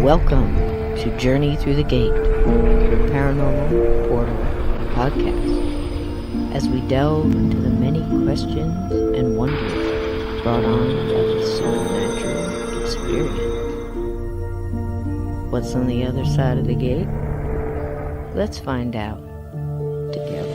Welcome to Journey Through the Gate, the Paranormal Portal podcast, as we delve into the many questions and wonders brought on by this supernatural experience. What's on the other side of the gate? Let's find out together.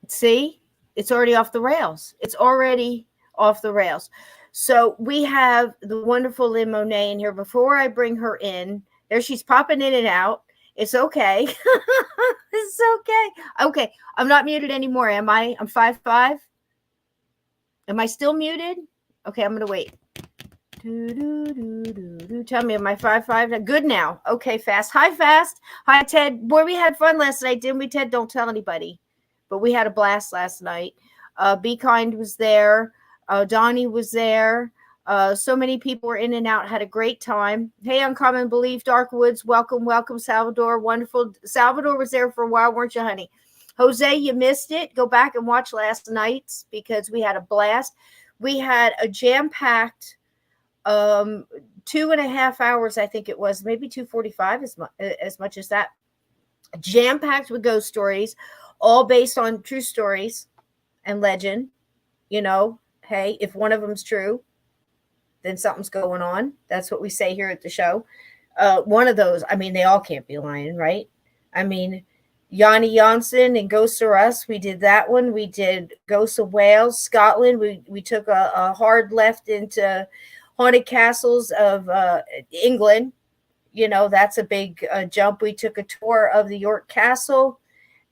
See, it's already off the rails. It's already off the rails. So we have the wonderful Lynn Monet in here. Before I bring her in, there she's popping in and out. It's okay. It's okay. Okay, I'm not muted anymore, am I? I'm 5'5". Am I still muted? Okay, I'm gonna wait. Tell me, am I 5'5"? Good now. Okay, Fast. Hi, Fast. Hi, Ted. Boy, we had fun last night, didn't we, Ted? Don't tell anybody. But we had a blast last night. Be Kind was there. Donnie was there. So many people were in and out, had a great time. Hey, Uncommon Belief, Dark Woods, welcome, welcome, Salvador. Wonderful. Salvador was there for a while, weren't you, honey? Jose, you missed it. Go back and watch last night's because we had a blast. We had a jam-packed 2.5 hours, I think it was, maybe 2:45, as much as that, jam-packed with ghost stories, all based on true stories and legend. Hey, if one of them's true, then something's going on. That's what we say here at the show. One of those, I mean, they all can't be lying, right? I mean, Yanni Janssen and Ghosts of Us, we did that one. We did Ghosts of Wales, Scotland. We took a hard left into haunted castles of England. That's a big jump. We took a tour of the York Castle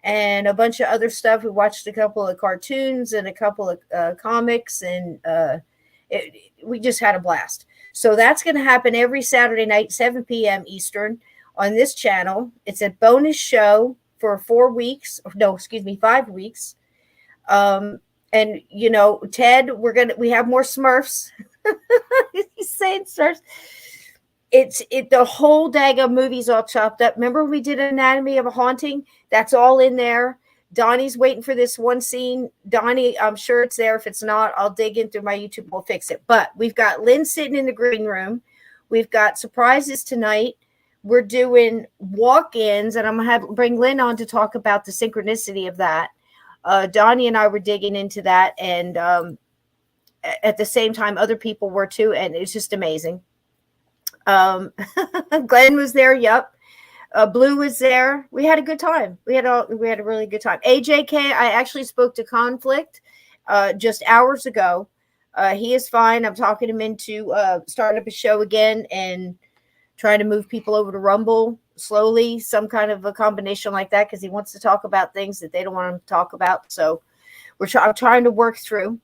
and a bunch of other stuff. We watched a couple of cartoons and a couple of comics, and we just had a blast. So that's going to happen every Saturday night, 7 p.m. Eastern on this channel. It's a bonus show for 4 weeks. No, excuse me, 5 weeks. And Ted, we have more Smurfs. He's saying Smurfs. The whole daggone movie's all chopped up. Remember we did Anatomy of a Haunting? That's all in there. Donnie's waiting for this one scene. Donnie, I'm sure it's there. If it's not, I'll dig in through my YouTube. We'll fix it. But we've got Lynn sitting in the green room. We've got surprises tonight. We're doing walk-ins, and I'm going to bring Lynn on to talk about the synchronicity of that. Donnie and I were digging into that, and at the same time, other people were too, and it's just amazing. Glenn was there. Yep. Blue was there. We had a good time. We had a really good time. AJK, I actually spoke to Conflict just hours ago. He is fine. I'm talking him into starting up a show again and trying to move people over to Rumble slowly, some kind of a combination like that, because he wants to talk about things that they don't want him to talk about. So I'm trying to work through.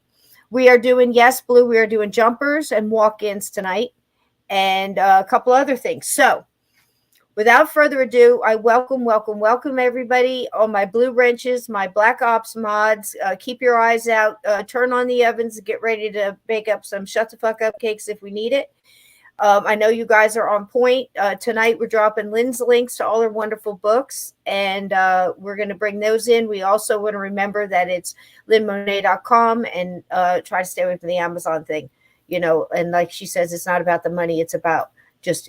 We are doing, yes, Blue, we are doing jumpers and walk-ins tonight and a couple other things. So without further ado, I welcome everybody, all my blue wrenches, my black ops mods. Keep your eyes out. Turn on the ovens and get ready to bake up some shut the fuck up cakes if we need it. I know you guys are on point. Tonight we're dropping Lynn's links to all her wonderful books, and we're going to bring those in. We also want to remember that it's lynnmonet.com, and try to stay away from the Amazon thing. And like she says, it's not about the money. It's about just,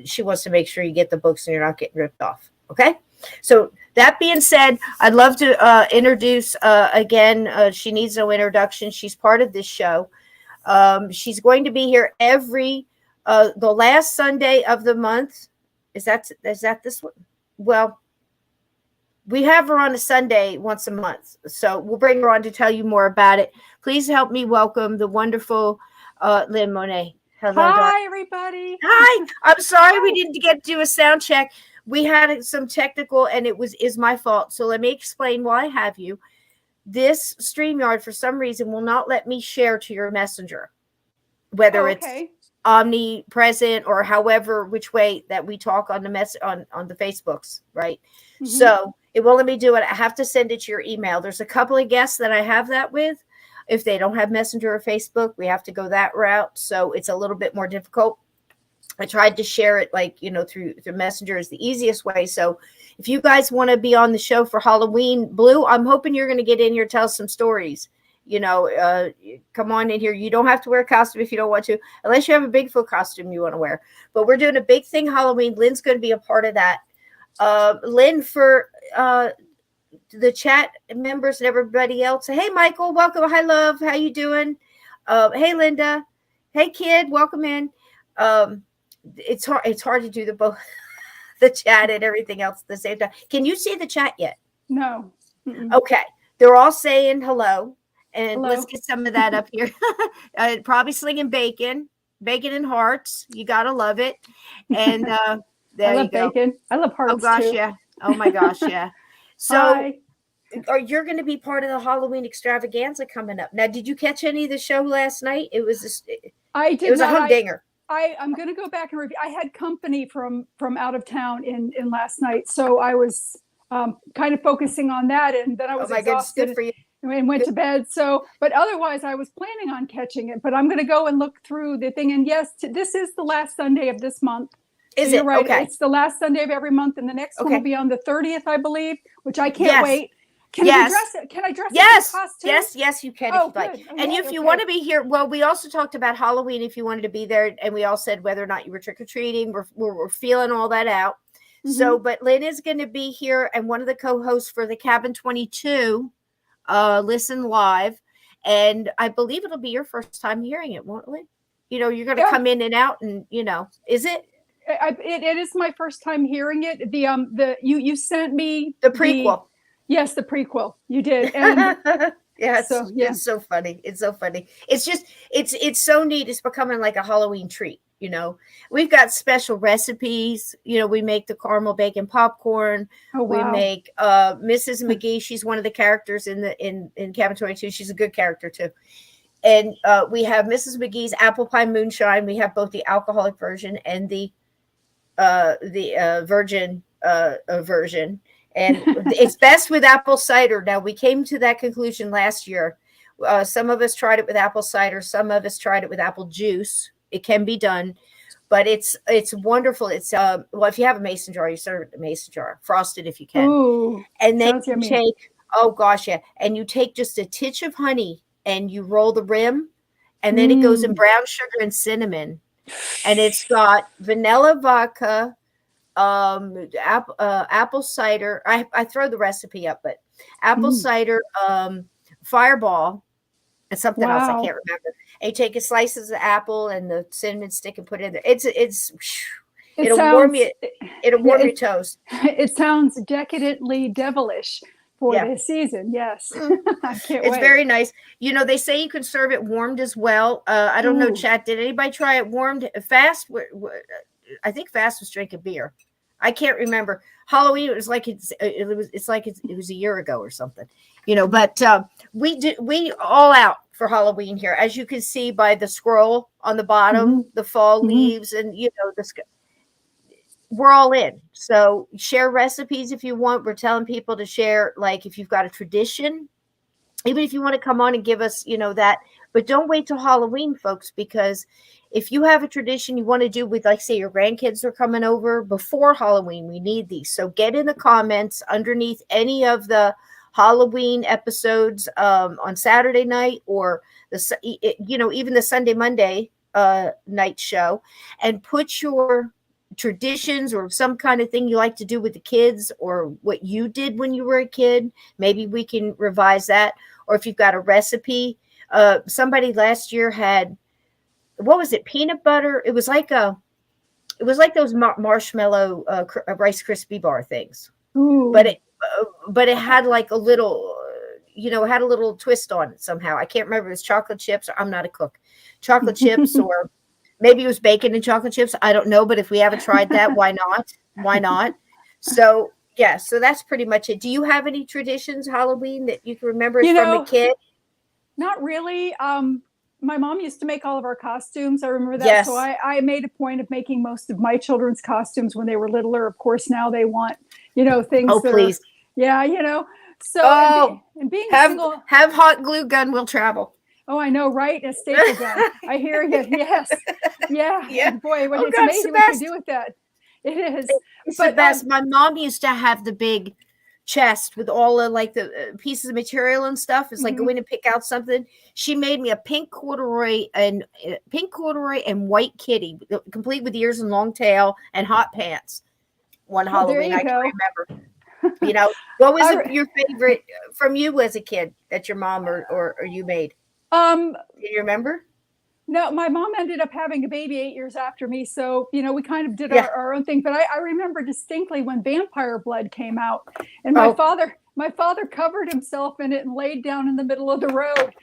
she wants to make sure you get the books and you're not getting ripped off. Okay. So that being said, I'd love to introduce again. She needs no introduction. She's part of this show. She's going to be here every the last Sunday of the month. Is that this one? Well, we have her on a Sunday once a month, so we'll bring her on to tell you more about it. Please help me welcome the wonderful Lynn Monet. Hello, hi, everybody. Hi. I'm sorry we didn't get to do a sound check. We had some technical, and is my fault. So let me explain why I have you. This StreamYard, for some reason, will not let me share to your messenger, whether it's omnipresent or however which way that we talk on the on the Facebooks, right? Mm-hmm. So it won't let me do it. I have to send it to your email. There's a couple of guests that I have that with. If they don't have Messenger or Facebook, we have to go that route. So it's a little bit more difficult. I tried to share it through Messenger is the easiest way. So if you guys want to be on the show for Halloween, Blue, I'm hoping you're going to get in here, tell some stories. Come on in here. You don't have to wear a costume if you don't want to, unless you have a Bigfoot costume you want to wear. But we're doing a big thing Halloween. Lynn's going to be a part of that. Lynn, for the chat members and everybody else. Hey, Michael, welcome. Hi, love. How you doing? Hey, Linda. Hey, kid. Welcome in. It's hard to do the chat and everything else at the same time. Can you see the chat yet? No. Okay. They're all saying hello. And Hello. let's get some of that up here. Probably slinging bacon and hearts. You got to love it. And there I you love go. bacon. I love hearts Oh, gosh, too. yeah. Oh, my gosh, yeah. So Hi. you're going to be part of the Halloween extravaganza coming up. Now, did you catch any of the show last night? It was I it did was not. a humdinger. I'm going to go back and review. I had company from out of town in last night, so I was kind of focusing on that, and then I Oh, was my goodness. exhausted Good for you. and went to bed. So, but otherwise, I was planning on catching it. But I'm going to go and look through the thing. And yes, this is the last Sunday of this month. Is so you're it? right. Okay. It's the last Sunday of every month, and the next one Okay. will be on the 30th, I believe, which I can't Yes. wait. Can Yes. I dress it? Can I dress Yes. it in costume? Yes, you can Oh, if you like. good. And Okay, if you okay. want to be here, well, we also talked about Halloween if you wanted to be there, and we all said whether or not you were trick-or-treating. We're feeling all that out. So, but Lynn is going to be here, and one of the co-hosts for the Cabin 22 listen live, and I believe it'll be your first time hearing it, won't it? You know, you're going to Yeah. come in and out, and is it? It is my first time hearing it. You sent me The prequel. Yes, the prequel. You did. And yeah, so, yeah. It's so funny. It's so funny. It's just it's so neat. It's becoming like a Halloween treat. We've got special recipes. We make the caramel bacon popcorn. Oh, wow. We make Mrs. McGee. She's one of the characters in Cabin 22. She's a good character too. And we have Mrs. McGee's apple pie moonshine. We have both the alcoholic version and the virgin version. And it's best with apple cider. Now, we came to that conclusion last year. Some of us tried it with apple cider. Some of us tried it with apple juice. It can be done, but it's wonderful. It's well, if you have a mason jar, you serve it in a mason jar, frosted if you can. Ooh, and then sounds you yummy. take, oh gosh, yeah, and you take just a titch of honey and you roll the rim, and then it goes in brown sugar and cinnamon, and it's got vanilla vodka, apple cider. I throw the recipe up, but apple cider, Fireball, and something else I can't remember. And you take a slices of apple and the cinnamon stick and put it in there. It'll warm your toes. It sounds decadently devilish for this season. Yes, I can't wait. It's very nice. They say you can serve it warmed as well. I don't know, chat. Did anybody try it warmed? Fast? I think Fast was drinking beer. I can't remember. Halloween, it was like it was a year ago or something, but we all out for Halloween here, as you can see by the scroll on the bottom, the fall leaves, and we're all in. So share recipes if you want. We're telling people to share, like, if you've got a tradition, even if you want to come on and give us, that, but don't wait till Halloween, folks, because if you have a tradition you want to do with, like, say, your grandkids are coming over before Halloween, we need these. So get in the comments underneath any of the Halloween episodes on Saturday night, or even the Sunday, Monday night show, and put your traditions or some kind of thing you like to do with the kids, or what you did when you were a kid. Maybe we can revise that. Or if you've got a recipe, somebody last year had, what was it? Peanut butter. It was like those marshmallow Rice Krispie bar things. Ooh. But it had like a little, had a little twist on it somehow. I can't remember. It was chocolate chips. I'm not a cook. Chocolate chips, or maybe it was bacon and chocolate chips. I don't know. But if we haven't tried that, why not? Why not? So yeah. So that's pretty much it. Do you have any traditions, Halloween, that you can remember from a kid? Not really. My mom used to make all of our costumes. I remember that. Yes. So I made a point of making most of my children's costumes when they were littler. Of course, now they want, things. Oh, please. So, and being single, have hot glue gun will travel. Oh, I know, right? A staple gun. I hear you. Yes. Yeah. Yeah. Boy, it's amazing what you do with that. It is. It's the best. My mom used to have the big chest with all of, like, the pieces of material and stuff. It's like going to pick out something. She made me a pink corduroy and white kitty, complete with ears and long tail and hot pants. One Halloween, I can remember. What was your favorite from you as a kid that your mom or you made? Do you remember? No, my mom ended up having a baby 8 years after me. So, we kind of did Yeah. our own thing. But I remember distinctly when Vampire Blood came out, and my father covered himself in it and laid down in the middle of the road.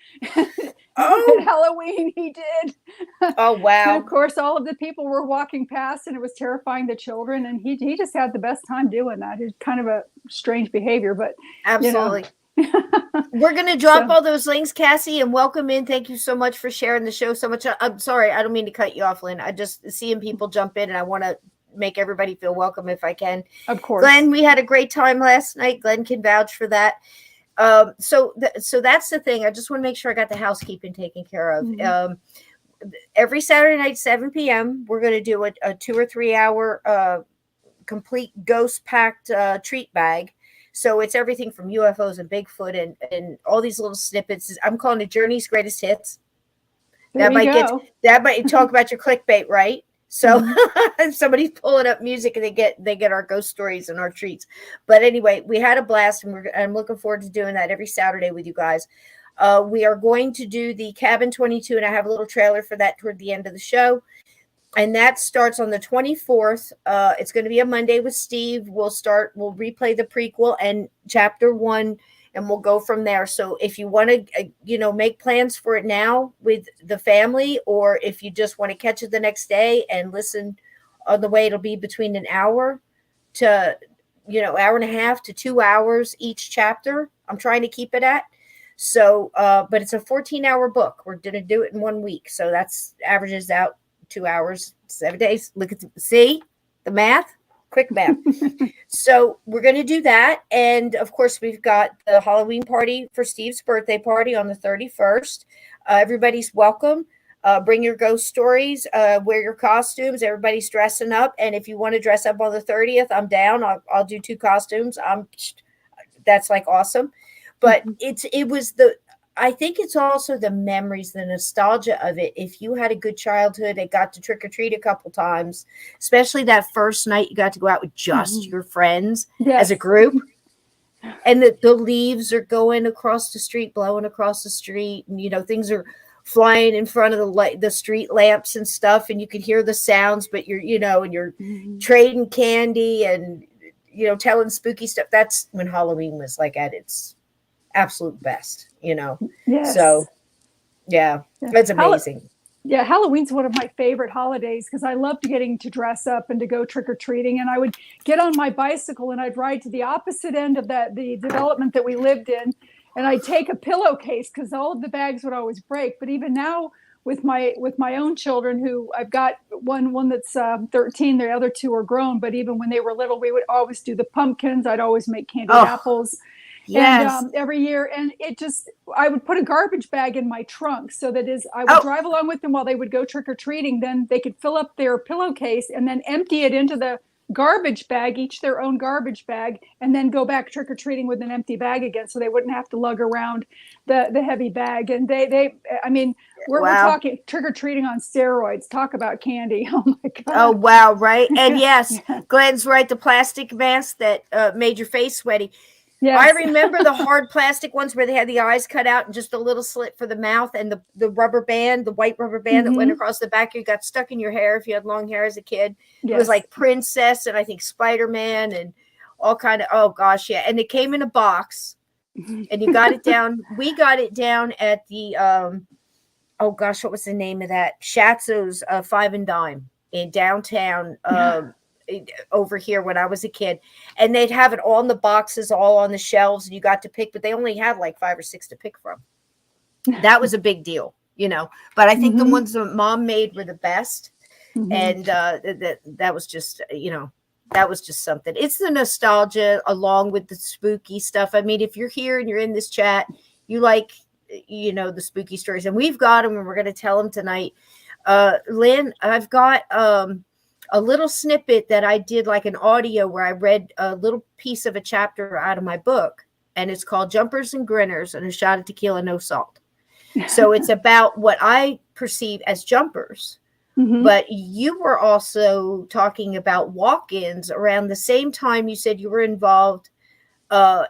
Oh. At Halloween, he did. Oh, wow. And of course, all of the people were walking past, and it was terrifying the children. And he just had the best time doing that. It's kind of a strange behavior, but Absolutely. We're going to drop So- all those links, Cassie, and welcome in. Thank you so much for sharing the show so much. I'm sorry, I don't mean to cut you off, Lynn. I just seeing people jump in, and I want to make everybody feel welcome if I can. Of course. Glenn, we had a great time last night. Glenn can vouch for that. So that's the thing. I just want to make sure I got the housekeeping taken care of. Mhm. Every Saturday night, 7 p.m., we're going to do a 2 or 3 hour complete ghost packed treat bag. So it's everything from UFOs and Bigfoot and all these little snippets. I'm calling it Journey's Greatest Hits. There That might talk about your clickbait, right? So if somebody's pulling up music and they get our ghost stories and our treats. But anyway, we had a blast, and I'm looking forward to doing that every Saturday with you guys. We are going to do the Cabin 22, and I have a little trailer for that toward the end of the show. And that starts on the 24th. It's going to be a Monday with Steve. We'll replay the prequel and chapter 1, and we'll go from there. So if you want to, make plans for it now with the family, or if you just want to catch it the next day and listen on the way, it'll be between an hour to, hour and a half to 2 hours each chapter. I'm trying to keep it at. So, but it's a 14-hour book. We're going to do it in 1 week. So that's averages out 2 hours, 7 days. See the math, quick math. So we're going to do that. And of course, we've got the Halloween party for Steve's birthday party on the 31st. Everybody's welcome. Bring your ghost stories, wear your costumes. Everybody's dressing up. And if you want to dress up on the 30th, I'm down. I'll do 2 costumes. That's like awesome. But I think it's also the memories, the nostalgia of it. If you had a good childhood and got to trick or treat a couple times, especially that first night you got to go out with just your friends as a group, and the leaves are going across the street, blowing across the street, and things are flying in front of the street lamps and stuff, and you can hear the sounds, but you're and you're trading candy and telling spooky stuff. That's when Halloween was like at its absolute best. Yes. So that's amazing. Halloween's one of my favorite holidays because I loved getting to dress up and to go trick-or-treating, and I would get on my bicycle and I'd ride to the opposite end of the development that we lived in, and I'd take a pillowcase because all of the bags would always break. But even now with my own children, who I've got one that's 13, the other 2 are grown, but even when they were little, we would always do the pumpkins. I'd always make candied apples. Yes. And every year, and I would put a garbage bag in my trunk so that I would drive along with them while they would go trick-or-treating. Then they could fill up their pillowcase and then empty it into the garbage bag, each their own garbage bag, and then go back trick-or-treating with an empty bag again, so they wouldn't have to lug around the heavy bag. And we're talking trick-or-treating on steroids. Talk about candy. Oh my God. Oh wow, right. And yes, Glenn's right, the plastic mask that made your face sweaty. Yes. I remember the hard plastic ones where they had the eyes cut out and just a little slit for the mouth, and the rubber band, the white rubber band that went across the back. You got stuck in your hair if you had long hair as a kid. Yes. It was like Princess and I think Spider-Man and all kind of, oh gosh, yeah. And it came in a box and you got it down. We got it down at the, oh gosh, what was the name of that? Shatzo's 5 and Dime in downtown over here when I was a kid, and they'd have it all in the boxes, all on the shelves, and you got to pick, but they only had like 5 or 6 to pick from. That was a big deal, but I think the ones that Mom made were the best. And that was just, that was just something. It's the nostalgia along with the spooky stuff. I mean, if you're here and you're in this chat, you like, the spooky stories, and we've got them, and we're going to tell them tonight. Lynn, I've got a little snippet that I did, like an audio where I read a little piece of a chapter out of my book, and it's called Jumpers and Grinners and a Shot of Tequila, No Salt. So it's about what I perceive as jumpers. But you were also talking about walk-ins around the same time. You said you were involved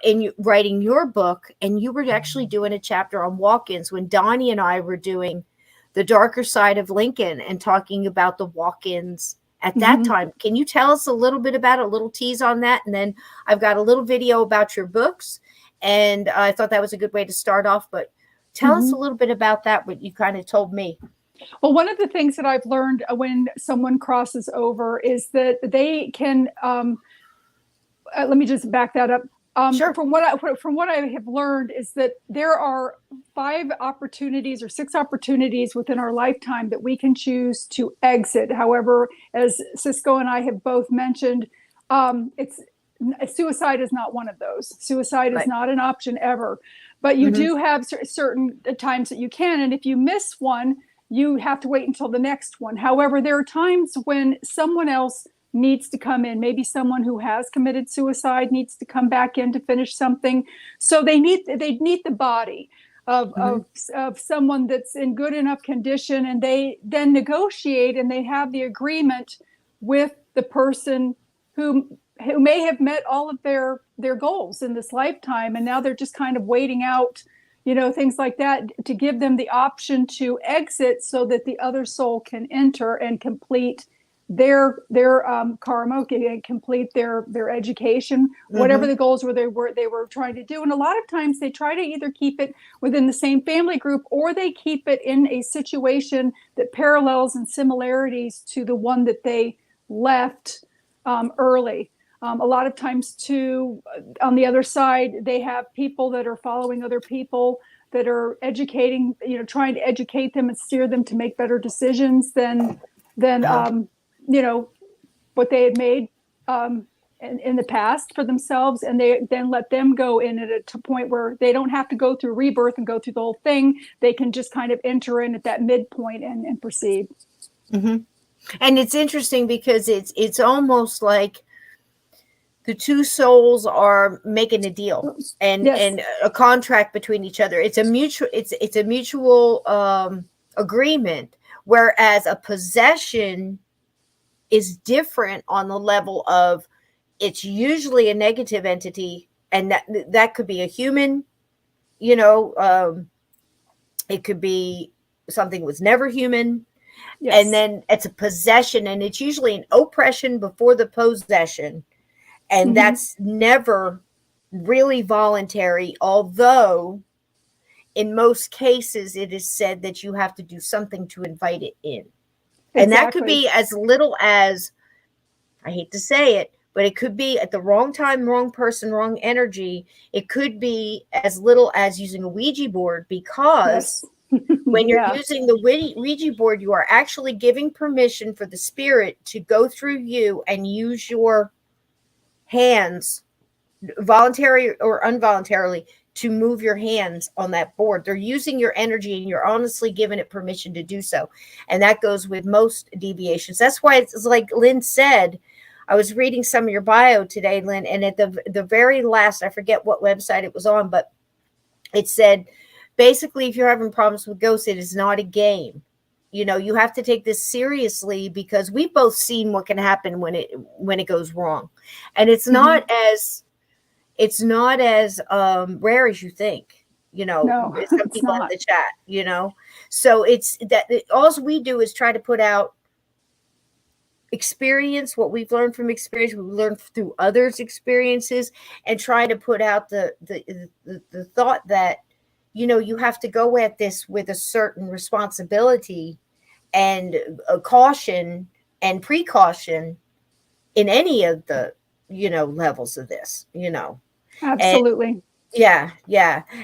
in writing your book, and you were actually doing a chapter on walk-ins when Donnie and I were doing the darker side of Lincoln and talking about the walk-ins at that time. Can you tell us a little bit about a little tease on that? And then I've got a little video about your books, and I thought that was a good way to start off, but tell us a little bit about that, what you kind of told me. Well, one of the things that I've learned when someone crosses over is that they can, let me just back that up. Sure. From what I have learned is that there are 5 opportunities or 6 opportunities within our lifetime that we can choose to exit. However, as Cisco and I have both mentioned, suicide is not one of those. Suicide is not an option ever, but you do have certain times that you can. And if you miss one, you have to wait until the next one. However, there are times when someone else needs to come in. Maybe someone who has committed suicide needs to come back in to finish something. So they need the body of someone that's in good enough condition, and they then negotiate and they have the agreement with the person who may have met all of their goals in this lifetime, and now they're just kind of waiting out, things like that, to give them the option to exit so that the other soul can enter and complete their karma, complete their education, whatever the goals were they were trying to do. And a lot of times they try to either keep it within the same family group, or they keep it in a situation that parallels and similarities to the one that they left early. A lot of times too, on the other side, they have people that are following other people that are educating, trying to educate them and steer them to make better decisions than what they had made in the past for themselves. And they then let them go in at a point where they don't have to go through rebirth and go through the whole thing. They can just kind of enter in at that midpoint and proceed. And it's interesting because it's almost like the two souls are making a deal and a contract between each other. It's a mutual agreement, whereas a possession is different on the level of, it's usually a negative entity, and that could be a human, it could be something that was never human. Yes. And then it's a possession, and it's usually an oppression before the possession. And that's never really voluntary, although in most cases it is said that you have to do something to invite it in. Exactly. And that could be as little as, I hate to say it, but it could be at the wrong time, wrong person, wrong energy. It could be as little as using a Ouija board, because when you're using the Ouija board, you are actually giving permission for the spirit to go through you and use your hands, voluntary or involuntarily, to move your hands on that board. They're using your energy, and you're honestly giving it permission to do so. And that goes with most deviations. That's why it's like Lynn said. I was reading some of your bio today, Lynn, and at the very last, I forget what website it was on, but it said, basically, if you're having problems with ghosts, it is not a game. You have to take this seriously, because we've both seen what can happen when it goes wrong. And it's not as rare as you think, No, some people in the chat, so it's that all we do is try to put out experience, what we've learned from experience, we've learned through others' experiences, and try to put out the thought that, you have to go at this with a certain responsibility and a caution and precaution in any of the, levels of this, Absolutely. And, yeah.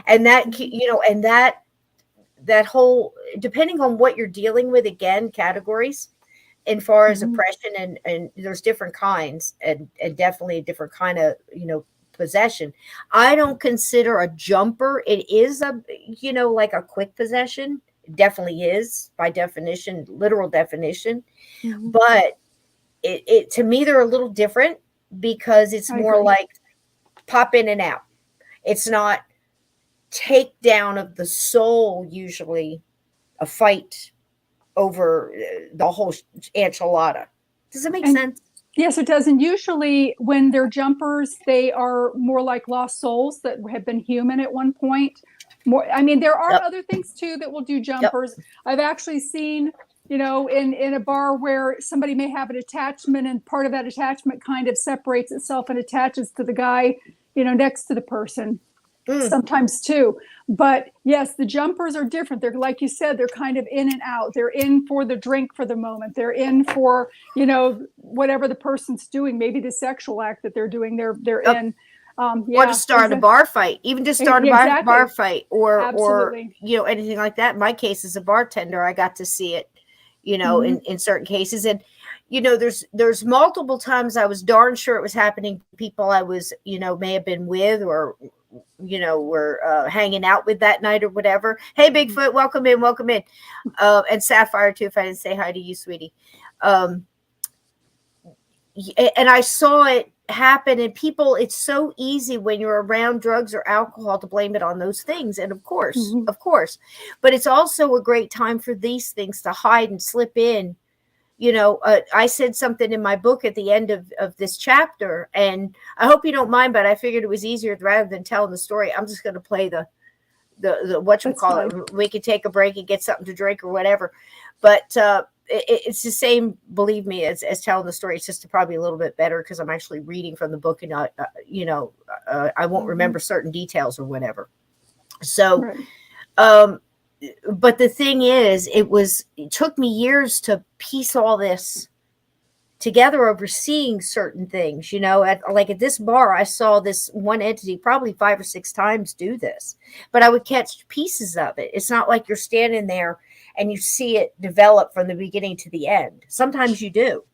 And that, and that whole, depending on what you're dealing with, again, categories, as far as oppression, and there's different kinds, and definitely a different kind of, possession. I don't consider a jumper. It is like a quick possession. It definitely is, by definition, literal definition. But it to me, they're a little different, because it's more like pop in and out. It's not takedown of the soul, usually a fight over the whole enchilada. Does it make sense? Yes, it does. And usually when they're jumpers, they are more like lost souls that have been human at one point. more. I mean, there are Yep. other things too that will do jumpers. I've actually seen, in a bar where somebody may have an attachment, and part of that attachment kind of separates itself and attaches to the guy, next to the person. Sometimes too. But yes, the jumpers are different. They're, like you said, they're kind of in and out. They're in for the drink for the moment. They're in for, whatever the person's doing, maybe the sexual act that they're doing, they're in. Or to start a bar fight, even to start a bar fight, or anything like that. In my case, as a bartender, I got to see it, in certain cases. And there's multiple times I was darn sure it was happening to people I was, may have been with, or were hanging out with that night or whatever. Hey, Bigfoot, welcome in. And Sapphire too, if I didn't say hi to you, sweetie. And I saw it happen, and people, it's so easy when you're around drugs or alcohol to blame it on those things. And of course, but it's also a great time for these things to hide and slip in. I said something in my book at the end of this chapter, and I hope you don't mind, but I figured it was easier rather than telling the story. I'm just going to play the whatchamacallit. We could take a break and get something to drink or whatever. But it's the same, believe me, as telling the story. It's just probably a little bit better because I'm actually reading from the book, and I won't remember certain details or whatever. So, but the thing is, it took me years to piece all this together over seeing certain things, at this bar, I saw this one entity probably 5 or 6 times do this, but I would catch pieces of it. It's not like you're standing there and you see it develop from the beginning to the end. Sometimes you do,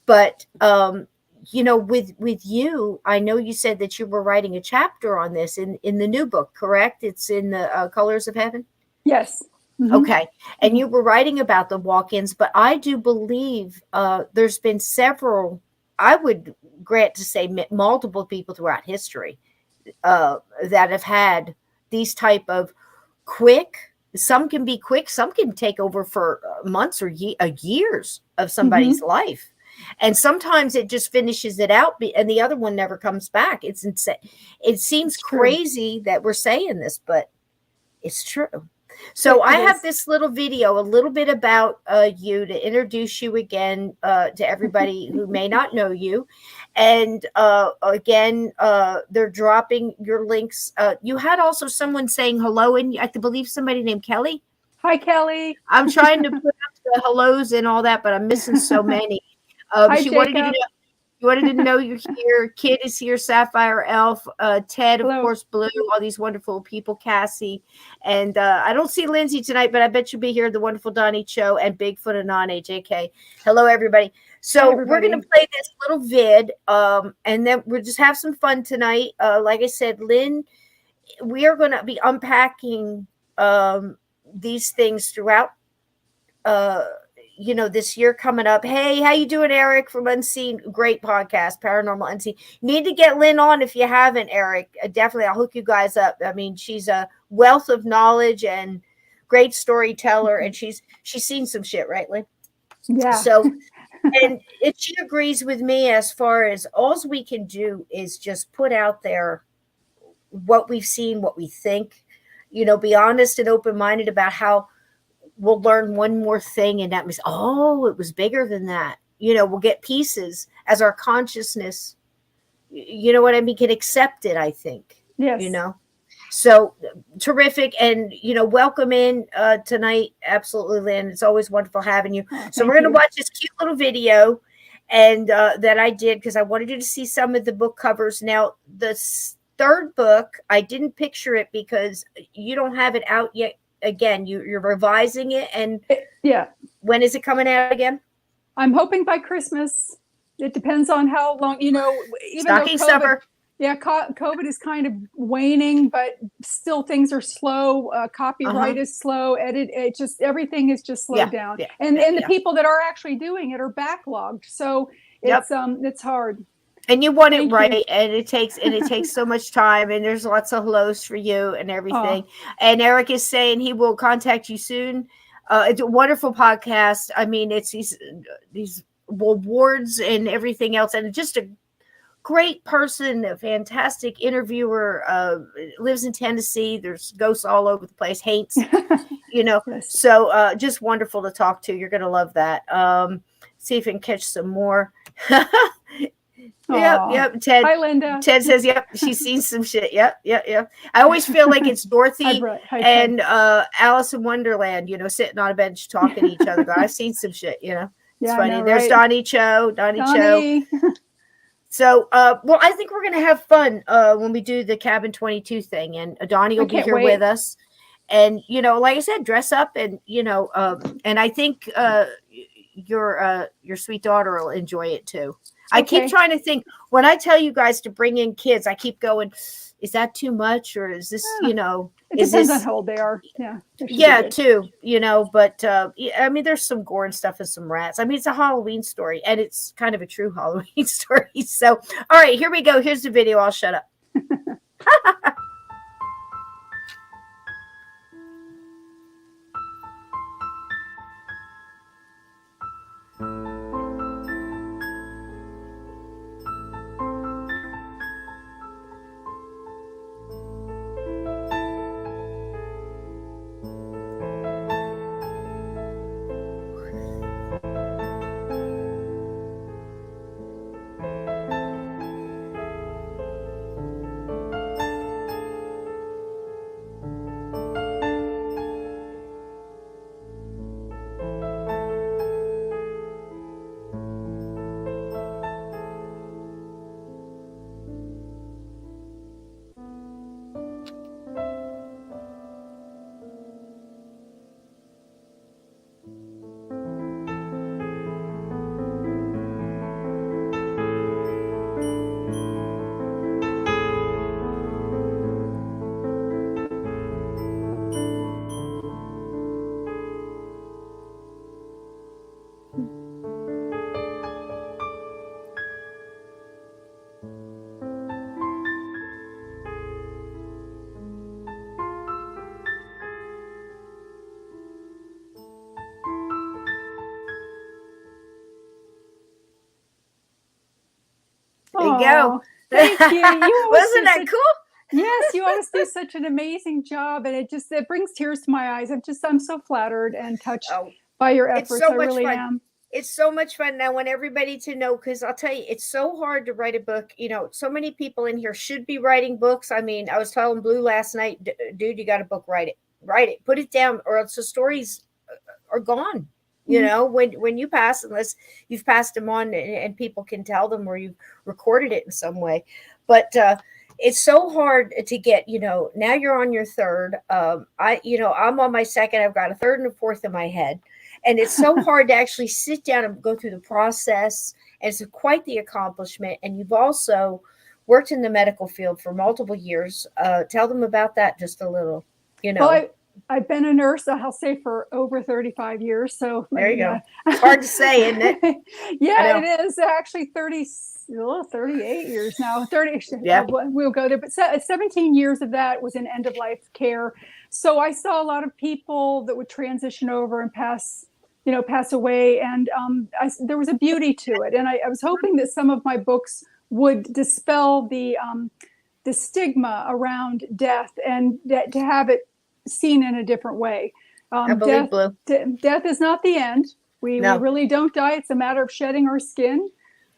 but, with you, I know you said that you were writing a chapter on this in the new book, correct? It's in the Colors of Heaven. Yes. Okay. And you were writing about the walk-ins, but I do believe there's been several, I would grant to say multiple people throughout history that have had these type of quick, some can be quick, some can take over for months or years of somebody's life. And sometimes it just finishes it out, and the other one never comes back. It's insane. It seems crazy that we're saying this, but it's true. So I have this little video, a little bit about you to introduce you again to everybody who may not know you. And again, they're dropping your links. You had also someone saying hello, and I believe somebody named Kelly. Hi, Kelly. I'm trying to put up the hellos and all that, but I'm missing so many. Hi, she Jacob. wanted to know you're here. Kid is here. Sapphire, Elf, Ted, of course, Blue, all these wonderful people, Cassie. And I don't see Lindsay tonight, but I bet you'll be here. The wonderful Donnie Cho and Bigfoot and Nane, JK. Hello, everybody. So we're going to play this little vid, and then we'll just have some fun tonight. Like I said, Lynn, we are going to be unpacking these things throughout this year coming up. Hey, how you doing, Eric from Unseen? Great podcast, Paranormal Unseen. Need to get Lynn on if you haven't, Eric. Definitely, I'll hook you guys up. I mean, she's a wealth of knowledge and great storyteller, and she's seen some shit, right, Lynn? Yeah. So, and she agrees with me as far as all we can do is just put out there what we've seen, what we think. Be honest and open-minded about how we'll learn one more thing, and that means, it was bigger than that. We'll get pieces as our consciousness, what I mean, can accept it, I think. Yes. So terrific. And, welcome in tonight. Absolutely, Lynn. It's always wonderful having you. So we're going to watch this cute little video and that I did because I wanted you to see some of the book covers. Now, the third book, I didn't picture it because you don't have it out yet. Again, you're revising it, and when is it coming out again? I'm hoping by Christmas. It depends on how long, even Stocking though stuffer. Yeah, COVID is kind of waning, but still things are slow. Copyright is slow. Everything is just slowed down. And the people that are actually doing it are backlogged. So it's hard. And you want it right, and it takes so much time, and there's lots of hellos for you and everything. And Eric is saying he will contact you soon. It's a wonderful podcast. I mean, it's these awards and everything else, and just a great person, a fantastic interviewer, lives in Tennessee. There's ghosts all over the place, hates, Yes. so just wonderful to talk to. You're going to love that. See if we can catch some more. Aw. Yep. Ted. Hi, Linda. Ted says, "Yep, she's seen some shit." Yep. I always feel like it's Hi, Dorothy Brett. Hi, Ted. and Alice in Wonderland, sitting on a bench talking to each other. But I've seen some shit. It's Yeah, I funny. know, There's right? Donnie Cho. Donnie. So, well, I think we're gonna have fun when we do the Cabin 22 thing, and Donnie will I be can't here wait. with us. And like I said, dress up, and and I think your sweet daughter will enjoy it too. I keep Okay. trying to think when I tell you guys to bring in kids. I keep going, is that too much, or is this It is depends on this how old they are. Yeah. they should be yeah good. too but I mean, there's some gore and stuff and some rats. I mean, it's a Halloween story, and it's kind of a true Halloween story. So all right, here we go. Here's the video. I'll shut up. There you go. Aw, thank you. You always Wasn't do that such- cool? Yes, you always do such an amazing job, and it brings tears to my eyes. I'm so flattered and touched Oh, by your it's efforts. so I much really fun. am. It's so much fun. And I want everybody to know, because I'll tell you, it's so hard to write a book. So many people in here should be writing books. I mean, I was telling Blue last night, dude, you got a book, write it, put it down, or else the stories are gone. When you pass, unless you've passed them on and people can tell them, or you've recorded it in some way. But it's so hard to get, now you're on your third. I'm on my second. I've got a third and a fourth in my head. And it's so hard to actually sit down and go through the process. And it's quite the accomplishment. And you've also worked in the medical field for multiple years. Tell them about that just a little, Well, I've been a nurse, I'll say, for over 35 years. So There you go. It's hard to say, isn't it? Yeah, it is actually 38 years now. 30. Yeah. We'll go there. But 17 years of that was in end of life care. So I saw a lot of people that would transition over and pass away. And there was a beauty to it. And I was hoping that some of my books would dispel the stigma around death, and to have it seen in a different way. I believe, Blue. Death is not the end. We really don't die. It's a matter of shedding our skin.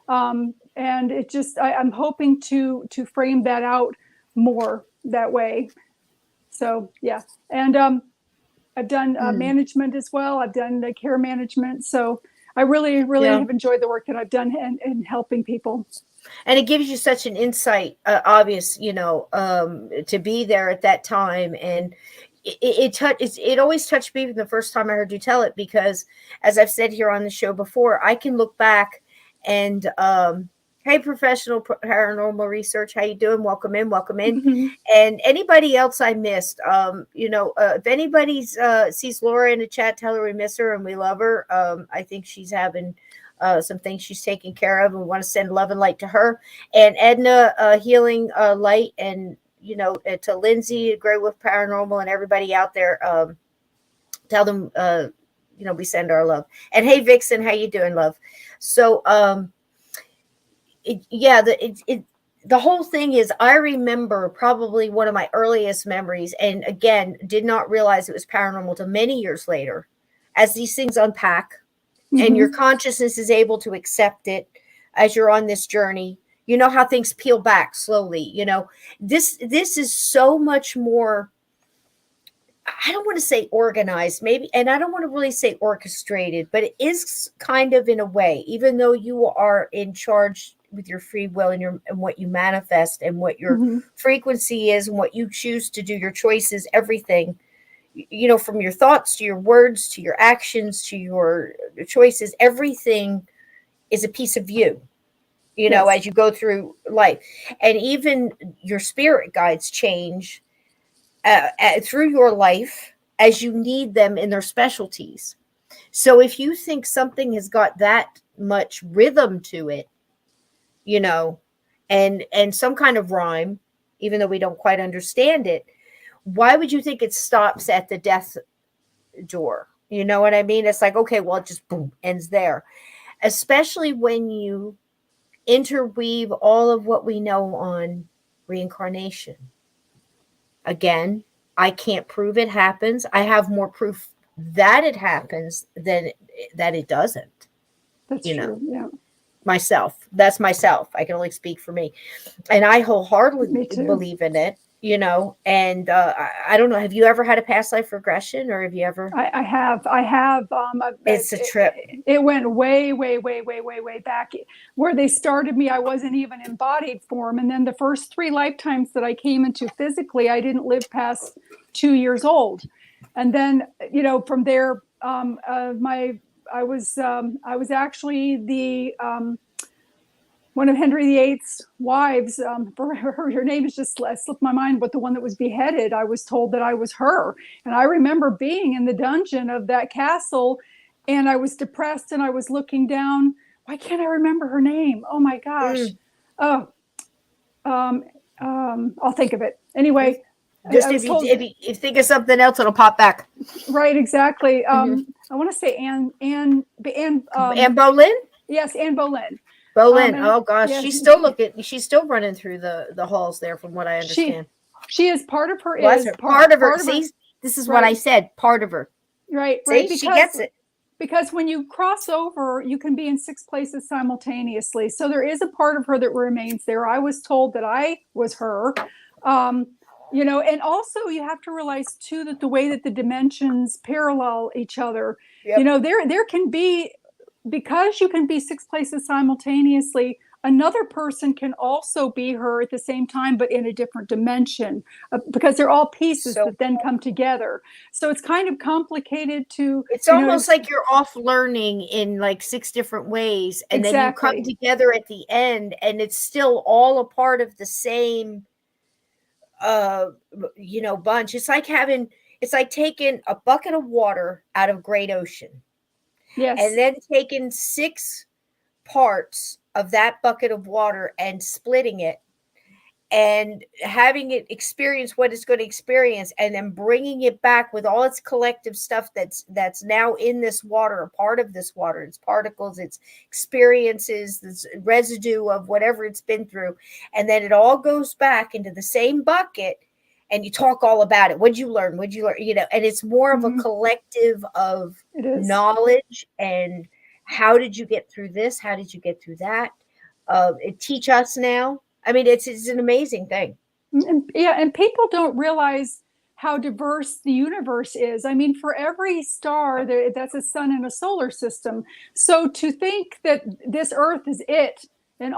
And it just, I'm hoping to frame that out more that way. So, yeah. And I've done management as well. I've done the care management. So I really have enjoyed the work that I've done in helping people. And it gives you such an insight, obvious, to be there at that time. And it always touched me from the first time I heard you tell it, because as I've said here on the show before, I can look back and, hey, professional paranormal research, how you doing? Welcome in. Mm-hmm. And anybody else I missed, if anybody sees Laura in the chat, tell her we miss her and we love her. I think she's having some things she's taking care of, and we want to send love and light to her. And Edna, healing light, and to Lindsay, Grey Wolf Paranormal, and everybody out there. Tell them we send our love. And hey, Vixen, how you doing, love? So the whole thing is, I remember probably one of my earliest memories, and again, did not realize it was paranormal till many years later, as these things unpack and your consciousness is able to accept it as you're on this journey. You know how things peel back slowly. You know, this is so much more, I don't want to say organized, maybe, and I don't want to really say orchestrated, but it is kind of in a way, even though you are in charge with your free will and what you manifest and what your frequency is and what you choose to do, your choices, everything, you know, from your thoughts to your words to your actions to your choices, everything is a piece of you, you know, as you go through life. And even your spirit guides change through your life as you need them in their specialties. So if you think something has got that much rhythm to it, you know, and some kind of rhyme, even though we don't quite understand it, why would you think it stops at the death door? You know what I mean? It's like, okay, well, it just boom, ends there. Especially when you interweave all of what we know on reincarnation. Again, I can't prove it happens. I have more proof that it happens than that it doesn't. That's true. Yeah. That's myself. I can only speak for me. And I wholeheartedly believe in it, you know, and I don't know. Have you ever had a past life regression, or have you ever? I have. It's a trip. It went way back where they started me. I wasn't even in bodied form. And then the first 3 lifetimes that I came into physically, I didn't live past 2 years old. And then, you know, from there, I was actually the one of Henry VIII's wives. Her name is just slipped my mind, but the one that was beheaded, I was told that I was her. And I remember being in the dungeon of that castle, and I was depressed, and I was looking down. Why can't I remember her name? Oh my gosh! I'll think of it anyway. Just if you think of something else, it'll pop back. Right, exactly. I want to say Anne Boleyn. Yes, Anne Boleyn. Boleyn. Oh gosh, yes. She's still running through the halls there, from what I understand. She is part of her. Part of her. See, this is what I said. Part of her. Right. See, because she gets it. Because when you cross over, you can be in 6 places simultaneously. So there is a part of her that remains there. I was told that I was her. You know, and also you have to realize too that the way that the dimensions parallel each other, you know, there can be, because you can be 6 places simultaneously, another person can also be her at the same time, but in a different dimension, because they're all pieces that then come together. So it's kind of complicated to. It's almost like you're off learning in like 6 different ways, and then you come together at the end, and it's still all a part of the same. You know, bunch. It's like taking a bucket of water out of great ocean. Yes. And then taking 6 parts of that bucket of water and splitting it and having it experience what it's going to experience, and then bringing it back with all its collective stuff that's now in this water, a part of this water, its particles, its experiences, this residue of whatever it's been through. And then it all goes back into the same bucket, and you talk all about it. What'd you learn? You know, and it's more of a collective of knowledge. And how did you get through this? How did you get through that? It teach us now. I mean, it's an amazing thing. And people don't realize how diverse the universe is. I mean, for every star, that's a sun in a solar system. So to think that this Earth is it, and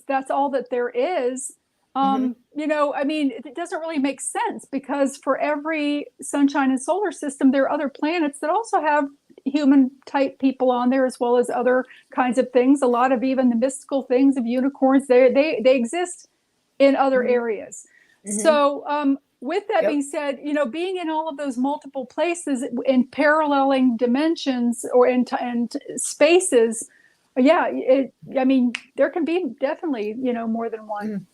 that's all that there is, you know, I mean, it doesn't really make sense, because for every sunshine and solar system, there are other planets that also have human type people on there, as well as other kinds of things. A lot of even the mystical things of unicorns, they exist in other areas. So with that being said, you know, being in all of those multiple places in paralleling dimensions or in spaces, I mean, there can be definitely, you know, more than one.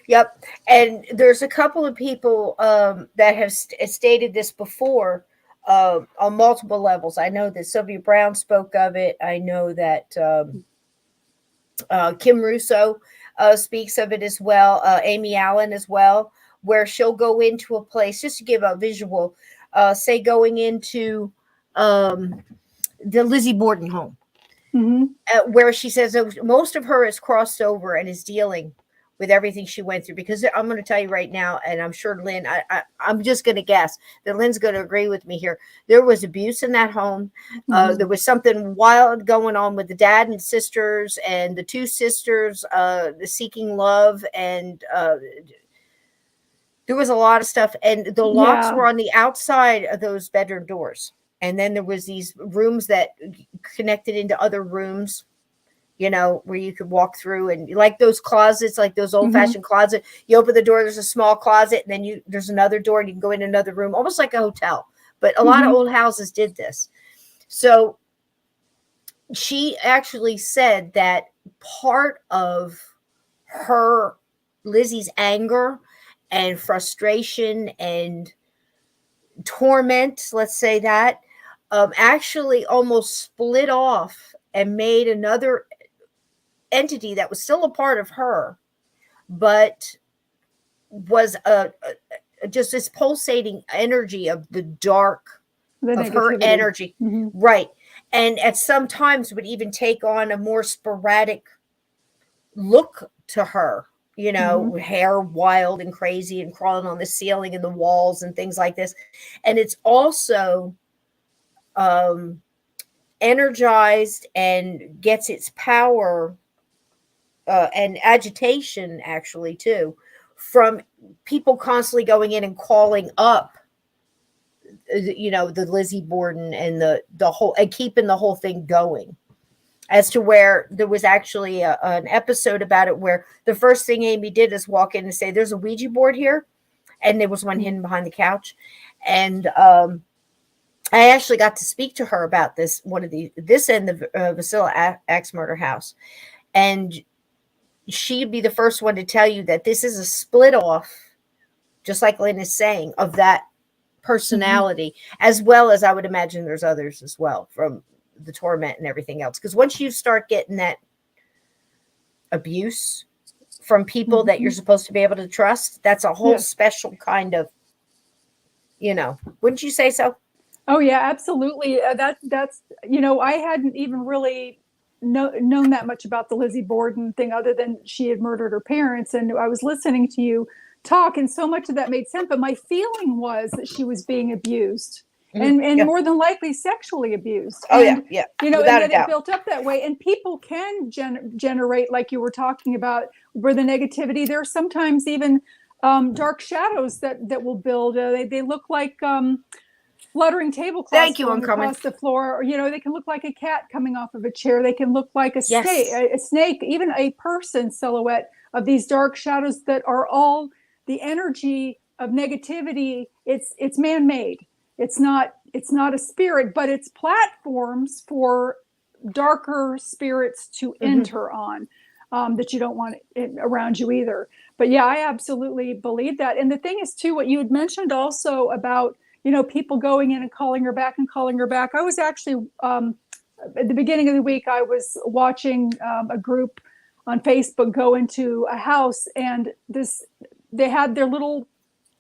Yep. And there's a couple of people that have stated this before, on multiple levels. I know that Sylvia Brown spoke of it. I know that Kim Russo speaks of it as well. Amy Allen as well, where she'll go into a place, just to give a visual, say going into the Lizzie Borden home, where she says that most of her is crossed over and is dealing with everything she went through. Because I'm going to tell you right now, and I'm sure Lynn, I'm just going to guess that Lynn's going to agree with me here. There was abuse in that home. There was something wild going on with the dad and sisters, and the two sisters, the seeking love, and there was a lot of stuff. And the locks were on the outside of those bedroom doors. And then there was these rooms that connected into other rooms, you know, where you could walk through, and like those closets, like those old fashioned closet, you open the door, there's a small closet, and then there's another door and you can go in another room, almost like a hotel. But a lot of old houses did this. So she actually said that part of Lizzie's anger and frustration and torment, let's say that, actually almost split off and made another entity that was still a part of her, but was just this pulsating energy of the dark of her energy. Right. And at some times would even take on a more sporadic look to her, you know, hair wild and crazy and crawling on the ceiling and the walls and things like this. And it's also energized and gets its power and agitation, actually, too, from people constantly going in and calling up, you know, the Lizzie Borden and the whole, and keeping the whole thing going. As to where there was actually an episode about it where the first thing Amy did is walk in and say, "There's a Ouija board here," and there was one hidden behind the couch. And I actually got to speak to her about this and the Vasila Axe murder house, and she'd be the first one to tell you that this is a split off, just like Lynn is saying, of that personality, as well as I would imagine there's others as well from the torment and everything else. Because once you start getting that abuse from people that you're supposed to be able to trust, that's a whole special kind of, you know, wouldn't you say so? Oh yeah, absolutely. That's, you know, I hadn't even really known that much about the Lizzie Borden thing, other than she had murdered her parents. And I was listening to you talk, and so much of that made sense. But my feeling was that she was being abused. And more than likely sexually abused. Oh, and, yeah. You know, Without and then it built up that way. And people can generate, like you were talking about, where the negativity, there are sometimes even dark shadows that will build. They look like fluttering tablecloths across the floor. Or, you know, they can look like a cat coming off of a chair. They can look like a snake, even a person silhouette of these dark shadows that are all the energy of negativity. It's man-made. It's not a spirit, but it's platforms for darker spirits to enter on, that you don't want it around you either. But yeah, I absolutely believe that. And the thing is too, what you had mentioned also about, you know, people going in and calling her back. I was actually, at the beginning of the week, I was watching a group on Facebook go into a house, and they had their little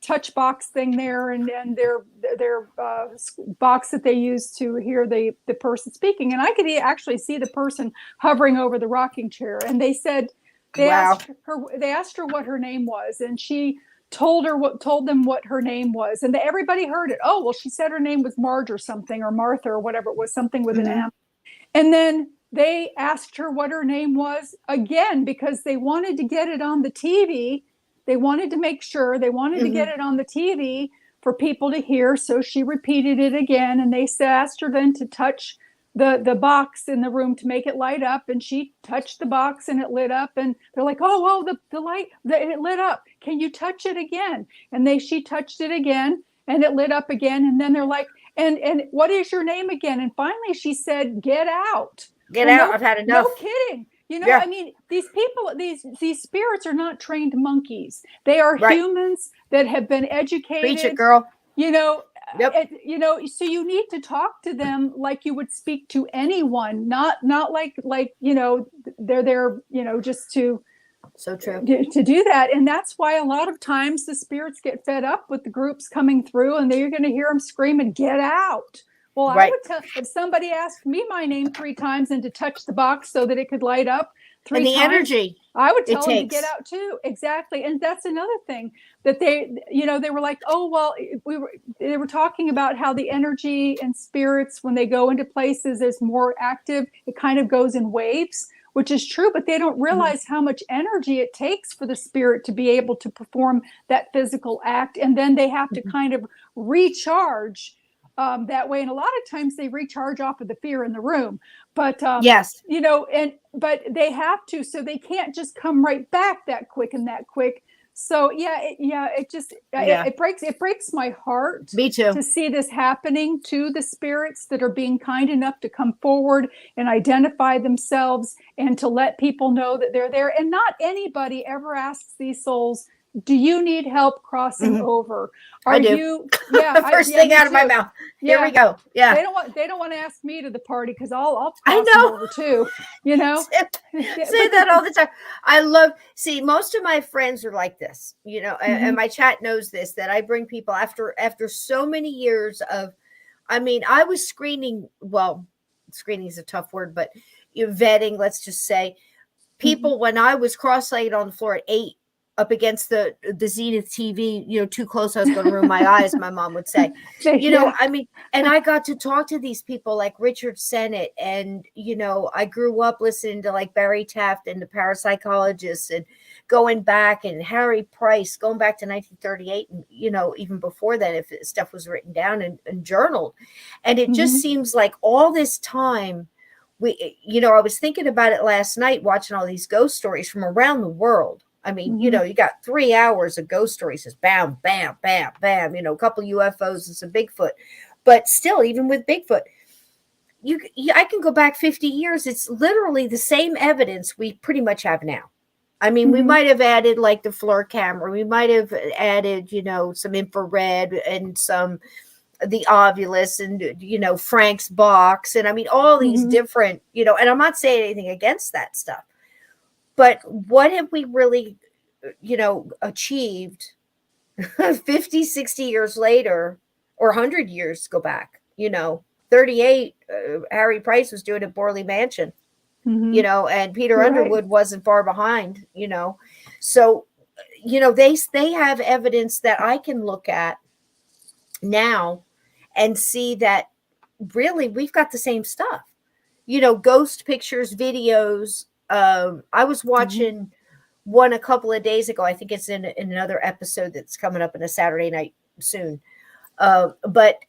touch box thing there, and their box that they used to hear the person speaking, and I could actually see the person hovering over the rocking chair. And they said they asked her what her name was, and she told them what her name was, and everybody heard it. Oh, well, she said her name was Marge or something, or Martha or whatever it was, something with an M. And then they asked her what her name was again, because they wanted to get it on the TV. They wanted to make sure, they wanted to get it on the TV for people to hear. So she repeated it again, and they asked her then to touch the box in the room to make it light up. And she touched the box and it lit up. And they're like, oh, the light, it lit up. Can you touch it again? And she touched it again, and it lit up again. And then they're like, and what is your name again? And finally she said, "Get out. Get out. I've had enough." No kidding. You know, I mean, these people, these spirits are not trained monkeys. They are humans that have been educated. Preach it, girl. You know, Yep. So you need to talk to them like you would speak to anyone, not like they're there, just to So true. do that. And that's why a lot of times the spirits get fed up with the groups coming through, and you're going to hear them scream and get out. Well, I Right. would tell, if somebody asked me my name 3 times and to touch the box so that it could light up 3 And the times, energy I would it tell them to takes. get out too. Exactly. And that's another thing that they were like, oh, well, they were talking about how the energy and spirits, when they go into places, is more active. It kind of goes in waves, which is true, but they don't realize how much energy it takes for the spirit to be able to perform that physical act. And then they have to kind of recharge that way. And a lot of times they recharge off of the fear in the room, but Yes. but they have to, so they can't just come right back that quick. So it breaks my heart. Me too. To see this happening to the spirits that are being kind enough to come forward and identify themselves and to let people know that they're there. And not anybody ever asks these souls, do you need help crossing over? I do. You? Yeah. First thing out of my mouth. Here we go. Yeah. They don't want to ask me to the party because I'll cross I them know. over too. Say that all the time. Most of my friends are like this, and my chat knows this, that I bring people after so many years of, I was screening. Well, screening is a tough word, but vetting, let's just say, people when I was cross-legged on the floor at 8 up against the Zenith TV, too close, I was going to ruin my eyes, my mom would say. And I got to talk to these people like Richard Sennett, and, I grew up listening to like Barry Taft and the parapsychologists, and going back, and Harry Price, going back to 1938, and, even before that, if stuff was written down and journaled. And it just seems like all this time, I was thinking about it last night, watching all these ghost stories from around the world. You got 3 hours of ghost stories, just bam, bam, bam, bam, a couple UFOs and some Bigfoot. But still, even with Bigfoot, I can go back 50 years. It's literally the same evidence we pretty much have now. We might have added like the FLIR camera. We might have added, some infrared and the Ovilus and, Frank's box. And all these different, and I'm not saying anything against that stuff. But what have we really, achieved 50, 60 years later, or 100 years go back? 38, Harry Price was doing it at Borley Mansion, and Peter Underwood wasn't far behind, So, they have evidence that I can look at now and see that really we've got the same stuff. Ghost pictures, videos. I was watching one a couple of days ago. I think it's in another episode that's coming up in a Saturday night soon. But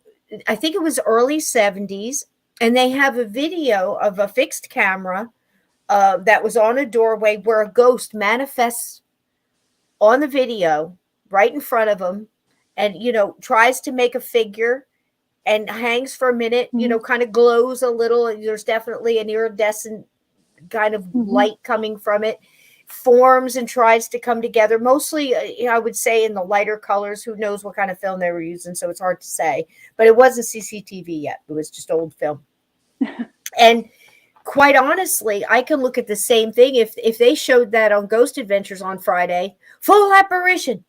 I think it was early 70s, and they have a video of a fixed camera that was on a doorway where a ghost manifests on the video right in front of them, and tries to make a figure and hangs for a minute, kind of glows a little. There's definitely an iridescent kind of light coming from it, forms and tries to come together. Mostly, I would say in the lighter colors. Who knows what kind of film they were using, so it's hard to say. But it wasn't CCTV yet. It was just old film. And quite honestly, I can look at the same thing. If they showed that on Ghost Adventures on Friday, full apparition,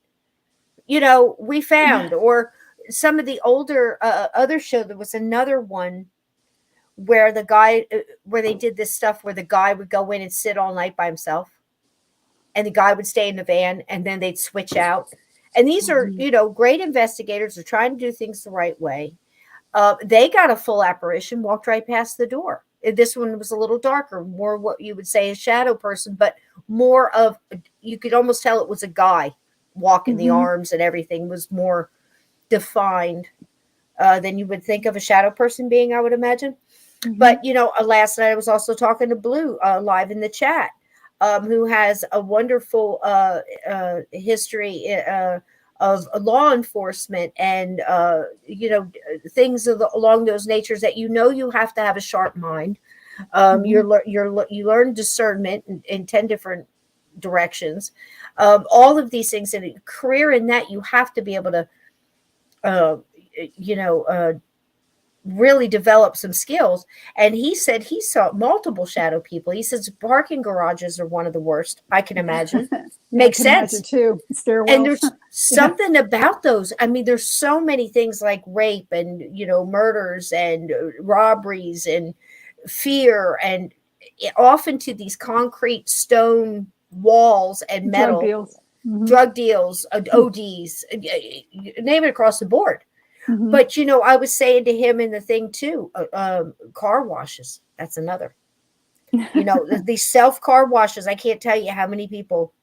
we found, or some of the older other show, there was another one where they did this stuff where the guy would go in and sit all night by himself, and the guy would stay in the van, and then they'd switch out. And these are, great investigators are trying to do things the right way. They got a full apparition, walked right past the door. This one was a little darker, more what you would say a shadow person, but more of, you could almost tell it was a guy walking. The arms and everything was more defined than you would think of a shadow person being, I would imagine. But, last night I was also talking to Blue live in the chat, who has a wonderful history of law enforcement and, things along those natures that, you have to have a sharp mind. You learn discernment in 10 different directions. All of these things, in a career in that, you have to be able to really develop some skills. And he said he saw multiple shadow people. He says parking garages are one of the worst I can imagine. Makes sense. Imagine too. Stairwells. And there's something about those. I mean, there's so many things like rape and, murders and robberies and fear, and often to these concrete stone walls and metal. Drug deals, ODs, name it across the board. But, I was saying to him in the thing too, car washes. That's another. These self car washes. I can't tell you how many people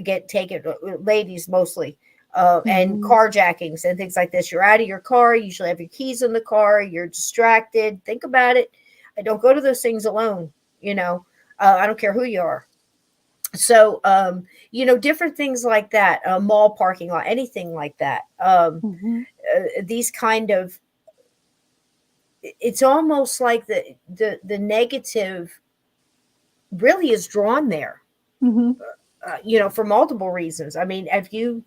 get taken, ladies mostly, and carjackings and things like this. You're out of your car. You usually have your keys in the car. You're distracted. Think about it. I don't go to those things alone. I don't care who you are. So, different things like that, mall parking lot, anything like that. These kind of, it's almost like the negative really is drawn there, for multiple reasons. I mean, have you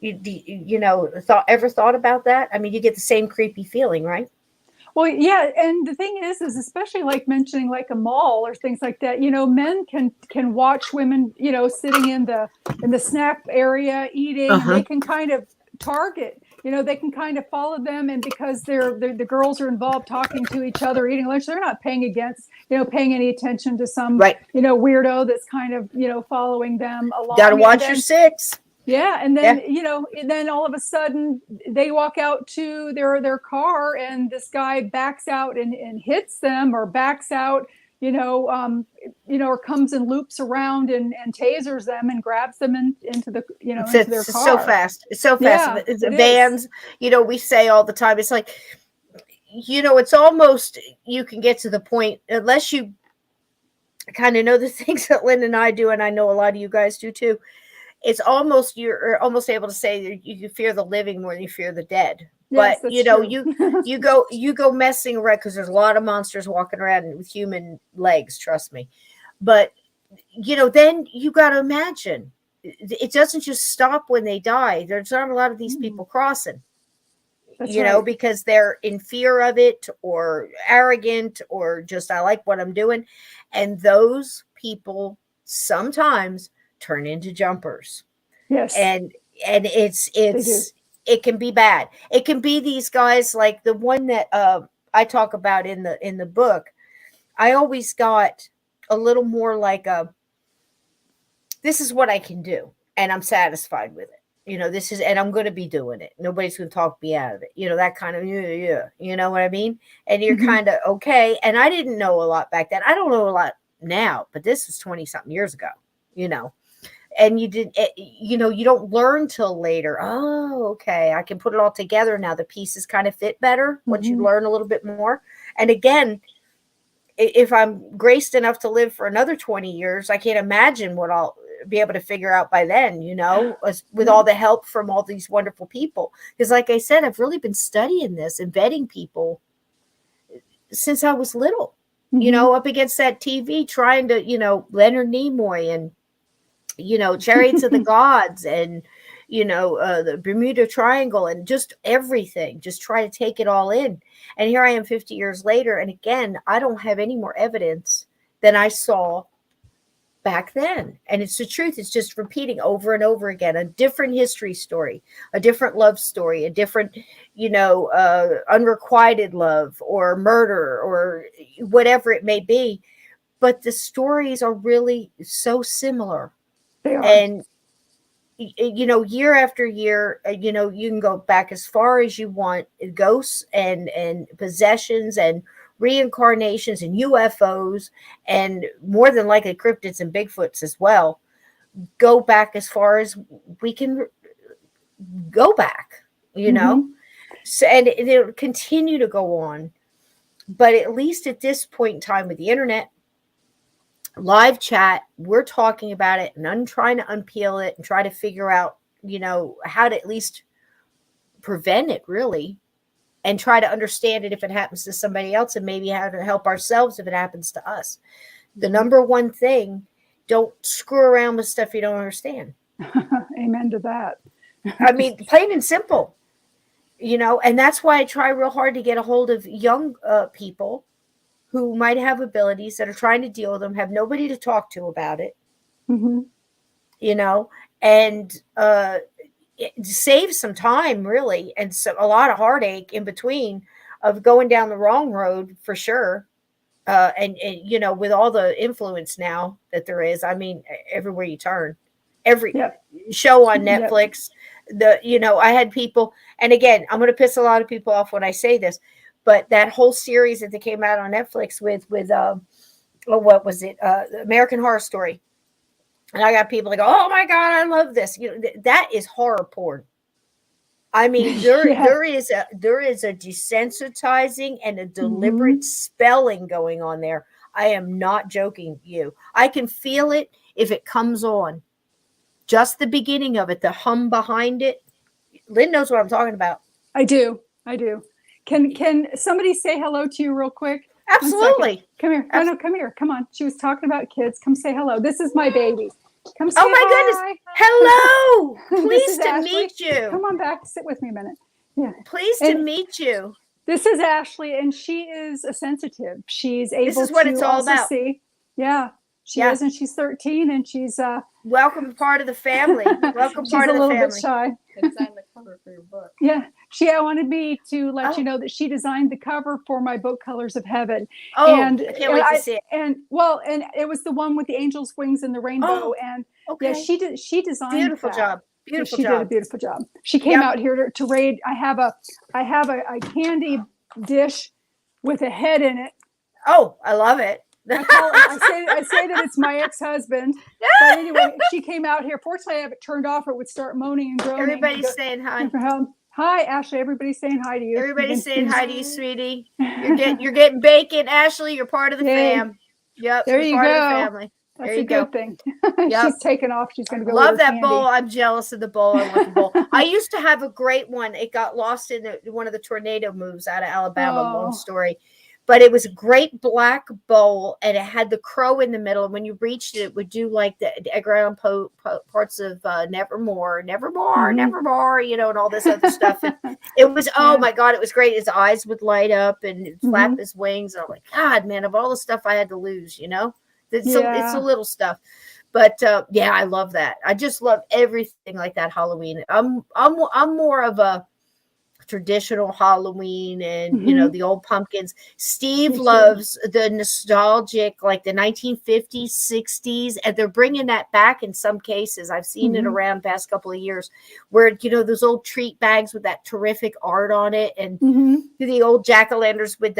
ever thought about that? I mean, you get the same creepy feeling, right? Well, yeah, and the thing is especially like mentioning like a mall or things like that. Men can watch women, sitting in the snack area eating. And they can kind of target. They can kind of follow them, and because the girls are involved talking to each other, eating lunch, they're not paying any attention to some weirdo that's kind of following them along. Got to watch your six. Yeah, and then and then all of a sudden they walk out to their car, and this guy backs out and hits them, or backs out, or comes and loops around and tasers them and grabs them into the into their car. So fast. It's so fast. Yeah, the vans, we say all the time. It's like, it's almost, you can get to the point, unless you kind of know the things that Lynn and I do, and I know a lot of you guys do too. It's almost, you're almost able to say you fear the living more than you fear the dead. Yes, but true. you go messing around, because there's a lot of monsters walking around with human legs, trust me. But then you got to imagine, it doesn't just stop when they die. There's not a lot of these people crossing. That's right. Because they're in fear of it, or arrogant, or just, I like what I'm doing. And those people sometimes turn into jumpers. Yes. And it can be bad. It can be these guys like the one that I talk about in the book. I always got a little more like this is what I can do, and I'm satisfied with it. This is, and I'm going to be doing it. Nobody's going to talk me out of it. That kind of, yeah. You know what I mean? And you're kind of okay. And I didn't know a lot back then. I don't know a lot now, but this was 20 something years ago, and you don't learn till later. Oh, okay. I can put it all together now. The pieces kind of fit better once you learn a little bit more. And again, if I'm graced enough to live for another 20 years, I can't imagine what I'll be able to figure out by then, with all the help from all these wonderful people. Because like I said, I've really been studying this and vetting people since I was little, up against that TV, trying to, Leonard Nimoy and, Chariots of the Gods and, the Bermuda Triangle and just everything, just try to take it all in. And here I am 50 years later. And again, I don't have any more evidence than I saw back then. And it's the truth. It's just repeating over and over again, a different history story, a different love story, a different, unrequited love or murder or whatever it may be. But the stories are really so similar. They are. And, year after year, you can go back as far as you want. Ghosts and possessions and reincarnations and UFOs, and more than likely cryptids and Bigfoots as well, go back as far as we can go back, So, and it'll continue to go on. But at least at this point in time with the internet, live chat, we're talking about it, and I'm trying to unpeel it and try to figure out, how to at least prevent it, really, and try to understand it if it happens to somebody else, and maybe how to help ourselves if it happens to us. The number one thing, don't screw around with stuff you don't understand. Amen to that. I mean, plain and simple. And that's why I try real hard to get a hold of young people who might have abilities that are trying to deal with them, have nobody to talk to about it, Mm-hmm. And it saves some time, really, and a lot of heartache in between of going down the wrong road for sure. And with all the influence now that there is, I mean, everywhere you turn, every show on Netflix, I had people, and again, I'm going to piss a lot of people off when I say this, but that whole series that they came out on Netflix with what was it? American Horror Story. And I got people that go, "Oh my God, I love this." That is horror porn. I mean, there is a desensitizing and a deliberate spelling going on there. I am not joking you. I can feel it if it comes on. Just the beginning of it, the hum behind it. Lynn knows what I'm talking about. I do. Can somebody say hello to you real quick? Absolutely. Come here. Oh, no, come here. Come on. She was talking about kids. Come say hello. This is my baby. Come say hi. Goodness. Hello. Pleased to Ashley. meet you. Come on back. Sit with me a minute. Yeah. Pleased to meet you. This is Ashley, and she is a sensitive. She's able this is what to it's all also about. See. Yeah. She is, and she's 13, and she's welcome part of the family. Welcome part of the family. She's a little bit shy. Designed the cover for your book. Yeah. She wanted me to let you know that she designed the cover for my book, Colors of Heaven. Oh, and, I can't wait to see it. And it was the one with the angel's wings and the rainbow. And she designed beautiful that. job. Beautiful she job. did a beautiful job. She came out here to raid. I have a candy dish with a head in it. Oh, I love it. I say that it's my ex-husband. But anyway, she came out here. Fortunately, I have it turned off. It would start moaning and groaning. Everybody's saying hi. Hi, Ashley. Everybody's saying hi to you. Everybody's saying hi to you, sweetie. You're getting bacon, Ashley. You're part of the fam. Yep. There you part go. Of the family. That's there you a good thing. She's taken off. She's going to go. Love that candy. bowl. I'm jealous of the bowl. I want the bowl. I used to have a great one. It got lost in one of the tornado moves out of Alabama. Long story. But it was a great black bowl, and it had the crow in the middle. And when you reached it, it would do like the Edgar Allan Poe parts of Nevermore, Nevermore, Nevermore, and all this other stuff. And it was, oh my God, it was great. His eyes would light up and flap his wings. And I'm like, God, man, of all the stuff I had to lose, it's a little stuff. But I love that. I just love everything like that Halloween. I'm more of a traditional Halloween and the old pumpkins. Steve loves the nostalgic, like the 1950s, 60s, and they're bringing that back in some cases. I've seen it around past couple of years where those old treat bags with that terrific art on it, and the old jack-o'-lanterns with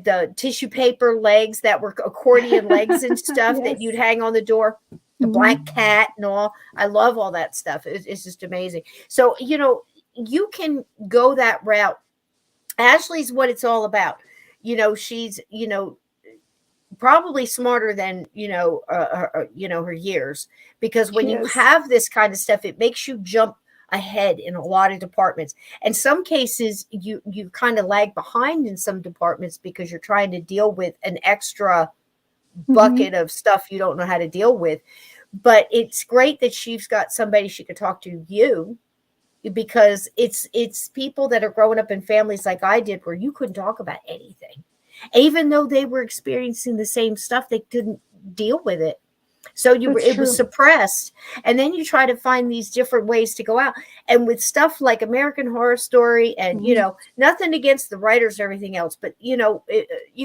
the tissue paper legs that were accordion legs and stuff that you'd hang on the door, the black cat and all. I love all that stuff. It's just amazing. So you can go that route. Ashley's what it's all about. She's, probably smarter than, her years, because when you have this kind of stuff, it makes you jump ahead in a lot of departments. And some cases you kind of lag behind in some departments because you're trying to deal with an extra bucket of stuff you don't know how to deal with. But it's great that she's got somebody she could talk to, because it's people that are growing up in families like I did, where you couldn't talk about anything, even though they were experiencing the same stuff. They couldn't deal with it, so it was suppressed. And then you try to find these different ways to go out. And with stuff like American Horror Story, and nothing against the writers or everything else, but you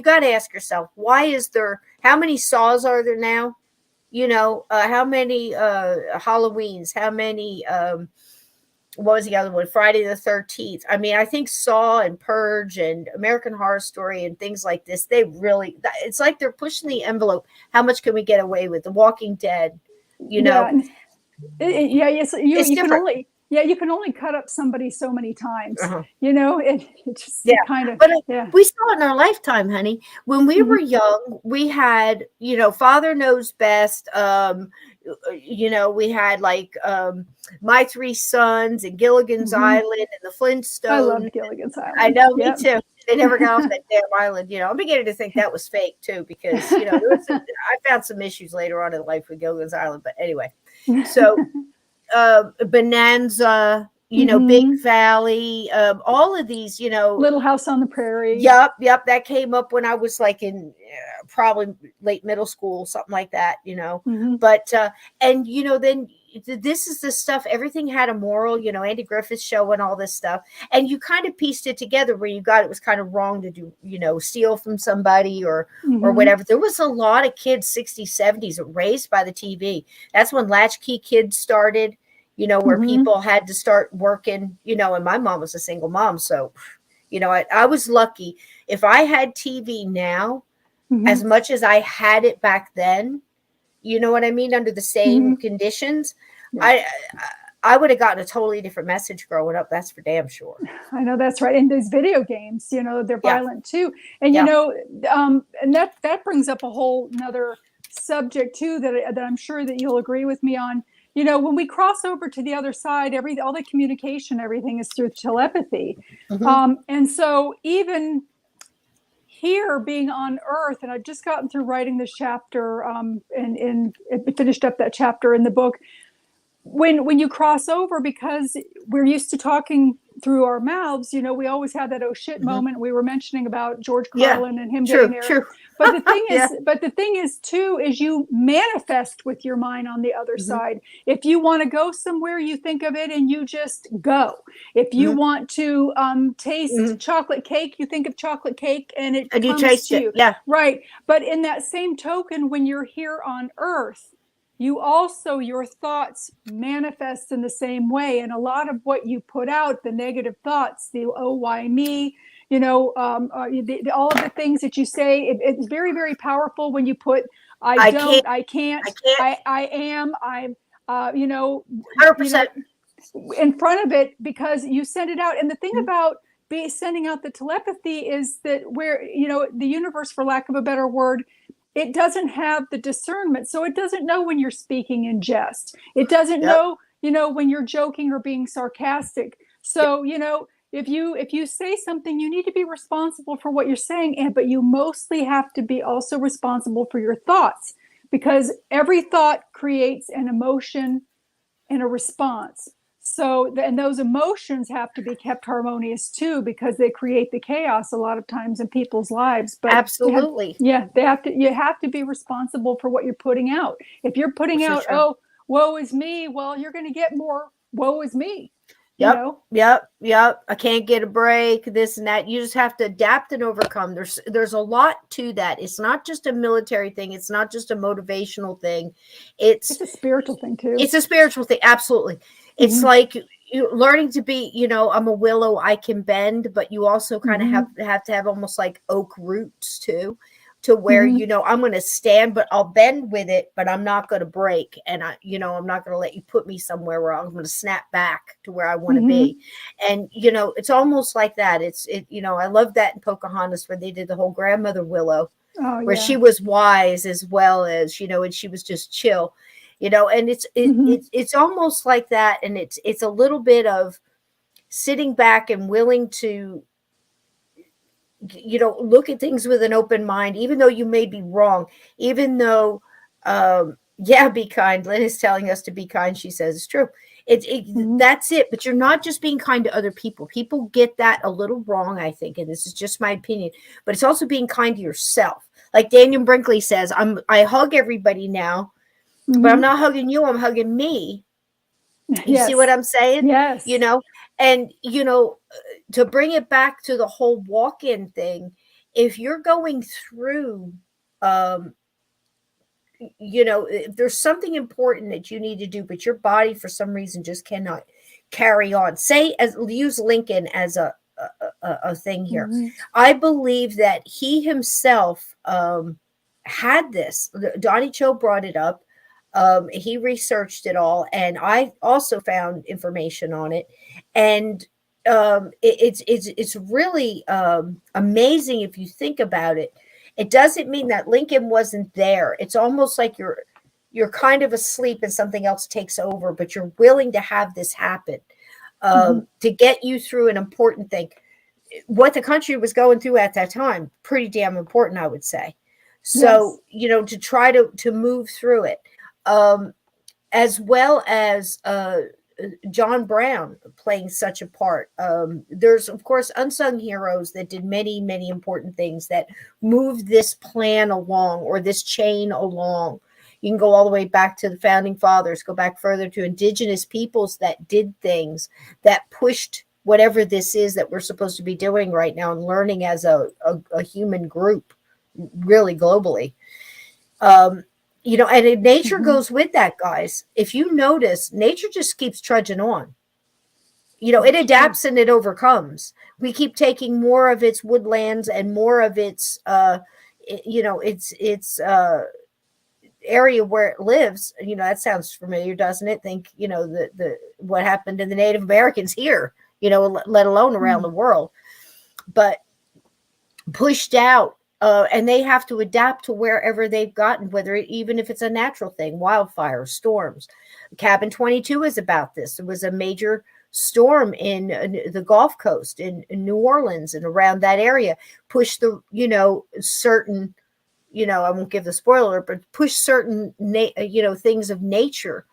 got to ask yourself, why is there? How many Saws are there now? How many Halloweens? How many? What was the other one? Friday the 13th. I mean, I think Saw and Purge and American Horror Story and things like this, it's like they're pushing the envelope. How much can we get away with? The Walking Dead, Yes. You can different. you can only cut up somebody so many times. It just kind of. But we saw it in our lifetime, honey. When we were young, we had, Father Knows Best. We had like My Three Sons and Gilligan's Island and the Flintstones. I love Gilligan's Island. I know, me too. They never got off that damn island. I'm beginning to think that was fake too, because I found some issues later on in life with Gilligan's Island. But anyway, so Bonanza, you know, Big Valley, all of these, you know, Little House on the Prairie. Yep, that came up when I was like in probably late middle school, something like that, you know. But and you know, then this is the stuff. Everything had a moral, you know. Andy Griffith's show and all this stuff, and you kind of pieced it together where you got it was kind of wrong to do, you know, steal from somebody or whatever. There was a lot of kids 60s, 70s raised by the TV. That's when latchkey kids started, you know, where people had to start working, you know. And my mom was a single mom, so. You know, I was lucky. If I had TV now, as much as I had it back then, you know what I mean, under the same conditions, I would have gotten a totally different message growing up. That's for damn sure. I know that's right. And those video games, you know, they're violent too. And, you know, and that brings up a whole nother subject too, that I'm sure that you'll agree with me on. You know, when we cross over to the other side, all the communication, everything is through telepathy. And so even here being on Earth, and I've just gotten through writing this chapter and finished up that chapter in the book, when you cross over, because we're used to talking through our mouths, you know, we always have that oh shit moment. We were mentioning about George Carlin and him getting there. True. But the thing is too, is you manifest with your mind on the other side. If you want to go somewhere, you think of it and you just go. If you want to taste chocolate cake, you think of chocolate cake and it comes you taste to you. it. Yeah. Right. But in that same token, when you're here on Earth, you also, your thoughts manifest in the same way. And a lot of what you put out, the negative thoughts, the, oh, why me? You know, all of the things that you say, it's very, very powerful when you put, I can't, I am, I'm, you know, 100%. In front of it, because you send it out. And the thing about sending out the telepathy is that where, you know, the universe, for lack of a better word, it doesn't have the discernment. So it doesn't know when you're speaking in jest. It doesn't know, you know, when you're joking or being sarcastic. So, you know, if you say something, you need to be responsible for what you're saying, but you mostly have to be also responsible for your thoughts, because every thought creates an emotion and a response. So, and those emotions have to be kept harmonious too, because they create the chaos a lot of times in people's lives. But absolutely, you have to be responsible for what you're putting out. If you're putting out, oh, woe is me, well, you're going to get more woe is me. Yep. I can't get a break, this and that. You just have to adapt and overcome. There's a lot to that. It's not just a military thing. It's not just a motivational thing. It's a spiritual thing too. It's a spiritual thing. Absolutely. It's like you learning to be, you know, I'm a willow, I can bend, but you also kind of have to have almost like oak roots too, to where, you know, I'm going to stand, but I'll bend with it, but I'm not going to break. And I'm not going to let you put me somewhere where I'm going to snap back to where I want to be. And, you know, it's almost like that. You know, I love that in Pocahontas where they did the whole grandmother willow, where she was wise as well as, you know, and she was just chill, you know, and it's almost like that. And it's a little bit of sitting back and willing to, you know, look at things with an open mind, even though you may be wrong, even though, be kind. Lynn is telling us to be kind. She says it's true. That's it. But you're not just being kind to other people. People get that a little wrong, I think. And this is just my opinion, but it's also being kind to yourself. Like Daniel Brinkley says, I hug everybody now, but I'm not hugging you. I'm hugging me. You see what I'm saying? Yes. You know, and, you know, to bring it back to the whole walk-in thing, if you're going through, you know, if there's something important that you need to do, but your body for some reason just cannot carry on. Use Lincoln as a thing here. I believe that he himself had this. Donnie Cho brought it up. He researched it all, and I also found information on it. And it's really amazing if you think about it. It doesn't mean that Lincoln wasn't there. It's almost like you're kind of asleep and something else takes over, but you're willing to have this happen to get you through an important thing. What the country was going through at that time, pretty damn important, I would say. So, you know, to try to move through it. As well as John Brown playing such a part. There's, of course, unsung heroes that did many, many important things that moved this plan along or this chain along. You can go all the way back to the founding fathers, go back further to indigenous peoples that did things that pushed whatever this is that we're supposed to be doing right now and learning as a human group, really globally. And nature goes with that, guys. If you notice, nature just keeps trudging on. It adapts and it overcomes. We keep taking more of its woodlands and more of its, its area where it lives. That sounds familiar, doesn't it? Think, the what happened to the Native Americans here, let alone around the world, but pushed out. And they have to adapt to wherever they've gotten, even if it's a natural thing, wildfires, storms. Cabin 22 is about this. It was a major storm in the Gulf Coast, in New Orleans and around that area, pushed the, certain, I won't give the spoiler, but push certain, things of nature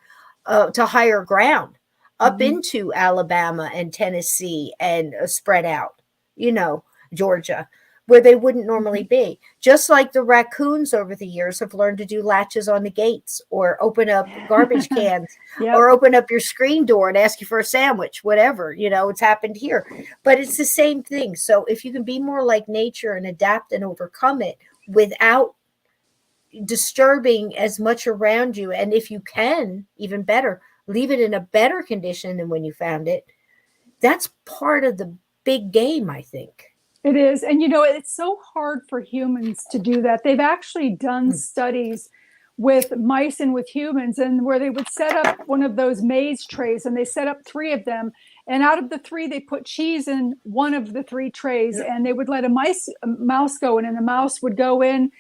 to higher ground, up into Alabama and Tennessee and spread out, Georgia, where they wouldn't normally be. Just like the raccoons over the years have learned to do latches on the gates or open up garbage cans or open up your screen door and ask you for a sandwich, whatever, it's happened here. But it's the same thing. So if you can be more like nature and adapt and overcome it without disturbing as much around you, and if you can, even better, leave it in a better condition than when you found it, that's part of the big game, I think. It is. And, it's so hard for humans to do that. They've actually done studies with mice and with humans, and where they would set up one of those maze trays, and they set up 3 of them. And out of the 3, they put cheese in one of the 3 trays, and they would let a mouse go in, and the mouse would go in,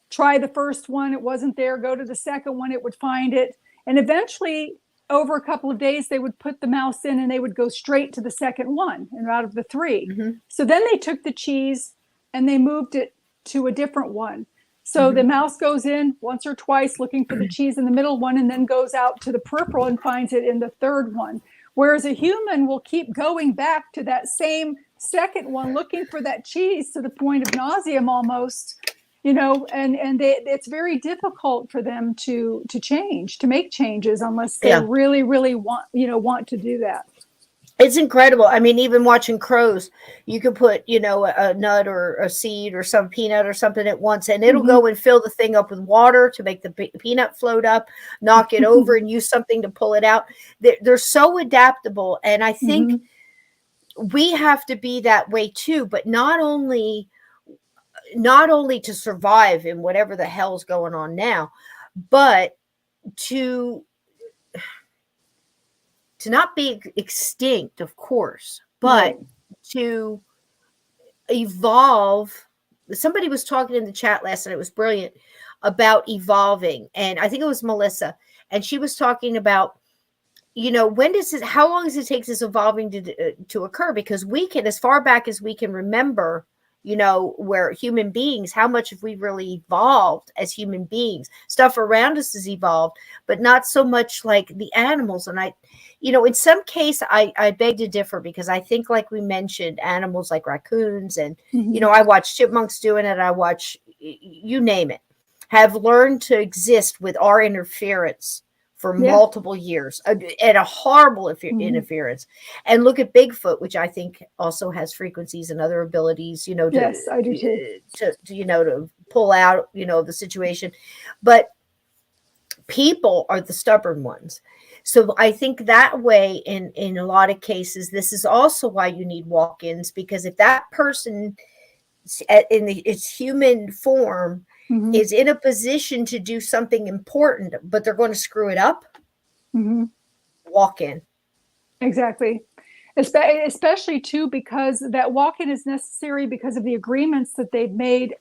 try the first one. It wasn't there. Go to the second one. It would find it. And eventually, over a couple of days, they would put the mouse in and they would go straight to the second one and out of the 3. So then they took the cheese and they moved it to a different one. So the mouse goes in once or twice looking for the cheese in the middle one, and then goes out to the peripheral and finds it in the third one. Whereas a human will keep going back to that same second one, looking for that cheese to the point of nauseum almost. It's very difficult for them to make changes unless they really, really want to do that. It's incredible. I mean, even watching crows, you can put, a nut or a seed or some peanut or something at once, and it'll go and fill the thing up with water to make the peanut float up, knock it over and use something to pull it out. They're so adaptable. And I think we have to be that way too, but not only to survive in whatever the hell's going on now, but to not be extinct, of course, but to evolve. Somebody was talking in the chat last night, it was brilliant, about evolving. And I think it was Melissa. And she was talking about, how long does it take this evolving to occur? Because we can, as far back as we can remember, where human beings, how much have we really evolved as human beings? Stuff around us has evolved, but not so much like the animals. And in some case, I beg to differ, because I think, like we mentioned, animals like raccoons and, I watch chipmunks doing it. I watch, you name it, have learned to exist with our interference for multiple years, and a horrible interference. And look at Bigfoot, which I think also has frequencies and other abilities, yes, I do too. to pull out, the situation. But people are the stubborn ones. So I think that way, in a lot of cases, this is also why you need walk-ins, because if that person in its human form is in a position to do something important, but they're going to screw it up, walk in. Exactly. Especially too, because that walk-in is necessary because of the agreements that they've made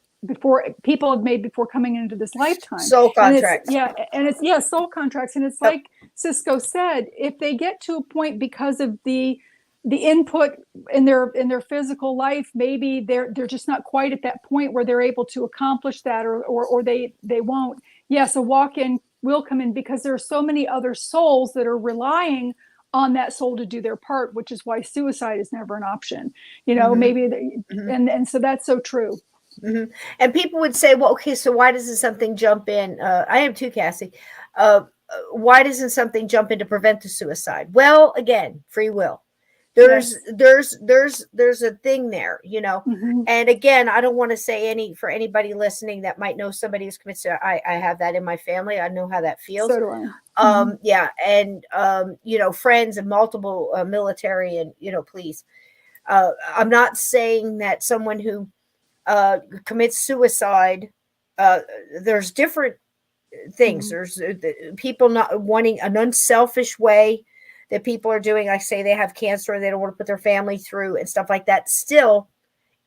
people have made before coming into this lifetime. Soul contracts. Soul contracts. And it's like Cisco said, if they get to a point because of the input in their physical life, maybe they're just not quite at that point where they're able to accomplish that, or they won't. Yes, a walk-in will come in, because there are so many other souls that are relying on that soul to do their part, which is why suicide is never an option. You know, and so that's so true. And people would say, well, okay, so why doesn't something jump in? I am too, Cassie. Why doesn't something jump in to prevent the suicide? Well, again, free will. There's a thing there, you know. And again, I don't want to say for anybody listening that might know somebody who's committed suicide. I have that in my family. I know how that feels. So do I. Yeah, and you know, friends and multiple military and, you know, police. I'm not saying that someone who commits suicide, there's different things. There's people not wanting an unselfish way that people are doing. I say they have cancer and they don't want to put their family through and stuff like that. Still,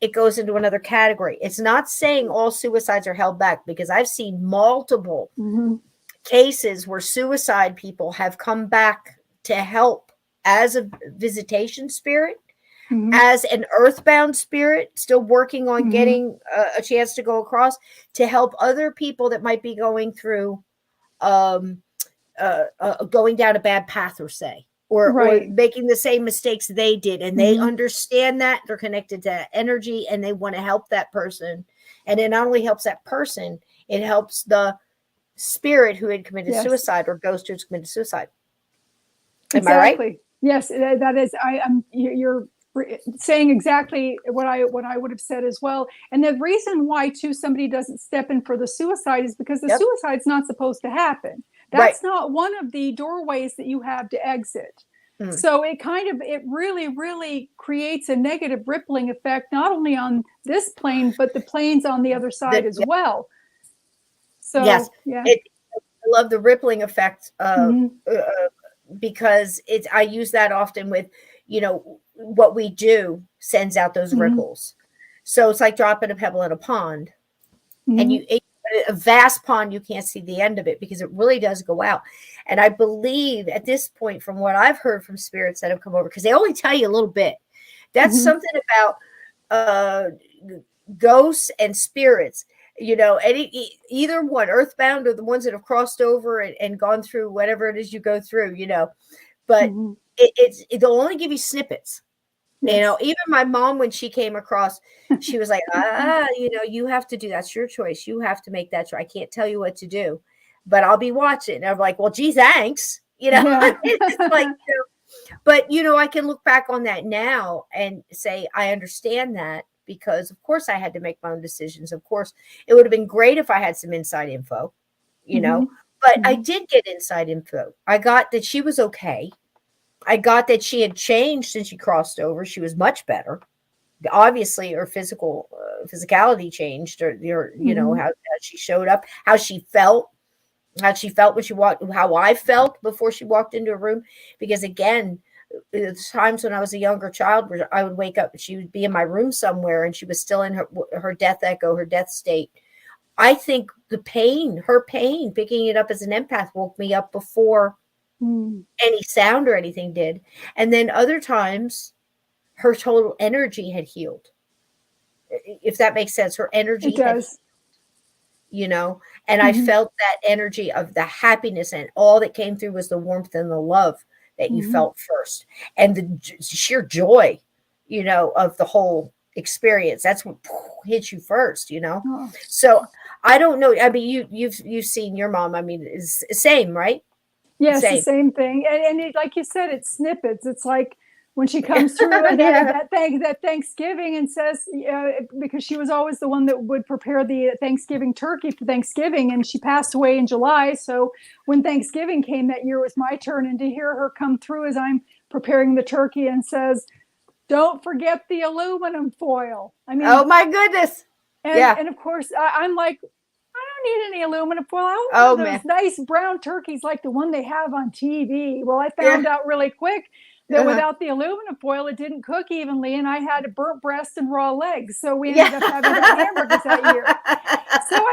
it goes into another category. It's not saying all suicides are held back, because I've seen multiple cases where suicide people have come back to help as a visitation spirit, as an earthbound spirit, still working on getting a chance to go across to help other people that might be going through going down a bad path, or making the same mistakes they did, and they understand that they're connected to that energy and they want to help that person. And it not only helps that person, it helps the spirit who had committed suicide, or ghost who's committed suicide. Am I right? Yes, that is. You're saying exactly what I would have said as well. And the reason why somebody doesn't step in for the suicide is because the suicide's not supposed to happen. That's not one of the doorways that you have to exit. So it really, really creates a negative rippling effect, not only on this plane, but the planes on the other side as well. So, I love the rippling effect because I use that often with, you know, what we do sends out those ripples. So it's like dropping a pebble in a pond, and a vast pond, you can't see the end of it because it really does go out. And I believe at this point, from what I've heard from spirits that have come over, because they only tell you a little bit, that's something about ghosts and spirits, you know, either one, earthbound or the ones that have crossed over and gone through whatever it is you go through, you know, but they'll only give you snippets. You know, even my mom, when she came across, she was like, you know, you have to do, that's your choice. You have to make that choice. I can't tell you what to do, but I'll be watching. And I'm like, well, gee, thanks. You know, it's like, you know, but, you know, I can look back on that now and say, I understand that, because of course I had to make my own decisions. Of course, it would have been great if I had some inside info, you know, but I did get inside info. I got that she was okay. I got that she had changed since she crossed over. She was much better. Obviously, her physicality changed, or you know, how she showed up, how she felt when she walked, how I felt before she walked into a room. Because again, there's times when I was a younger child where I would wake up, she would be in my room somewhere, and she was still in her death echo, her death state. I think her pain, picking it up as an empath, woke me up before any sound or anything did. And then other times her total energy had healed, if that makes sense. Her energy does, you know, and I felt that energy of the happiness, and all that came through was the warmth and the love that you felt first, and the sheer joy, you know, of the whole experience. That's what hits you first, you know. So I don't know, I mean, you've seen your mom, I mean, it's the same, right? Yes, the same thing. And it, like you said, it's snippets. It's like when she comes through that Thanksgiving and says, because she was always the one that would prepare the Thanksgiving turkey for Thanksgiving, and she passed away in July. So when Thanksgiving came that year, it was my turn. And to hear her come through as I'm preparing the turkey and says, don't forget the aluminum foil. I mean, oh my goodness. And of course, I'm like, I don't need any aluminum foil. I want those nice brown turkeys like the one they have on TV. Well, I found out really quick that without the aluminum foil, it didn't cook evenly, and I had a burnt breast and raw legs. So we ended up having hamburgers that year. So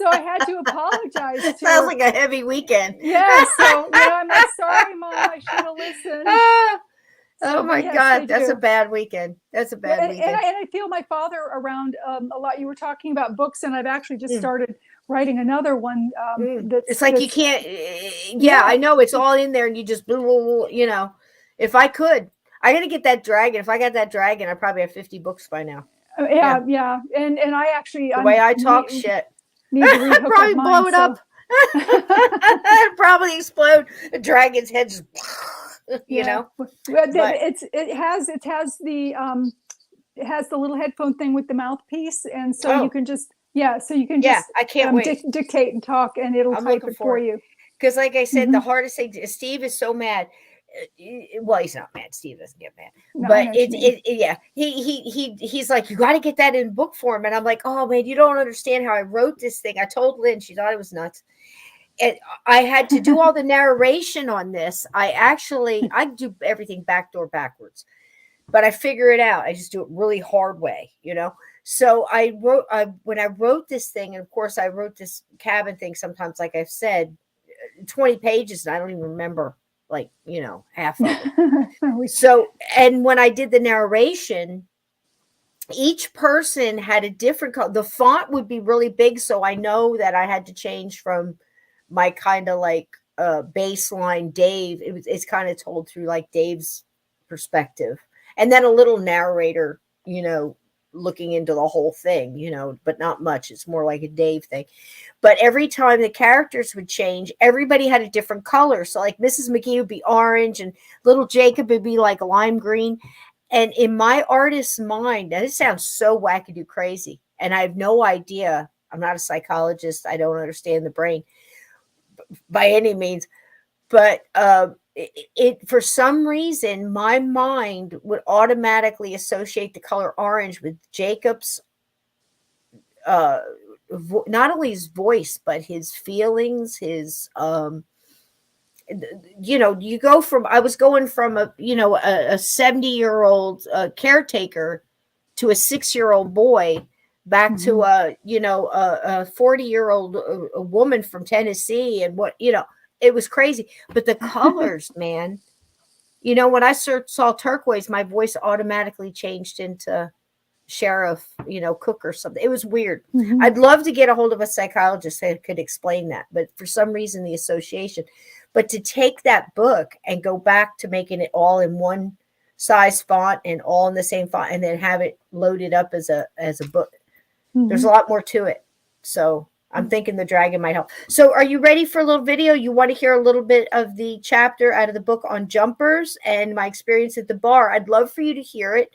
I had to apologize to Sounds like a heavy weekend. Yeah. So I'm like, sorry, Mom, I should have listened. Oh my God, that's a bad weekend. That's a bad weekend. And I feel my father around a lot. You were talking about books, and I've actually just started writing another one. It's like you can't. Yeah, I know it's all in there, and you just, you know. If I could, I got to get that dragon. If I got that dragon, I probably have 50 books by now. Yeah. And I actually The way I talk shit, need to rehook probably up mine, blow it up. It'd probably explode. The dragon's head just, you know. It has the little headphone thing with the mouthpiece, and so you can just I can't wait. Dictate and talk, and it'll type it for you. Because, like I said, the hardest thing. Steve is so mad. Well, he's not mad. Steve doesn't get mad, but he's like, you got to get that in book form, and I'm like, oh man, you don't understand how I wrote this thing. I told Lynn, she thought it was nuts. And I had to do all the narration on this. I do everything backwards, but I figure it out. I just do it really hard way, you know. So when I wrote this thing, and of course I wrote this cabin thing. Sometimes, like I've said, 20 pages, and I don't even remember, like, you know, half of it. So, and when I did the narration, each person had a different color. The font would be really big, so I know that I had to change from my kind of like baseline Dave. It's kind of told through like Dave's perspective, and then a little narrator, you know, looking into the whole thing, you know, but not much. It's more like a Dave thing. But every time the characters would change, everybody had a different color. So like Mrs. McGee would be orange, and little Jacob would be like lime green. And in my artist's mind, now this sounds so wackadoo crazy, and I have no idea. I'm not a psychologist. I don't understand the brain by any means, but it for some reason my mind would automatically associate the color orange with Jacob's not only his voice but his feelings, his you know, I was going from a 70-year-old caretaker to a 6-year-old boy back to a 40-year-old woman from Tennessee, and it was crazy. But the colors, man, you know, when I saw turquoise, my voice automatically changed into sheriff, cook or something. It was weird. I'd love to get a hold of a psychologist that could explain that, but for some reason the association. But to take that book and go back to making it all in one size font and all in the same font, and then have it loaded up as a book. There's a lot more to it. So I'm thinking the dragon might help. So are you ready for a little video? You want to hear a little bit of the chapter out of the book on jumpers and my experience at the bar? I'd love for you to hear it.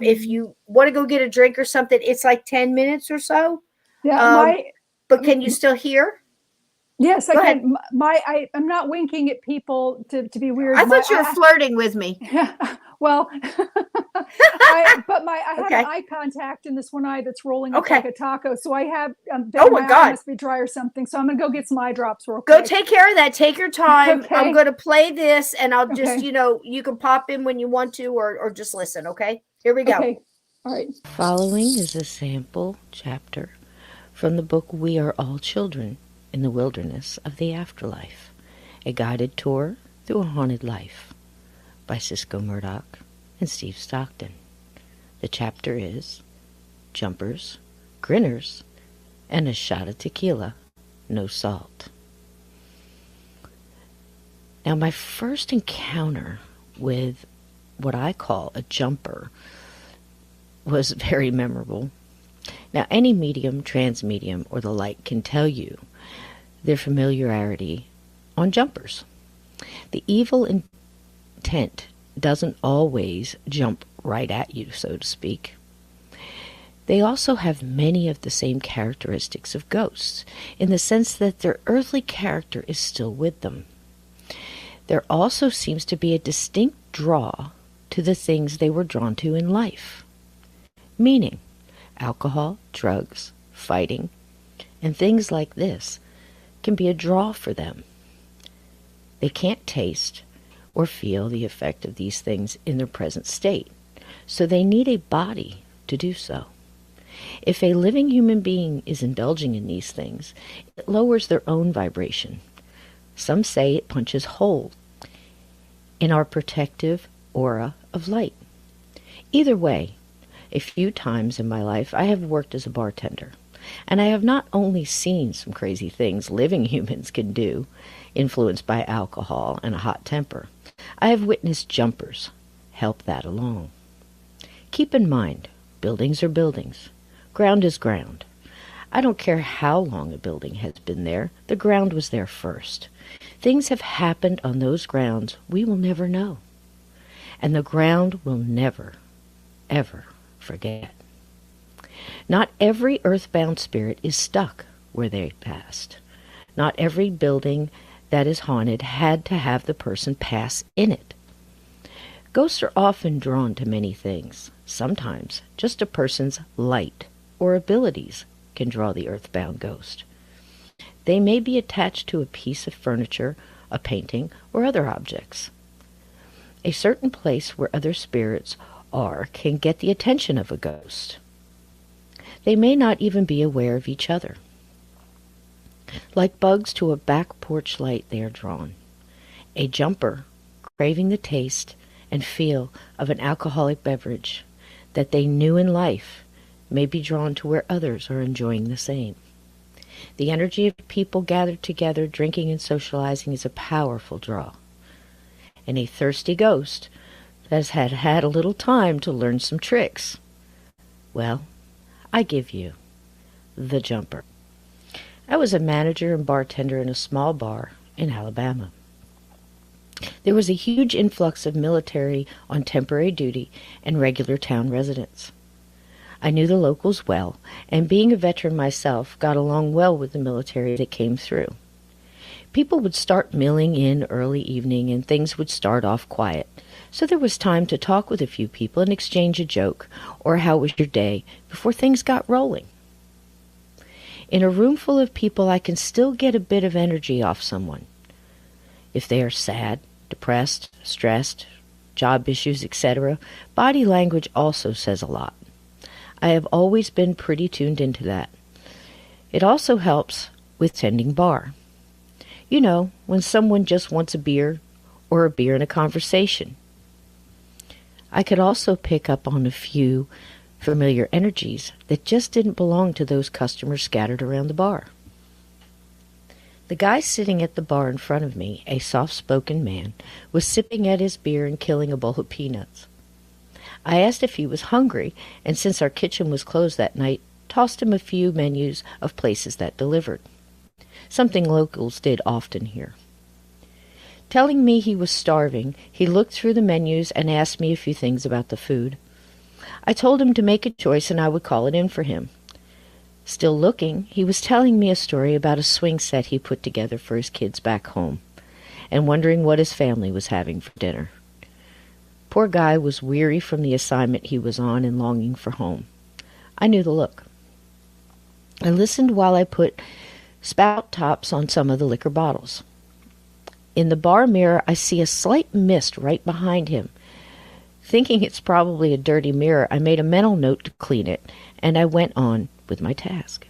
If you want to go get a drink or something, it's like 10 minutes or so. Yeah. But can you still hear? Yes, I can. I'm not winking at people to be weird. I thought you were flirting with me. Yeah. Well, I have an eye contact in this one eye that's rolling up like a taco. So I have. Oh my God! Eye must be dry or something. So I'm gonna go get some eye drops real quick. Go take care of that. Take your time. Okay. I'm gonna play this, and I'll just you can pop in when you want to, or just listen. Okay. Here we go. Okay. All right. Following is a sample chapter from the book We Are All Children in the Wilderness of the Afterlife, a guided tour through a haunted life by Cisco Murdoch and Steve Stockton. The chapter is Jumpers, Grinners, and a Shot of Tequila, No Salt. Now, my first encounter with what I call a jumper was very memorable. Now, any medium, transmedium, or the like can tell you their familiarity on jumpers. The evil intent doesn't always jump right at you, so to speak. They also have many of the same characteristics of ghosts, in the sense that their earthly character is still with them. There also seems to be a distinct draw to the things they were drawn to in life, meaning alcohol, drugs, fighting, and things like this can be a draw for them. They can't taste or feel the effect of these things in their present state, so they need a body to do so. If a living human being is indulging in these things, it lowers their own vibration. Some say it punches holes in our protective aura of light. Either way, a few times in my life I have worked as a bartender. And I have not only seen some crazy things living humans can do, influenced by alcohol and a hot temper, I have witnessed jumpers help that along. Keep in mind, buildings are buildings. Ground is ground. I don't care how long a building has been there, the ground was there first. Things have happened on those grounds we will never know. And the ground will never, ever forget. Not every earthbound spirit is stuck where they passed. Not every building that is haunted had to have the person pass in it. Ghosts are often drawn to many things. Sometimes just a person's light or abilities can draw the earthbound ghost. They may be attached to a piece of furniture, a painting, or other objects. A certain place where other spirits are can get the attention of a ghost. They may not even be aware of each other. Like bugs to a back porch light, they are drawn. A jumper, craving the taste and feel of an alcoholic beverage that they knew in life, may be drawn to where others are enjoying the same. The energy of people gathered together, drinking and socializing, is a powerful draw. And a thirsty ghost has had a little time to learn some tricks. Well, I give you the jumper. I was a manager and bartender in a small bar in Alabama. There was a huge influx of military on temporary duty and regular town residents. I knew the locals well, and being a veteran myself, got along well with the military that came through. People would start milling in early evening, and things would start off quiet, so there was time to talk with a few people and exchange a joke, or how was your day, before things got rolling. In a room full of people, I can still get a bit of energy off someone. If they are sad, depressed, stressed, job issues, etc., body language also says a lot. I have always been pretty tuned into that. It also helps with tending bar. You know, when someone just wants a beer, or a beer in a conversation. I could also pick up on a few familiar energies that just didn't belong to those customers scattered around the bar. The guy sitting at the bar in front of me, a soft-spoken man, was sipping at his beer and killing a bowl of peanuts. I asked if he was hungry, and since our kitchen was closed that night, tossed him a few menus of places that delivered. Something locals did often here. Telling me he was starving, he looked through the menus and asked me a few things about the food. I told him to make a choice and I would call it in for him. Still looking, he was telling me a story about a swing set he put together for his kids back home, and wondering what his family was having for dinner. Poor guy was weary from the assignment he was on and longing for home. I knew the look. I listened while I put spout tops on some of the liquor bottles. In the bar mirror, I see a slight mist right behind him. Thinking it's probably a dirty mirror, I made a mental note to clean it, and I went on with my task.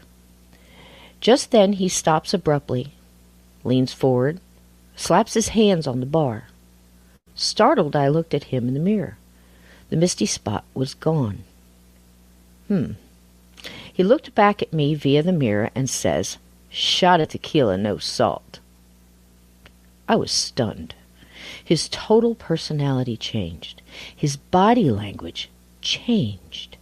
Just then he stops abruptly, leans forward, slaps his hands on the bar. Startled, I looked at him in the mirror. The misty spot was gone. He looked back at me via the mirror and says, "Shot of tequila, no salt." I was stunned. His total personality changed. His body language changed.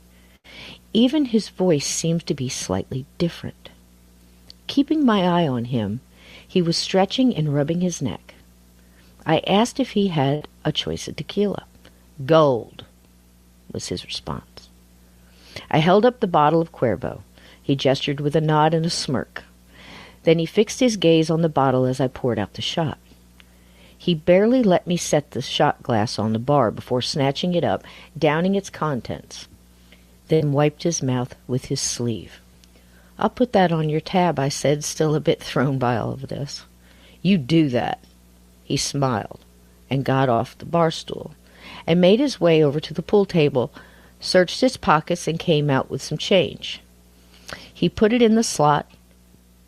Even his voice seemed to be slightly different. Keeping my eye on him, he was stretching and rubbing his neck. I asked if he had a choice of tequila. "Gold," was his response. I held up the bottle of Cuervo. He gestured with a nod and a smirk. Then he fixed his gaze on the bottle as I poured out the shot. He barely let me set the shot glass on the bar before snatching it up, downing its contents, then wiped his mouth with his sleeve. "I'll put that on your tab," I said, still a bit thrown by all of this. "You do that." He smiled and got off the bar stool and made his way over to the pool table, searched his pockets, and came out with some change. He put it in the slot,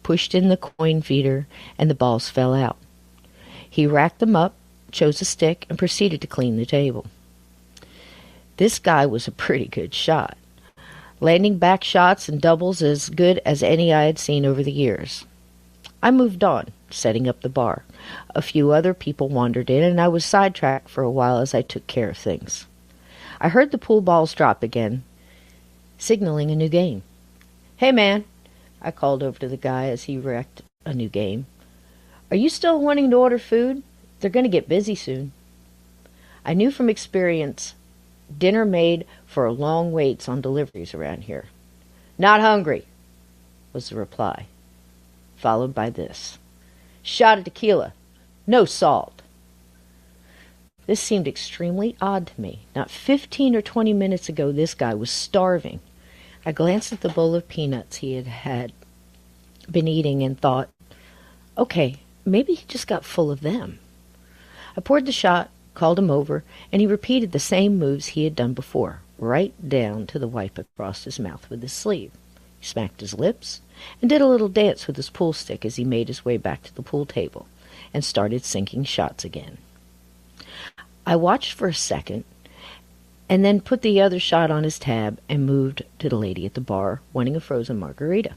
pushed in the coin feeder, and the balls fell out. He racked them up, chose a stick, and proceeded to clean the table. This guy was a pretty good shot. landing back shots and doubles as good as any I had seen over the years. I moved on, setting up the bar. A few other people wandered in, and I was sidetracked for a while as I took care of things. I heard the pool balls drop again, signaling a new game. "Hey, man," I called over to the guy as he wrecked a new game. "Are you still wanting to order food? They're going to get busy soon." I knew from experience dinner made for long waits on deliveries around here. "Not hungry," was the reply, followed by this: "Shot of tequila. No salt." This seemed extremely odd to me. Not 15 or 20 minutes ago, this guy was starving. I glanced at the bowl of peanuts he had been eating and thought, okay, maybe he just got full of them. I poured the shot, called him over, and he repeated the same moves he had done before, right down to the wipe across his mouth with his sleeve. He smacked his lips and did a little dance with his pool stick as he made his way back to the pool table and started sinking shots again. I watched for a second and then put the other shot on his tab and moved to the lady at the bar wanting a frozen margarita.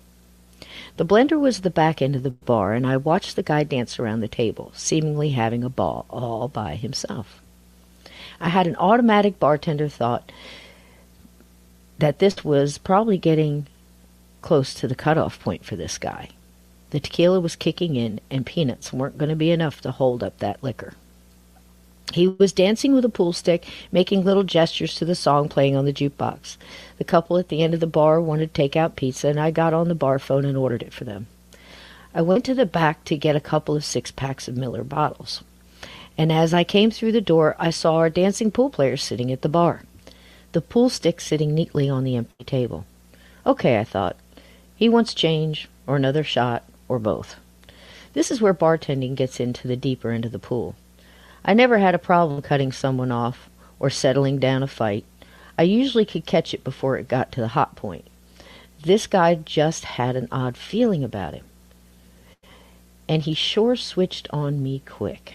The blender was at the back end of the bar, and I watched the guy dance around the table, seemingly having a ball all by himself. I had an automatic bartender thought that this was probably getting close to the cutoff point for this guy. The tequila was kicking in, and peanuts weren't going to be enough to hold up that liquor. He was dancing with a pool stick, making little gestures to the song playing on the jukebox. The couple at the end of the bar wanted takeout pizza, and I got on the bar phone and ordered it for them. I went to the back to get a couple of 6-packs of Miller bottles. And as I came through the door, I saw our dancing pool players sitting at the bar, the pool stick sitting neatly on the empty table. Okay, I thought. He wants change, or another shot, or both. This is where bartending gets into the deeper end of the pool. I never had a problem cutting someone off or settling down a fight. I usually could catch it before it got to the hot point. This guy just had an odd feeling about him. And he sure switched on me quick.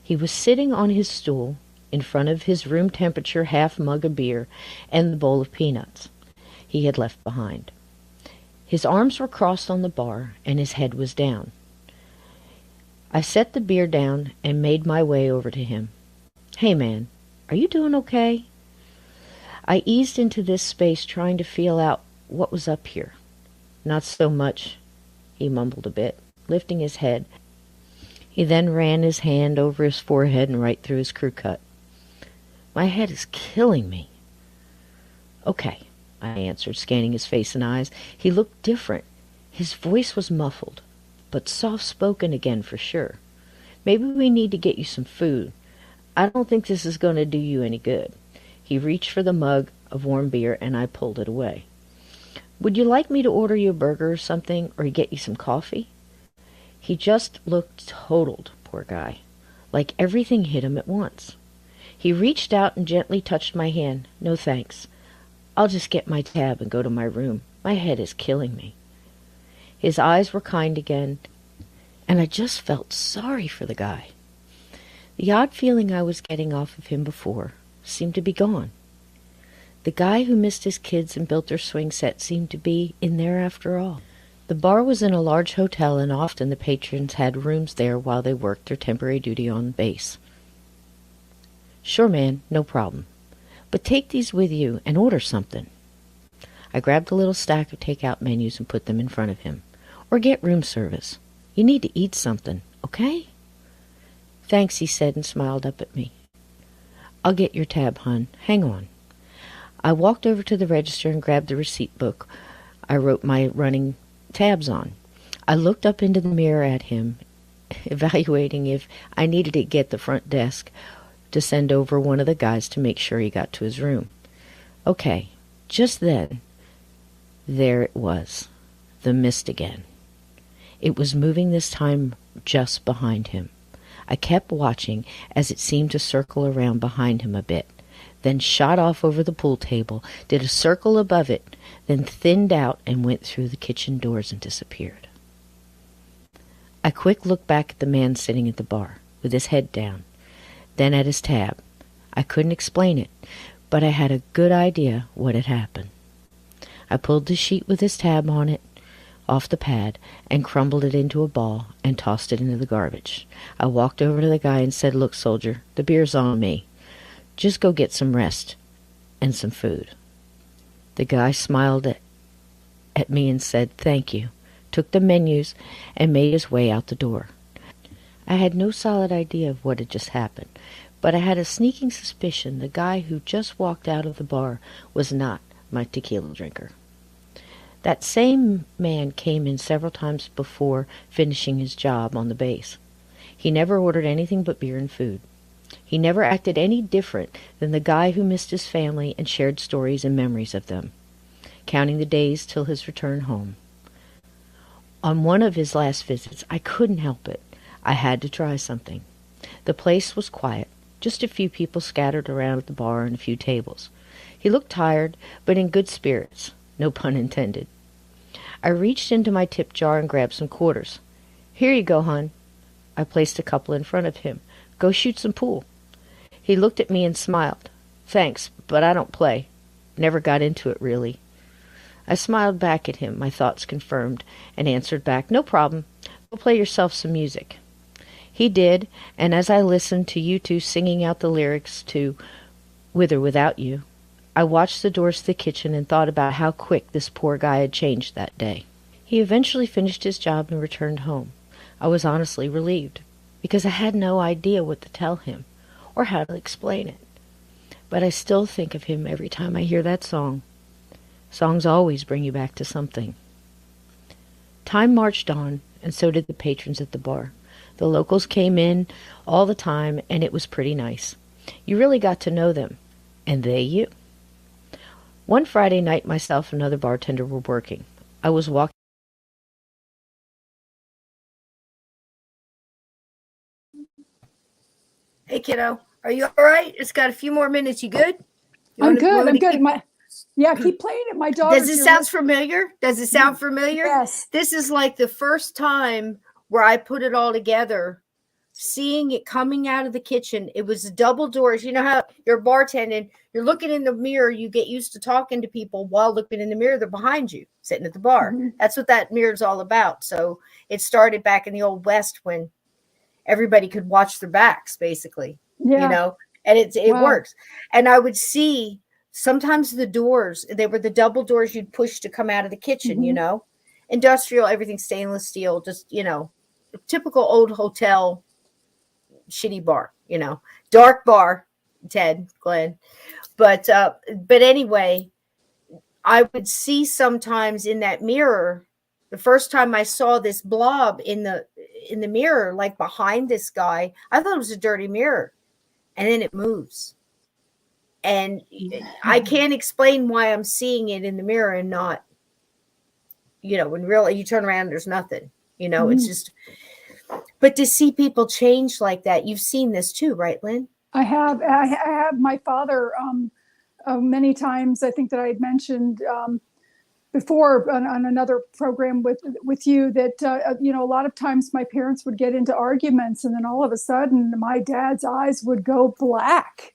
He was sitting on his stool in front of his room temperature half mug of beer and the bowl of peanuts he had left behind. His arms were crossed on the bar and his head was down. I set the beer down and made my way over to him. "Hey, man, are you doing okay?" I eased into this space trying to feel out what was up here. "Not so much," he mumbled a bit, lifting his head. He then ran his hand over his forehead and right through his crew cut. "My head is killing me." "Okay," I answered, scanning his face and eyes. He looked different. His voice was muffled, but soft-spoken again for sure. "Maybe we need to get you some food. I don't think this is going to do you any good." He reached for the mug of warm beer, and I pulled it away. "Would you like me to order you a burger or something, or get you some coffee?" He just looked totaled, poor guy, like everything hit him at once. He reached out and gently touched my hand. "No thanks. I'll just get my tab and go to my room. My head is killing me." His eyes were kind again, and I just felt sorry for the guy. The odd feeling I was getting off of him before seemed to be gone. The guy who missed his kids and built their swing set seemed to be in there after all. The bar was in a large hotel, and often the patrons had rooms there while they worked their temporary duty on base. "Sure, man, no problem. But take these with you and order something." I grabbed a little stack of takeout menus and put them in front of him. "Or get room service. You need to eat something, okay?" "Thanks," he said and smiled up at me. "I'll get your tab, hon. Hang on." I walked over to the register and grabbed the receipt book I wrote my running tabs on. I looked up into the mirror at him, evaluating if I needed to get the front desk to send over one of the guys to make sure he got to his room. Okay, just then, there it was, the mist again. It was moving this time just behind him. I kept watching as it seemed to circle around behind him a bit, then shot off over the pool table, did a circle above it, then thinned out and went through the kitchen doors and disappeared. A quick look back at the man sitting at the bar, with his head down, then at his tab. I couldn't explain it, but I had a good idea what had happened. I pulled the sheet with his tab on it off the pad and crumbled it into a ball and tossed it into the garbage. I walked over to the guy and said, "Look, soldier, the beer's on me. Just go get some rest and some food." The guy smiled at me and said, "Thank you," took the menus, and made his way out the door. I had no solid idea of what had just happened, but I had a sneaking suspicion the guy who just walked out of the bar was not my tequila drinker. That same man came in several times before finishing his job on the base. He never ordered anything but beer and food. He never acted any different than the guy who missed his family and shared stories and memories of them, counting the days till his return home. On one of his last visits, I couldn't help it. I had to try something. The place was quiet, just a few people scattered around at the bar and a few tables. He looked tired, but in good spirits. No pun intended. I reached into my tip jar and grabbed some quarters. "Here you go, hon." I placed a couple in front of him. "Go shoot some pool." He looked at me and smiled. "Thanks, but I don't play. Never got into it, really." I smiled back at him, my thoughts confirmed, and answered back, "No problem. Go play yourself some music." He did, and as I listened to you two singing out the lyrics to "With or Without You," I watched the doors to the kitchen and thought about how quick this poor guy had changed that day. He eventually finished his job and returned home. I was honestly relieved, because I had no idea what to tell him, or how to explain it. But I still think of him every time I hear that song. Songs always bring you back to something. Time marched on, and so did the patrons at the bar. The locals came in all the time, and it was pretty nice. You really got to know them, and they you. One Friday night, myself and another bartender were working. I was walking. Hey, kiddo, are you all right? It's got a few more minutes. You good? I'm good. I'm good. Keep playing it. My daughter. Does it sound familiar? Does it sound familiar? Yes. This is like the first time where I put it all together, seeing it coming out of the kitchen. It was double doors. You know how you're bartending, you're looking in the mirror, you get used to talking to people while looking in the mirror. They're behind you, sitting at the bar. Mm-hmm. That's what that mirror is all about. So it started back in the old West when everybody could watch their backs, basically. Yeah. You know, and it Wow. works. And I would see sometimes the doors, they were the double doors you'd push to come out of the kitchen, Mm-hmm. you know, industrial, everything stainless steel, just, you know, typical old hotel, shitty bar, you know, dark bar, Ted, Glenn. But anyway, I would see sometimes in that mirror, the first time I saw this blob in the mirror, like behind this guy, I thought it was a dirty mirror. And then it moves. And I can't explain why I'm seeing it in the mirror and not, you know, when really you turn around, there's nothing, you know, it's just, but to see people change like that, you've seen this too, right, Lynn? I have my father many times. I think that I had mentioned before on another program with you that, you know, a lot of times my parents would get into arguments and then all of a sudden my dad's eyes would go black.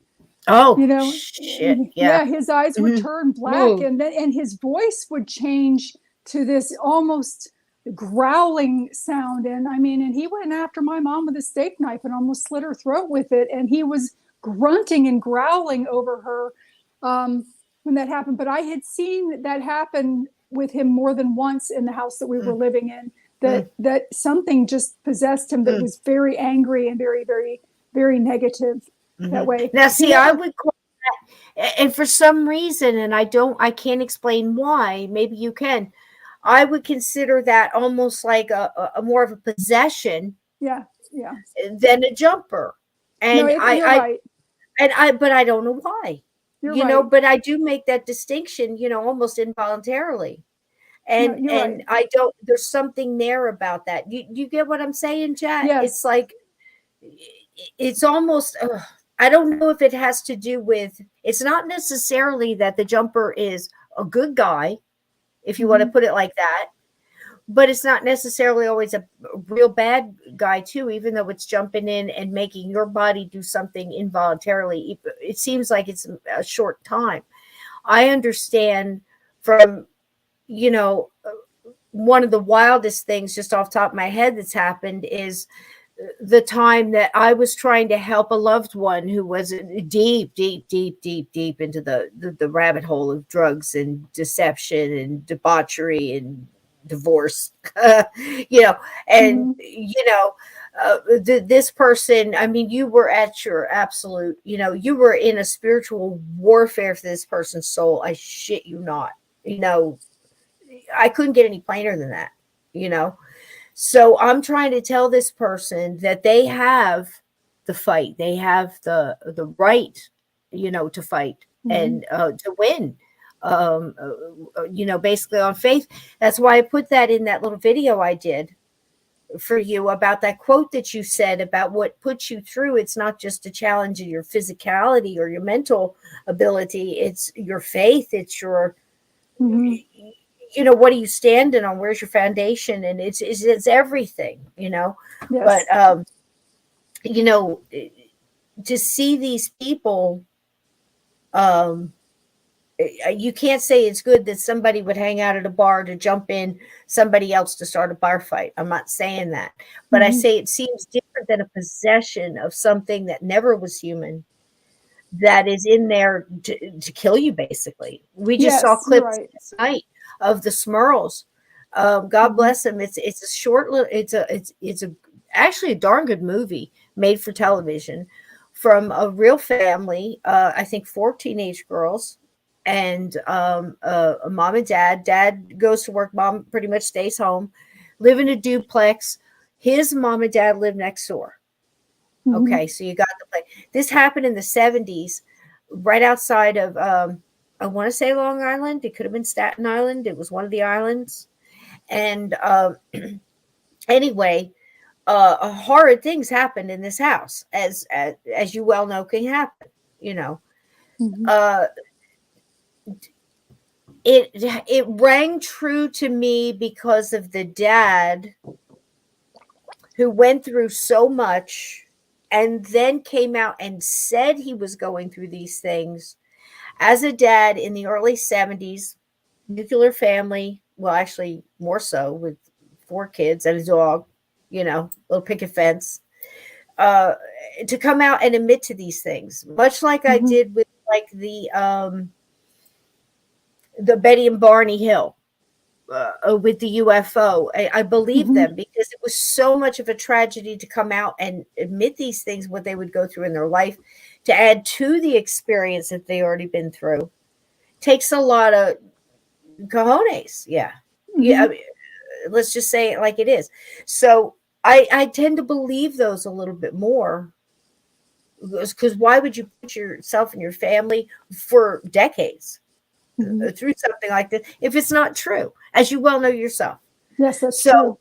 Oh, you know, shit. Yeah, his eyes would turn black and his voice would change to this almost growling sound. And I mean, and he went after my mom with a steak knife and almost slit her throat with it. And he was grunting and growling over her when that happened. But I had seen that happen with him more than once in the house that we were living in, that something just possessed him that was very angry and very, very, very negative that way. Now, see, I would call that, and for some reason, and I can't explain why, maybe you can, I would consider that almost like a more of a possession yeah than a jumper. And no, you're right. But I don't know why. You're you right. know, but I do make that distinction, you know, almost involuntarily. And no, and right. I don't, there's something there about that. You get what I'm saying, Jack? Yes. It's like, it's almost, I don't know if it has to do with, it's not necessarily that the jumper is a good guy, if you want to put it like that, but it's not necessarily always a real bad guy too, even though it's jumping in and making your body do something involuntarily. It seems like it's a short time. I understand from you know, one of the wildest things just off the top of my head that's happened is the time that I was trying to help a loved one who was deep, deep, deep, deep, deep into the rabbit hole of drugs and deception and debauchery and divorce, you know, and, you know, this person, I mean, you were at your absolute, you know, you were in a spiritual warfare for this person's soul. I shit you not, you know, I couldn't get any plainer than that, you know. So I'm trying to tell this person that they have the fight, they have the right, you know, to fight and to win. You know, basically on faith. That's why I put that in that little video I did for you about that quote that you said about what puts you through. It's not just a challenge of your physicality or your mental ability. It's your faith. It's your, you know, what are you standing on? Where's your foundation? And it's everything, you know. Yes. But you know, to see these people, you can't say it's good that somebody would hang out at a bar to jump in somebody else to start a bar fight. I'm not saying that, but I say it seems different than a possession of something that never was human, that is in there to kill you. Basically, we just saw clips last night of the Smurls. God bless them. It's a short little. It's a actually a darn good movie made for television from a real family. I think 4 teenage girls and a mom and dad. Dad goes to work. Mom pretty much stays home. Live in a duplex. His mom and dad live next door. Okay, so you got the play. This happened in the 70s, right outside of, I want to say Long Island. It could have been Staten Island. It was one of the islands. And anyway, horrid things happened in this house, as you well know can happen, you know. It rang true to me because of the dad who went through so much and then came out and said he was going through these things as a dad in the early 70s, nuclear family. Well, actually more so, with 4 kids and a dog, you know, little picket fence, to come out and admit to these things, much like I did with like the Betty and Barney Hill. With the UFO, I believe them because it was so much of a tragedy to come out and admit these things, what they would go through in their life, to add to the experience that they already been through. Takes a lot of cojones. Yeah. I mean, let's just say it like it is. So I tend to believe those a little bit more, because why would you put yourself and your family for decades through something like this if it's not true, as you well know yourself? Yes, that's true.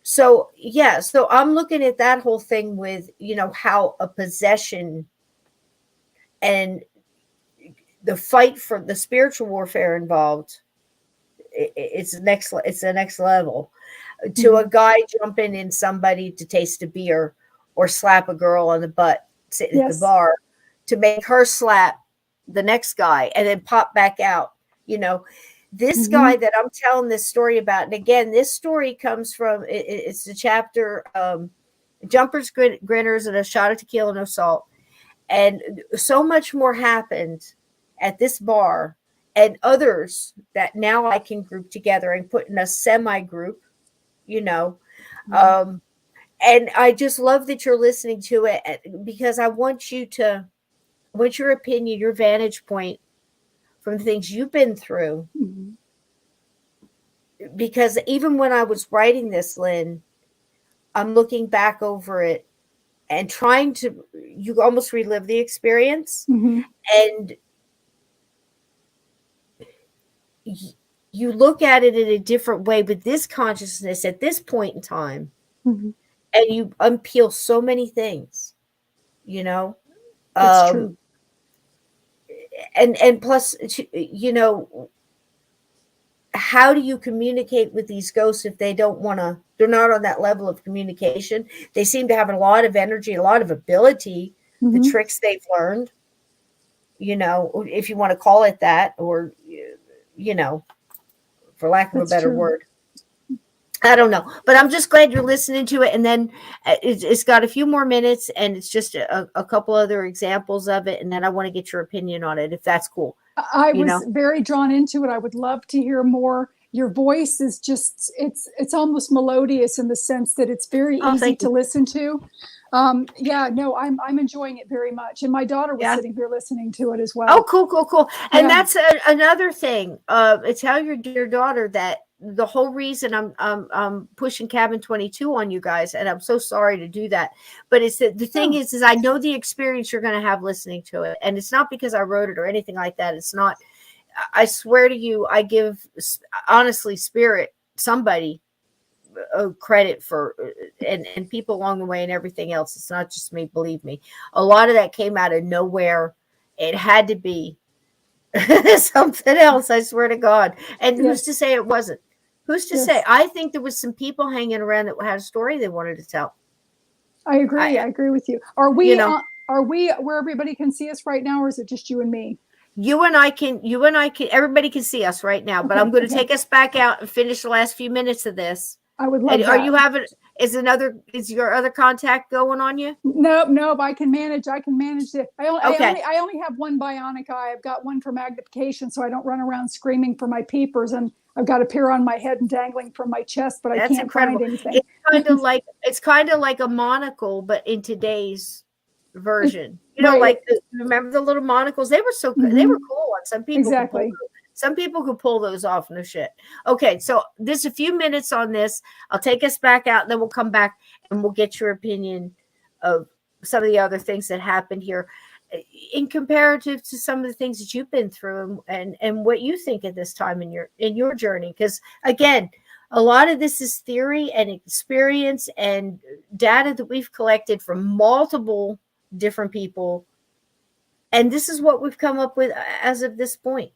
So yeah, so I'm looking at that whole thing with, you know, how a possession and the fight for the spiritual warfare involved, it's the next level. To a guy jumping in somebody to taste a beer or slap a girl on the butt sitting at the bar to make her slap the next guy and then pop back out. You know, this guy that I'm telling this story about, and again, this story comes from, it's the chapter, Jumpers, Grinners, and a Shot of Tequila, No Salt. And so much more happened at this bar and others that now I can group together and put in a semi-group, you know. And I just love that you're listening to it, because I want your opinion, your vantage point from the things you've been through. Because even when I was writing this, Lynn, I'm looking back over it and trying to, you almost relive the experience. And you look at it in a different way with this consciousness at this point in time. And you unpeel so many things, you know. That's true. And plus, you know, how do you communicate with these ghosts if they don't want to, they're not on that level of communication? They seem to have a lot of energy, a lot of ability, the tricks they've learned, you know, if you want to call it that, or, you know, for lack of That's a better true. word. I don't know, but I'm just glad you're listening to it. And then it's got a few more minutes, and it's just a couple other examples of it. And then I want to get your opinion on it, if that's cool. I was very drawn into it. I would love to hear more. Your voice is just, it's almost melodious in the sense that it's very easy to listen to. Yeah, no, I'm enjoying it very much. And my daughter was sitting here listening to it as well. Oh, cool. And that's another thing. Tell your daughter that the whole reason I'm pushing Cabin 22 on you guys, and I'm so sorry to do that, but it's the thing is I know the experience you're going to have listening to it, and it's not because I wrote it or anything like that. It's not. I swear to you, I give honestly Spirit somebody credit for and people along the way and everything else. It's not just me, believe me. A lot of that came out of nowhere. It had to be something else, I swear to God. And who's to say it wasn't? Who's to say? I think there was some people hanging around that had a story they wanted to tell. I agree. I agree with you. Are we are we where everybody can see us right now, or is it just you and me? You and I can, everybody can see us right now, but I'm going to take us back out and finish the last few minutes of this. I would love that. Are you having, is your other contact going on you? Nope. I can manage it. I only have one bionic eye. I've got one for magnification, so I don't run around screaming for my peepers, and I've got a pair on my head and dangling from my chest, but I can't find anything. It's kind of like a monocle, but in today's version. Remember the little monocles? They were so good. They were cool on some people. Exactly. Some people could pull those off. No shit. Okay, so there's a few minutes on this. I'll take us back out, and then we'll come back and we'll get your opinion of some of the other things that happened here in comparative to some of the things that you've been through and what you think at this time in your journey. Because again, a lot of this is theory and experience and data that we've collected from multiple different people. And this is what we've come up with as of this point.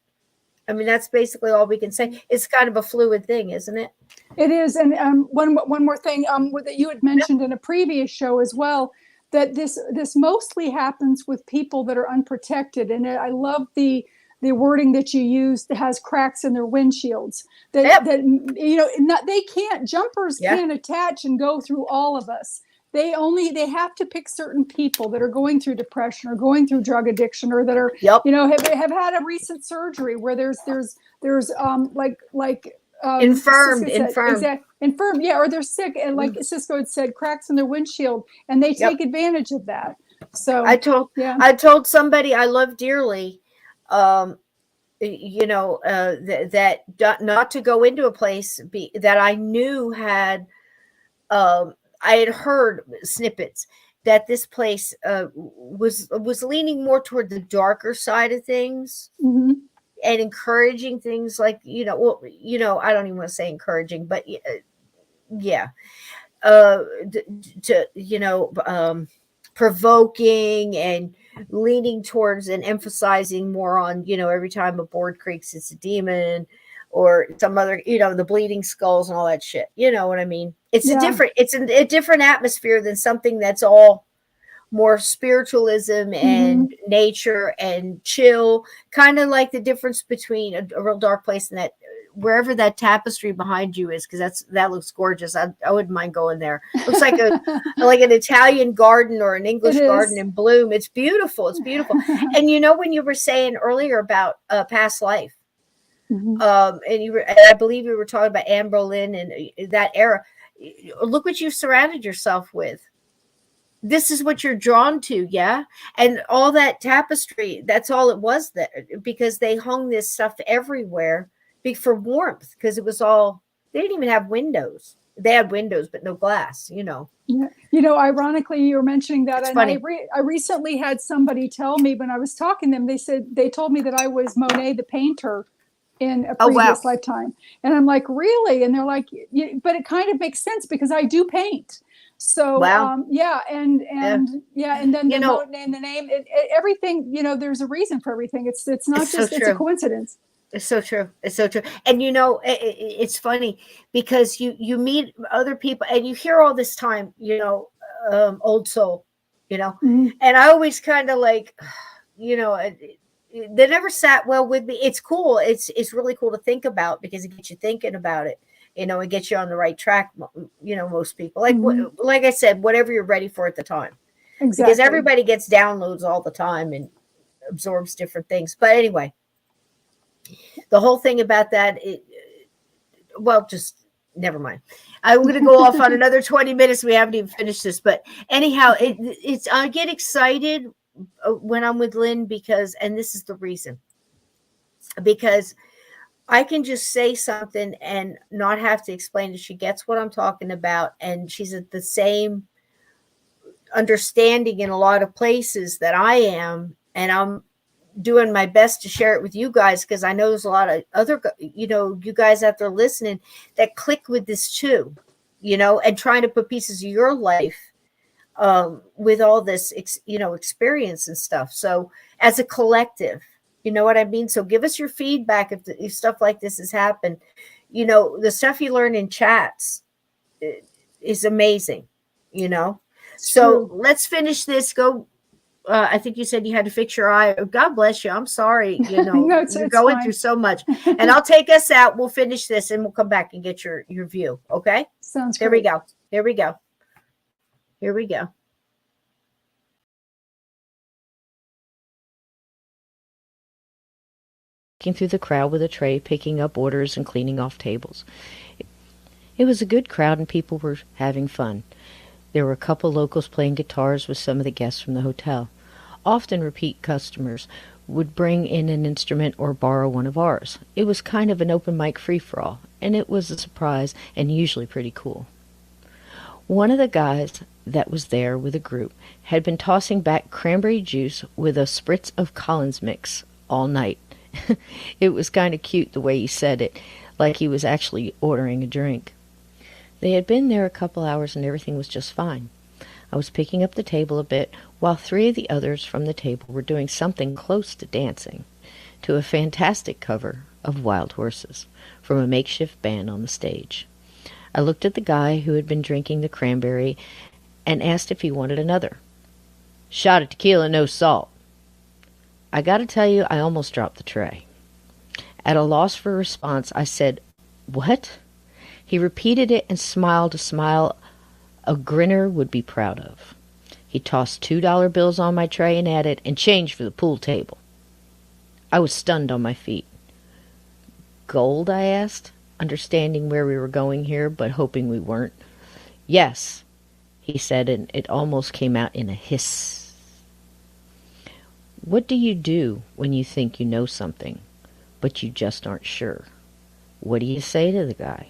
I mean, that's basically all we can say. It's kind of a fluid thing, isn't it? It is. And one more thing that you had mentioned in a previous show as well, that this mostly happens with people that are unprotected. And I love the wording that you used that has cracks in their windshields. Jumpers can't attach and go through all of us. They have to pick certain people that are going through depression or going through drug addiction or that are, have had a recent surgery where there's infirmed. Yeah. Or they're sick. And like Cisco had said, cracks in their windshield, and they take advantage of that. So I told somebody I love dearly, that not to go into a place that I knew had, I had heard snippets that this place was leaning more toward the darker side of things and encouraging things like, I don't even want to say encouraging, but provoking and leaning towards and emphasizing more on, every time a board creaks, it's a demon or some other, the bleeding skulls and all that shit. You know what I mean? It's a different atmosphere than something that's all more spiritualism and nature and chill, kind of like the difference between a real dark place and that wherever that tapestry behind you is, because that looks gorgeous. I wouldn't mind going there. Looks like like an Italian garden or an English garden in bloom. It's beautiful. It's beautiful. And when you were saying earlier about past life, and I believe you were talking about Anne Boleyn and that era. Look what you've surrounded yourself with. This is what you're drawn to, yeah? And all that tapestry, that's all it was there, because they hung this stuff everywhere for warmth, because it was all, they didn't even have windows. They had windows, but no glass, Yeah. Ironically, you were mentioning that. It's and funny. I recently had somebody tell me when I was talking to them, they told me that I was Monet the painter in a previous lifetime. And I'm like, really? And they're like, but it kind of makes sense because I do paint. So, and then the name, everything, there's a reason for everything. It's not it's a coincidence. It's so true. It's so true. And it's funny because you meet other people and you hear all this time, old soul, and I always kind of like, they never sat well with me. It's cool. It's really cool to think about because it gets you thinking about it. It gets you on the right track. Most people like I said, whatever you're ready for at the time, because Exactly. everybody gets downloads all the time and absorbs different things. But anyway, the whole thing about that, just never mind. I'm going to go off on another 20 minutes. We haven't even finished this, but anyhow, it's I get excited when I'm with Lynn and this is the reason, because I can just say something and not have to explain it. She gets what I'm talking about, and she's at the same understanding in a lot of places that I am, and I'm doing my best to share it with you guys because I know there's a lot of other, you guys out there listening that click with this too, and trying to put pieces of your life with all this, experience and stuff. So as a collective, you know what I mean? So give us your feedback if stuff like this has happened. The stuff you learn in chats is amazing, So let's finish this. Go. I think you said you had to fix your eye. God bless you. I'm sorry. No, you're going fine. through so much. And I'll take us out. We'll finish this and we'll come back and get your view. Okay? Sounds Here great. we go. Here we go. Here we go. Walking through the crowd with a tray, picking up orders and cleaning off tables. It was a good crowd and people were having fun. There were a couple locals playing guitars with some of the guests from the hotel. Often repeat customers would bring in an instrument or borrow one of ours. It was kind of an open mic free-for-all, and it was a surprise and usually pretty cool. One of the guys that was there with a group had been tossing back cranberry juice with a spritz of Collins mix all night. It was kind of cute the way he said it, like he was actually ordering a drink. They had been there a couple hours and everything was just fine. I was picking up the table a bit while 3 of the others from the table were doing something close to dancing to a fantastic cover of Wild Horses from a makeshift band on the stage. I looked at the guy who had been drinking the cranberry and asked if he wanted another. "Shot of tequila, no salt." I gotta tell you, I almost dropped the tray. At a loss for a response, I said, "What?" He repeated it and smiled a smile a grinner would be proud of. He tossed $2 bills on my tray and added, "And change for the pool table." I was stunned on my feet. "Gold?" I asked, understanding where we were going here, but hoping we weren't. "Yes," he said, and it almost came out in a hiss. What do you do when you think you know something, but you just aren't sure? What do you say to the guy?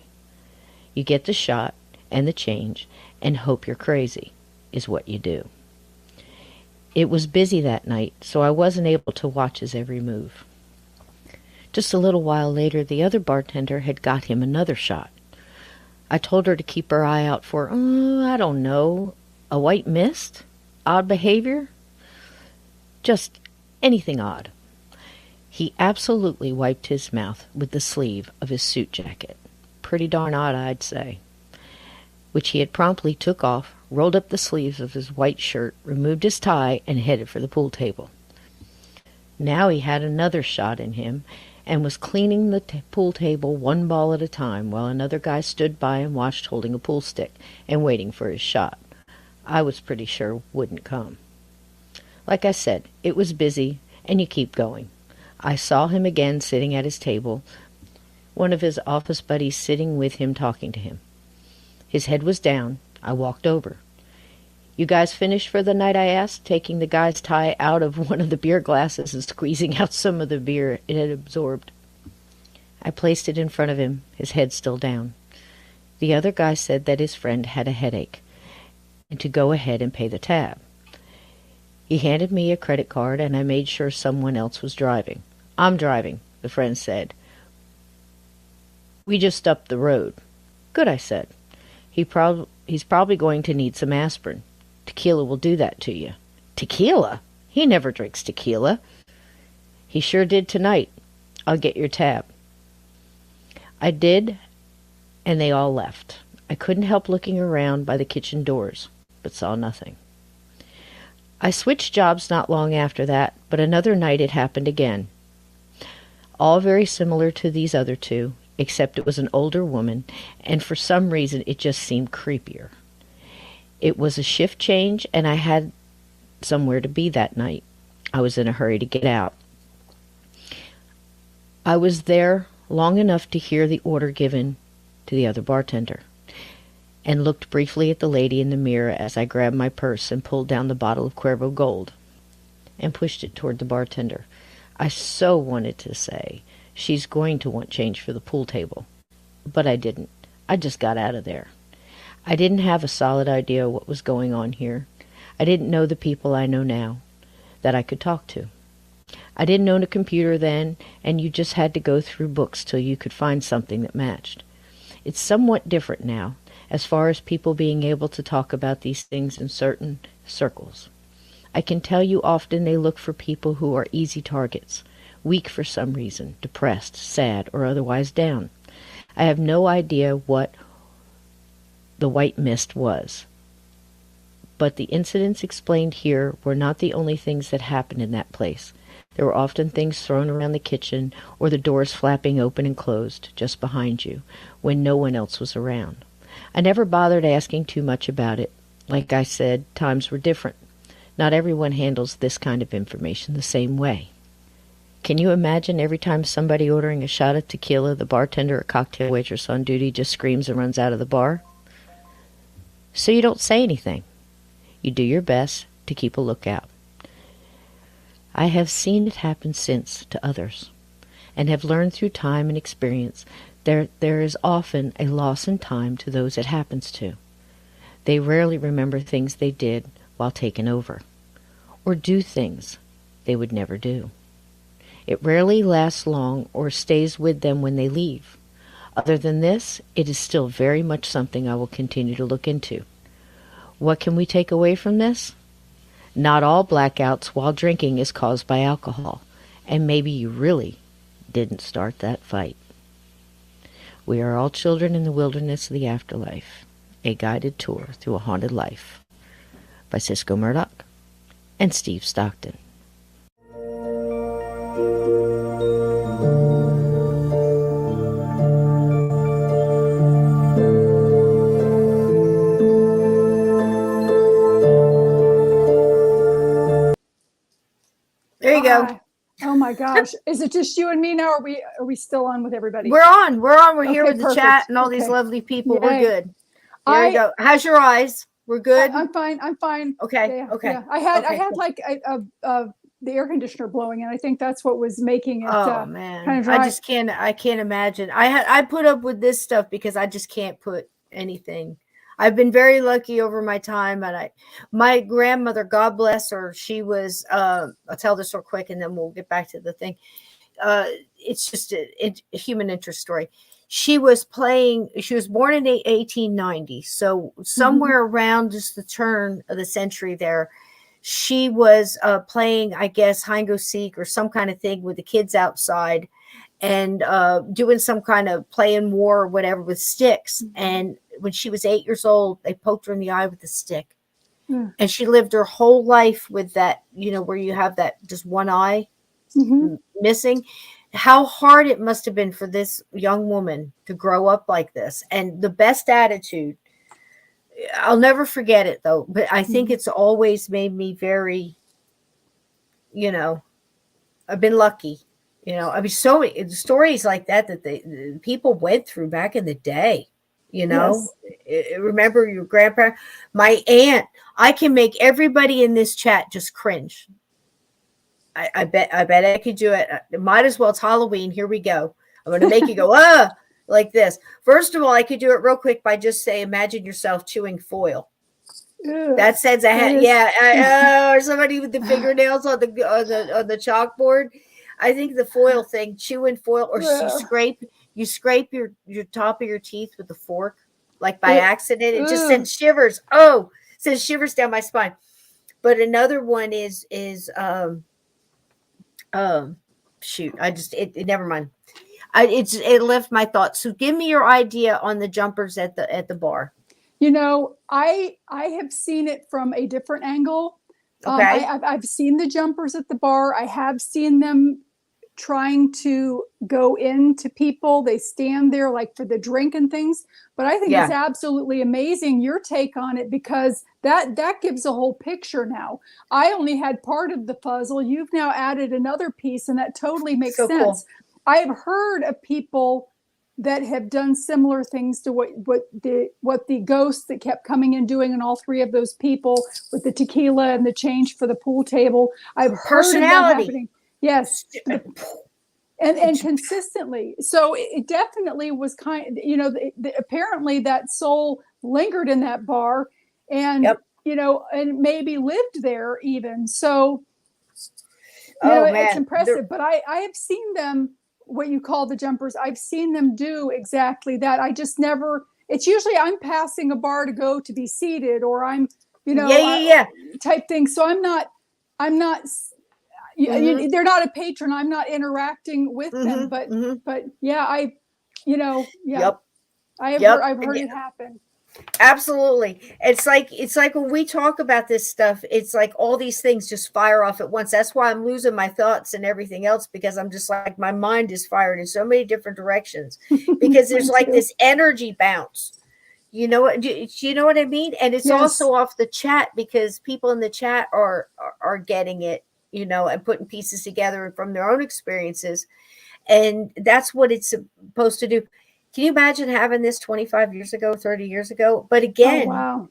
You get the shot and the change and hope you're crazy, is what you do. It was busy that night, so I wasn't able to watch his every move. Just a little while later, the other bartender had got him another shot. I told her to keep her eye out for, I don't know, a white mist? Odd behavior? Just anything odd. He absolutely wiped his mouth with the sleeve of his suit jacket. Pretty darn odd, I'd say. Which he had promptly took off, rolled up the sleeves of his white shirt, removed his tie, and headed for the pool table. Now he had another shot in him, and was cleaning the pool table one ball at a time, while another guy stood by and watched holding a pool stick and waiting for his shot. I was pretty sure wouldn't come. Like I said, it was busy, and you keep going. I saw him again sitting at his table, one of his office buddies sitting with him talking to him. His head was down. I walked over. "You guys finished for the night?" I asked, taking the guy's tie out of one of the beer glasses and squeezing out some of the beer it had absorbed. I placed it in front of him, his head still down. The other guy said that his friend had a headache and to go ahead and pay the tab. He handed me a credit card, and I made sure someone else was driving. "I'm driving," the friend said. "We just up the road." "Good," I said. He's probably going to need some aspirin. Tequila will do that to you." "Tequila? He never drinks tequila." "He sure did tonight. I'll get your tab." I did, and they all left. I couldn't help looking around by the kitchen doors, but saw nothing. I switched jobs not long after that, but another night it happened again. All very similar to these other two, except it was an older woman, and for some reason it just seemed creepier. It was a shift change, and I had somewhere to be that night. I was in a hurry to get out. I was there long enough to hear the order given to the other bartender, and looked briefly at the lady in the mirror as I grabbed my purse and pulled down the bottle of Cuervo Gold and pushed it toward the bartender. I so wanted to say, she's going to want change for the pool table. But I didn't. I just got out of there. I didn't have a solid idea what was going on here. I didn't know the people I know now that I could talk to. I didn't own a computer then, and you just had to go through books till you could find something that matched. It's somewhat different now, as far as people being able to talk about these things in certain circles. I can tell you often they look for people who are easy targets, weak for some reason, depressed, sad, or otherwise down. I have no idea what the white mist was, but the incidents explained here were not the only things that happened in that place. There were often things thrown around the kitchen, or the doors flapping open and closed just behind you, when no one else was around. I never bothered asking too much about it. Like I said, times were different. Not everyone handles this kind of information the same way. Can you imagine every time somebody ordering a shot of tequila, the bartender or cocktail waitress on duty just screams and runs out of the bar? So you don't say anything. You do your best to keep a lookout. I have seen it happen since to others, and have learned through time and experience there is often a loss in time to those it happens to. They rarely remember things they did while taken over, or do things they would never do. It rarely lasts long or stays with them when they leave. Other than this, it is still very much something I will continue to look into. What can we take away from this? Not all blackouts while drinking is caused by alcohol, and maybe you really didn't start that fight. We are all children in the wilderness of the afterlife, a guided tour through a haunted life, by Cisco Murdoch and Steve Stockton. There you go. Oh my gosh. Is it just you and me now? Or are we still on with everybody? We're on. We're here Okay, with the perfect. chat and all these Okay. lovely people. Yay. We're good. There you go. How's your eyes? We're good. I'm fine. Okay. Yeah, Okay. yeah. I had cool. like the air conditioner blowing, and I think that's what was making it. Oh man, kind of dry. I can't imagine. I put up with this stuff because I just can't put anything. I've been very lucky over my time, and my grandmother, God bless her, she was. I'll tell this real quick, and then we'll get back to the thing. It's just a human interest story. She was born in 1890, so somewhere around just the turn of the century there. She was playing, I guess, hide and go seek or some kind of thing with the kids outside, and doing some kind of playing war or whatever with sticks. And when she was 8 years old, they poked her in the eye with a stick. And she lived her whole life with that, where you have that just one eye missing. How hard it must have been for this young woman to grow up like this. And the best attitude. I'll never forget it though, but I think it's always made me very, I've been lucky, I mean, so many stories like that the people went through back in the day, Yes. Remember your grandparents, my aunt, I can make everybody in this chat just cringe. I bet I could do it. Might as well. It's Halloween. Here we go. I'm going to make you go, like this. First of all, I could do it real quick by just saying, imagine yourself chewing foil. Ew. That sends a or somebody with the fingernails on the chalkboard. I think the foil thing, chewing foil, or you scrape your top of your teeth with a fork, like by accident. It just sends shivers. Sends shivers down my spine. But another one is shoot. Never mind. It left my thoughts. So give me your idea on the jumpers at the bar. I have seen it from a different angle. Okay. I've seen the jumpers at the bar. I have seen them trying to go into people. They stand there like for the drink and things. But I think it's Yeah. absolutely amazing your take on it, because that gives a whole picture now. I only had part of the puzzle. You've now added another piece, and that totally makes So cool. sense. I've heard of people that have done similar things to what the ghosts that kept coming and doing, and all three of those people with the tequila and the change for the pool table. I've heard of that Personality. happening. Yes. And consistently. So it definitely was apparently that soul lingered in that bar, and Yep. and maybe lived there even. So Oh it's man. impressive. But I have seen them, what you call the jumpers, I've seen them do exactly that. I just never, it's usually I'm passing a bar to go to be seated, or I'm Yeah. type thing. So I'm not Mhm. they're not a patron. I'm not interacting with them, but yeah, Yep. I've Yep. heard it happen. Absolutely. It's like when we talk about this stuff, it's like all these things just fire off at once. That's why I'm losing my thoughts and everything else, because I'm just like, my mind is fired in so many different directions, because there's like this energy bounce. You know what? Do you know what I mean? And it's also off the chat, because people in the chat are getting it, and putting pieces together from their own experiences. And that's what it's supposed to do. Can you imagine having this 25 years ago, 30 years ago? But again, wow.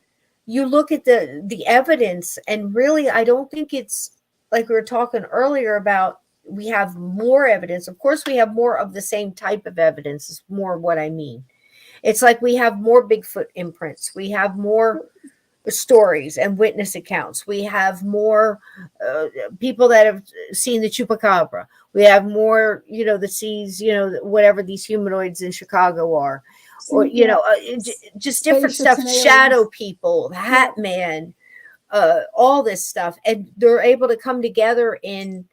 You look at the evidence, and really, I don't think it's like we were talking earlier about, we have more evidence. Of course, we have more of the same type of evidence, is more what I mean. It's like we have more Bigfoot imprints. We have more stories and witness accounts. We have more people that have seen the chupacabra. We have more, that sees, whatever these humanoids in Chicago are, or just different stuff. Shadow people, Hat Man, all this stuff, and they're able to come together in,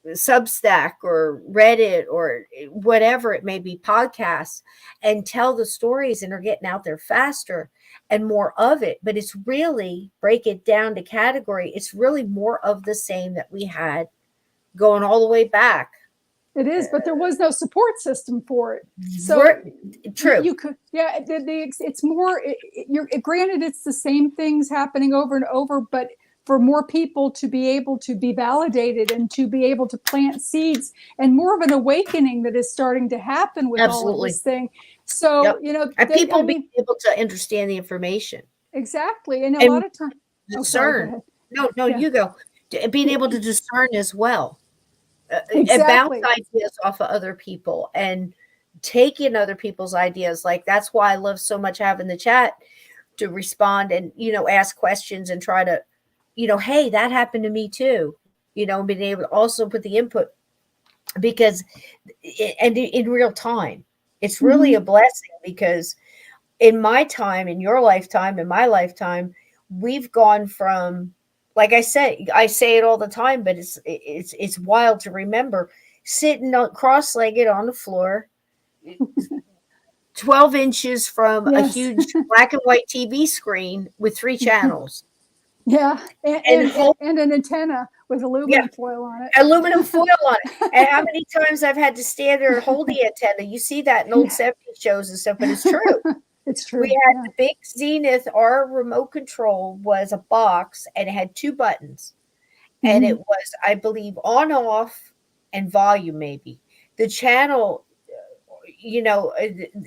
Substack or Reddit or whatever it may be, podcasts, and tell the stories, and are getting out there faster and more of it. But it's really, break it down to category, it's really more of the same that we had going all the way back. It is, but there was no support system for it. So true. You could, it's more, you're granted, it's the same things happening over and over, but for more people to be able to be validated and to be able to plant seeds, and more of an awakening that is starting to happen with all of this thing. So, and people being able to understand the information. Exactly. And a lot of times discern. You go. Being able to discern as well. Exactly. And bounce ideas off of other people, and take in other people's ideas. Like, that's why I love so much having the chat to respond and, ask questions and try to, hey, that happened to me too, being able to also put the input, because and in real time, it's really a blessing, because in my time, in your lifetime, in my lifetime, we've gone from, like I say it all the time, but it's wild to remember, sitting cross-legged on the floor, 12 inches from a huge black and white TV screen with 3 channels. Yeah, and an antenna with aluminum foil on it. Aluminum foil on it. And how many times I've had to stand there and hold the antenna. You see that in old 70s shows and stuff, but it's true. It's true. We had the big Zenith. Our remote control was a box, and it had 2 buttons. And it was, I believe, on, off, and volume maybe. The channel,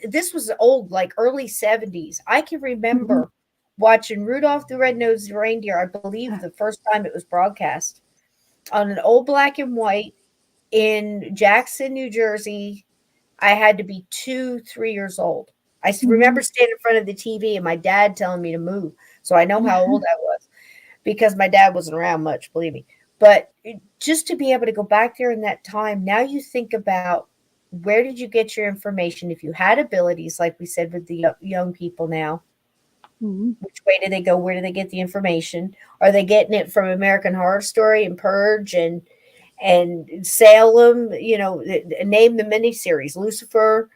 this was old, like early 70s. I can remember watching Rudolph the Red-Nosed Reindeer, I believe the first time it was broadcast, on an old black and white in Jackson, New Jersey. I had to be 2-3 years old. I remember standing in front of the TV and my dad telling me to move. So I know how old I was, because my dad wasn't around much, believe me. But just to be able to go back there in that time, now you think about, where did you get your information? If you had abilities, like we said with the young people now, which way do they go? Where do they get the information? Are they getting it from American Horror Story and Purge and Salem? Name the miniseries, Lucifer,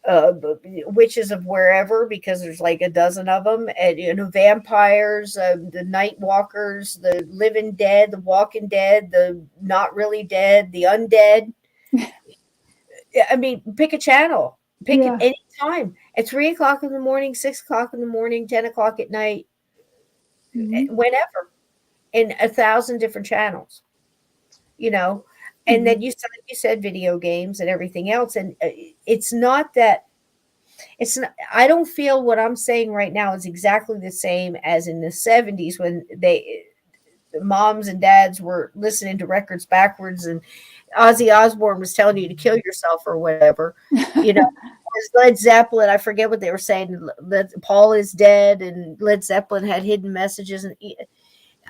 witches of wherever, because there's like a dozen of them, and vampires, the night walkers, the living dead, the walking dead, the not really dead, the undead. I mean, pick a channel, pick it Yeah. any time at 3 o'clock in the morning, 6 o'clock in the morning, 10 o'clock at night, Mhm. whenever, in 1,000 different channels, and then Mhm. you said video games and everything else, and it's not that. It's not, I don't feel what I'm saying right now is exactly the same as in the 70s when the moms and dads were listening to records backwards, and Ozzy Osbourne was telling you to kill yourself or whatever. As Led Zeppelin, I forget what they were saying. Paul is dead, and Led Zeppelin had hidden messages. And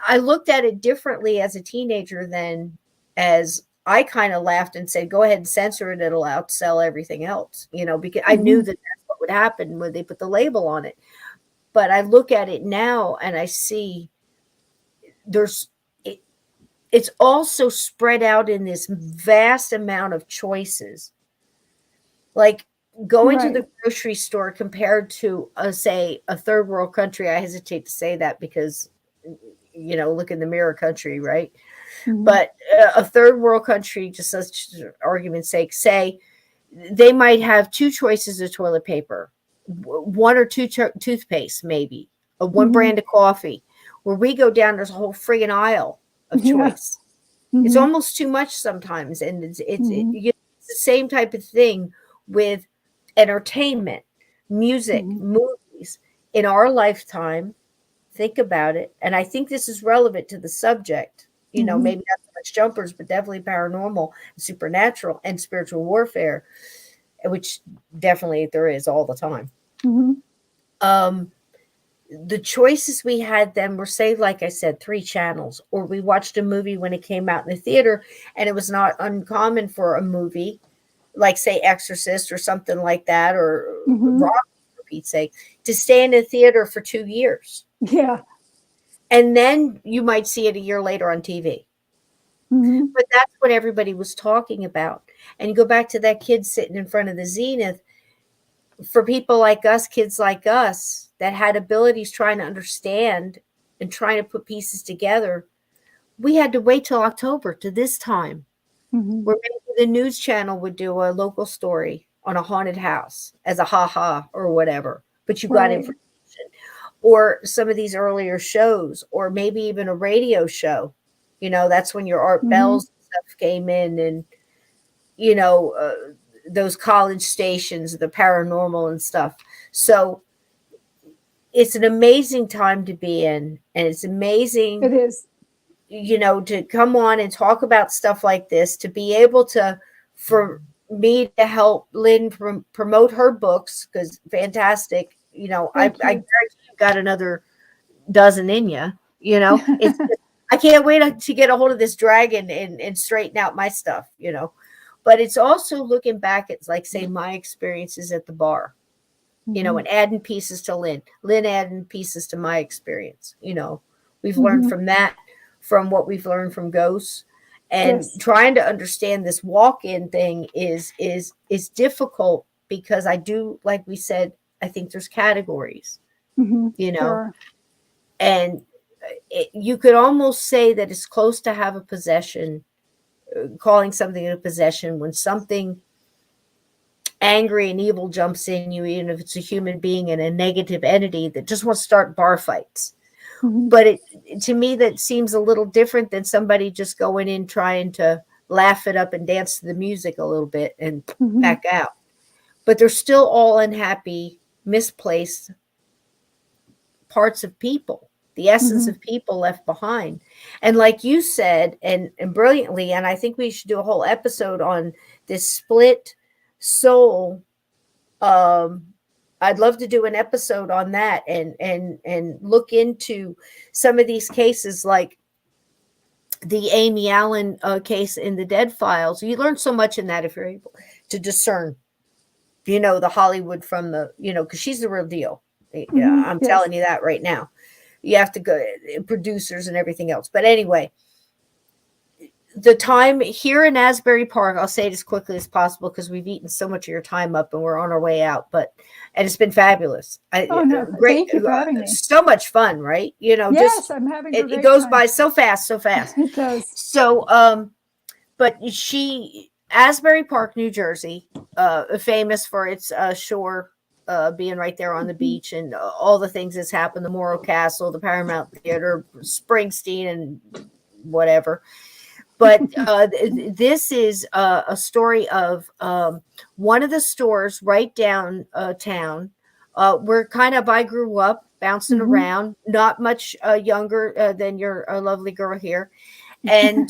I looked at it differently as a teenager than as I kind of laughed and said, go ahead and censor it. It'll outsell everything else, because I knew Mhm. that that's what would happen when they put the label on it. But I look at it now and I see there's, it, it's also spread out in this vast amount of choices. Like going to Right. the grocery store compared to, say, a third world country. I hesitate to say that because, look in the mirror country, right? Mhm. But a third world country, just such argument's sake, say they might have two choices of toilet paper, one or two toothpaste, maybe one Mhm. brand of coffee. Where we go down, there's a whole friggin' aisle of Yeah. choice. It's Mhm. almost too much sometimes, and Mhm. it's the same type of thing with entertainment, music, Mhm. movies in our lifetime. Think about it. And I think this is relevant to the subject, Mhm. maybe not so much jumpers, but definitely paranormal, supernatural, and spiritual warfare, which definitely there is all the time. Mhm. Um, the choices we had then were, say, like I said, three channels, or we watched a movie when it came out in the theater, and it was not uncommon for a movie like, say, Exorcist or something like that, or Mhm. Rocky, for Pete's sake, to stay in the theater for 2 years. Yeah. And then you might see it a year later on TV. Mhm. But that's what everybody was talking about. And you go back to that kid sitting in front of the Zenith. For people like us, kids like us, that had abilities trying to understand and trying to put pieces together, we had to wait till October to this time, Mhm. where maybe the news channel would do a local story on a haunted house as a ha-ha or whatever. But you got Right. information. Or some of these earlier shows, or maybe even a radio show. That's when your Art Mhm. Bells and stuff came in, and you know uh, those college stations, the paranormal and stuff. So it's an amazing time to be in, and it's It amazing, is. to come on and talk about stuff like this, to be able to, for me to help Lynn promote her books, because fantastic. I Thank guarantee you. you got another dozen in you. It's just, I can't wait to get a hold of this dragon and straighten out my stuff. But it's also looking back at, like, say, my experiences at the bar, Mhm. and adding pieces to Lynn adding pieces to my experience. We've learned Mhm. from that, from what we've learned from ghosts, and Yes. trying to understand this walk-in thing is difficult, because I do, like we said, I think there's categories, Mhm. you There know are. and you could almost say that it's close to have a possession, calling something a possession when something angry and evil jumps in you, even if it's a human being and a negative entity that just wants to start bar fights. Mhm. But to me, that seems a little different than somebody just going in trying to laugh it up and dance to the music a little bit and Mhm. back out. But they're still all unhappy, misplaced parts of people, the essence Mhm. of people left behind. And like you said, and brilliantly, and I think we should do a whole episode on this split soul. Um, I'd love to do an episode on that, and look into some of these cases, like the Amy Allen case in the Dead Files. You learn so much in that if you're able to discern, the Hollywood from the, because she's the real deal. Yeah, Mhm. I'm Yes. telling you that right now. You have to go, producers and everything else. But anyway, the time here in Asbury Park, I'll say it as quickly as possible because we've eaten so much of your time up and we're on our way out, and it's been fabulous. Oh, no, Great. thank you for having me. So much fun, right? Yes, I'm having a it great goes time. by so fast. It does. So, but Asbury Park, New Jersey, famous for its shore, being right there on the beach and all the things that's happened, the Morro Castle, the Paramount Theater, Springsteen, and whatever. But this is a story of one of the stores right downtown where I grew up bouncing around, not much younger than your lovely girl here. And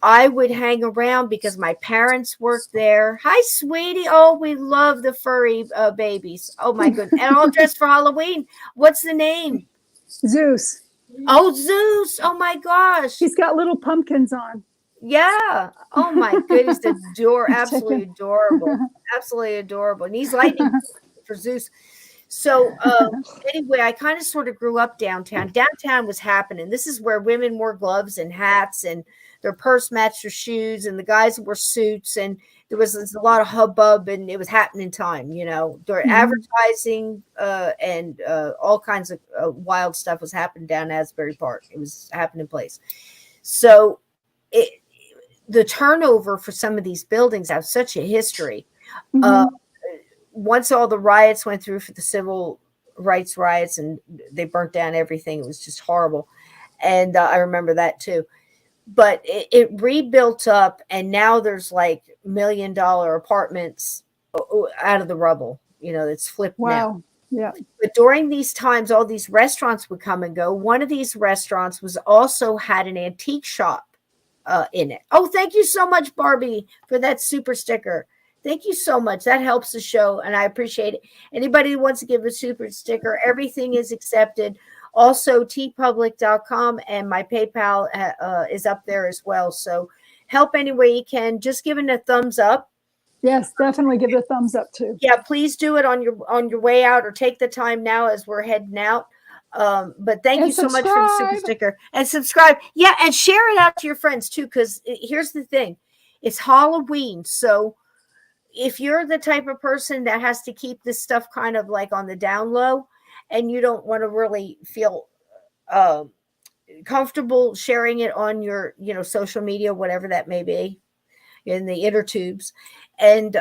I would hang around because my parents worked there. Hi, sweetie. Oh, we love the furry babies. Oh, my goodness. And all dressed for Halloween. What's the name? Zeus. Oh, Zeus. Oh, my gosh. He's got little pumpkins on. Yeah. Oh my goodness. Absolutely adorable. Absolutely adorable. And he's lightning for Zeus. So anyway, I kind of sort of grew up downtown. Downtown was happening. This is where women wore gloves and hats and their purse matched their shoes, and the guys wore suits, and there was a lot of hubbub, and it was happening time, during advertising and all kinds of wild stuff was happening down Asbury Park. It was happening place. So the turnover for some of these buildings have such a history. Once all the riots went through for the civil rights riots and they burnt down everything, it was just horrible. And I remember that too. But it rebuilt up, and now there's like $1 million apartments out of the rubble. It's flipped now. Yeah. But during these times, all these restaurants would come and go. One of these restaurants also had an antique shop in it. Oh, thank you so much, Barbie, for that super sticker. Thank you so much. That helps the show, and I appreciate it. Anybody who wants to give a super sticker, everything is accepted. Also, tpublic.com, and my PayPal is up there as well. So help any way you can. Just give it a thumbs up. Yes, definitely give it a thumbs up too. Yeah, please do it on your way out, or take the time now as we're heading out. But thank you so much for the super sticker, and subscribe. Yeah, and share it out to your friends too, because here's the thing. It's Halloween. So if you're the type of person that has to keep this stuff kind of like on the down low, and you don't want to really feel comfortable sharing it on your, social media, whatever that may be, in the inner tubes. And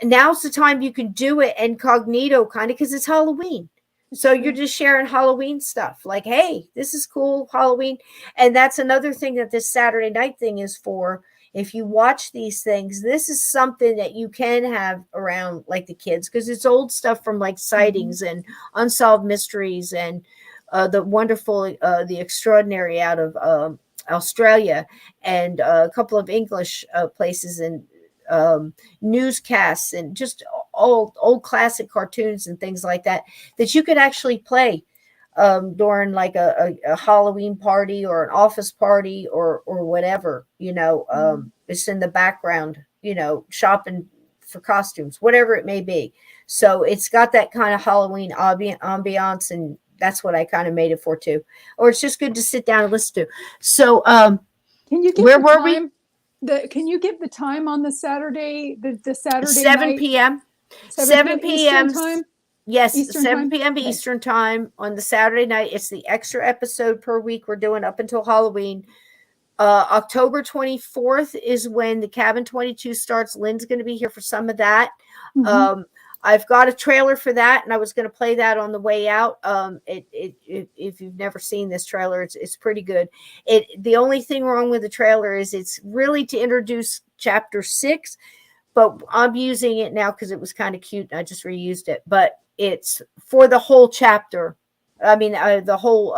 now's the time you can do it incognito, kind of, because it's Halloween. So you're just sharing Halloween stuff like, hey, this is cool, Halloween. And that's another thing that this Saturday night thing is for. If you watch these things, this is something that you can have around like the kids, because it's old stuff from like sightings and unsolved mysteries and the wonderful, the extraordinary out of Australia, and a couple of English places, and newscasts, and just old classic cartoons and things like that you could actually play during like a Halloween party or an office party or whatever, it's in the background, shopping for costumes, whatever it may be. So it's got that kind of Halloween ambiance, and that's what I kind of made it for too. Or it's just good to sit down and listen to. So can you give where were we? Can you give the time on the Saturday, the Saturday 7 night? p.m. 7 p.m. time? Yes, Eastern 7 time? p.m. Okay. Eastern time on the Saturday night. It's the extra episode per week we're doing up until Halloween. October 24th is when the Cabin 22 starts. Lynn's going to be here for some of that. I've got a trailer for that, and I was going to play that on the way out. If you've never seen this trailer, it's pretty good. The only thing wrong with the trailer is it's really to introduce chapter 6, but I'm using it now because it was kind of cute, and I just reused it. But it's for the whole chapter. I mean, the whole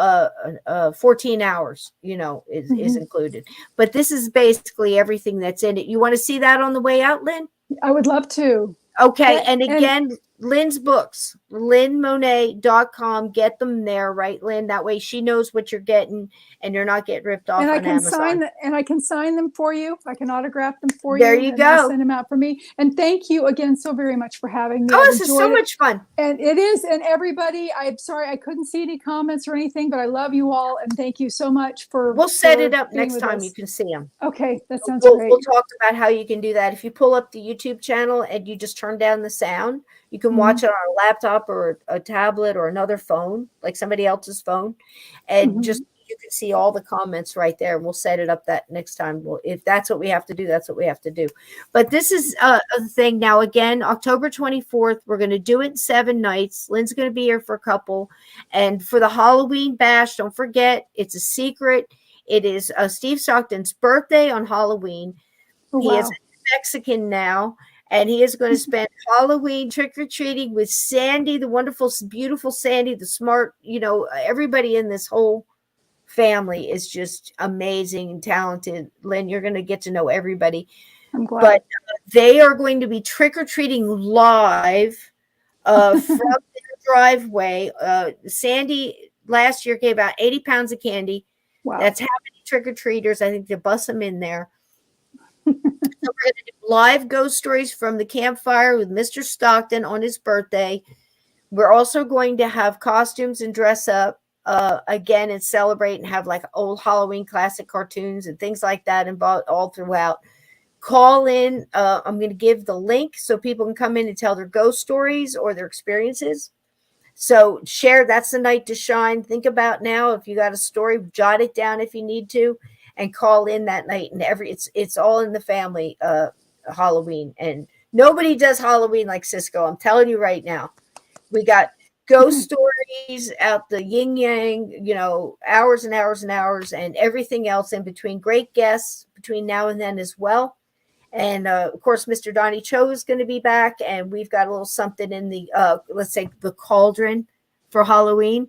14 hours, is included. But this is basically everything that's in it. You want to see that on the way out, Lynn? I would love to. Okay. And again, Lynn's books, lynnmonet.com. Get them there, right, Lynn? That way she knows what you're getting and you're not getting ripped off And on Amazon. I can sign them for you. I can autograph them for There you. you and go. Send them out for me. And thank you again so very much for having me. Oh, I've this is so enjoyed it. much fun. And it is. And everybody, I'm sorry I couldn't see any comments or anything, but I love you all. And thank you so much for We'll set it for up being next with time us. you can see them. Okay, that sounds We'll great. talk about how you can do that. If you pull up the YouTube channel and you just turn down the sound, you can watch it on a laptop or a tablet or another phone, like somebody else's phone, and just you can see all the comments right there. And we'll set it up that next time. If that's what we have to do, that's what we have to do. But this is a thing now. Again, October 24th, we're going to do it in 7 nights. Lynn's going to be here for a couple, and for the Halloween bash, don't forget it's a secret. It is Steve Stockton's birthday on Halloween. Oh, He is Mexican now, and he is going to spend Halloween trick-or-treating with Sandy, the wonderful, beautiful Sandy, the smart, everybody in this whole family is just amazing and talented. Lynn, you're going to get to know everybody. I'm glad. But they are going to be trick-or-treating live from their driveway. Sandy last year gave out 80 pounds of candy. Wow. That's how many trick-or-treaters. I think they bust them in there. So we're going to do live ghost stories from the campfire with Mr. Stockton on his birthday. We're also going to have costumes and dress up again and celebrate and have like old Halloween classic cartoons and things like that involved all throughout. Call in. I'm going to give the link so people can come in and tell their ghost stories or their experiences. So share. That's the night to shine. Think about now if you got a story, jot it down if you need to, and call in that night. And it's all in the family Halloween, and nobody does Halloween like Cisco. I'm telling you right now. We got ghost stories out the yin yang, hours and hours and hours, and everything else in between. Great guests between now and then as well. And of course, Mr. Donnie Cho is going to be back, and we've got a little something in the let's say the cauldron for Halloween,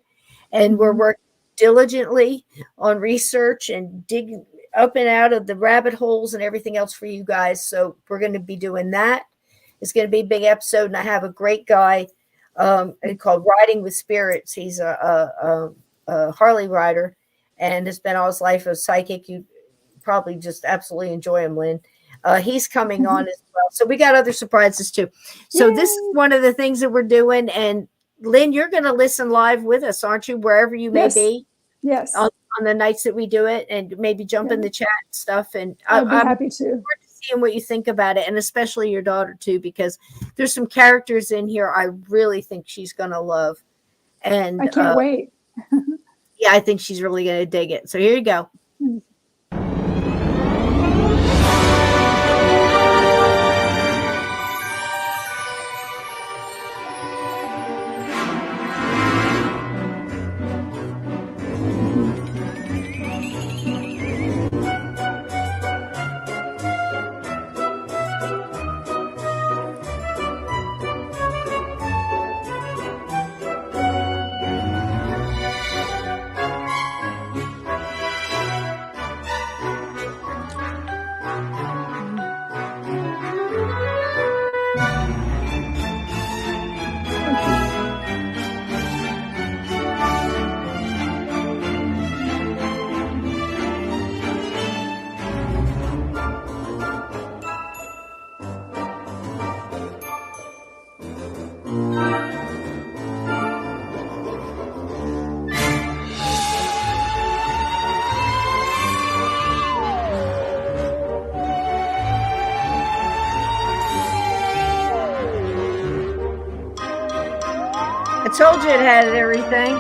and we're working diligently on research and digging up and out of the rabbit holes and everything else for you guys. So we're going to be doing that. It's going to be a big episode, and I have a great guy called Riding with Spirits. He's a Harley rider and has been all his life a psychic. You probably just absolutely enjoy him, Lynn. He's coming on as well. So we got other surprises too. So this is one of the things that we're doing. And Lynn, you're going to listen live with us, aren't you? Wherever you may be. Yes. On the nights that we do it, and maybe jump in the chat and stuff. And I'd be I'm happy to. seeing what you think about it, and especially your daughter too, because there's some characters in here I really think she's going to love. And I can't wait. Yeah, I think she's really going to dig it. So here you go. I told you it had everything.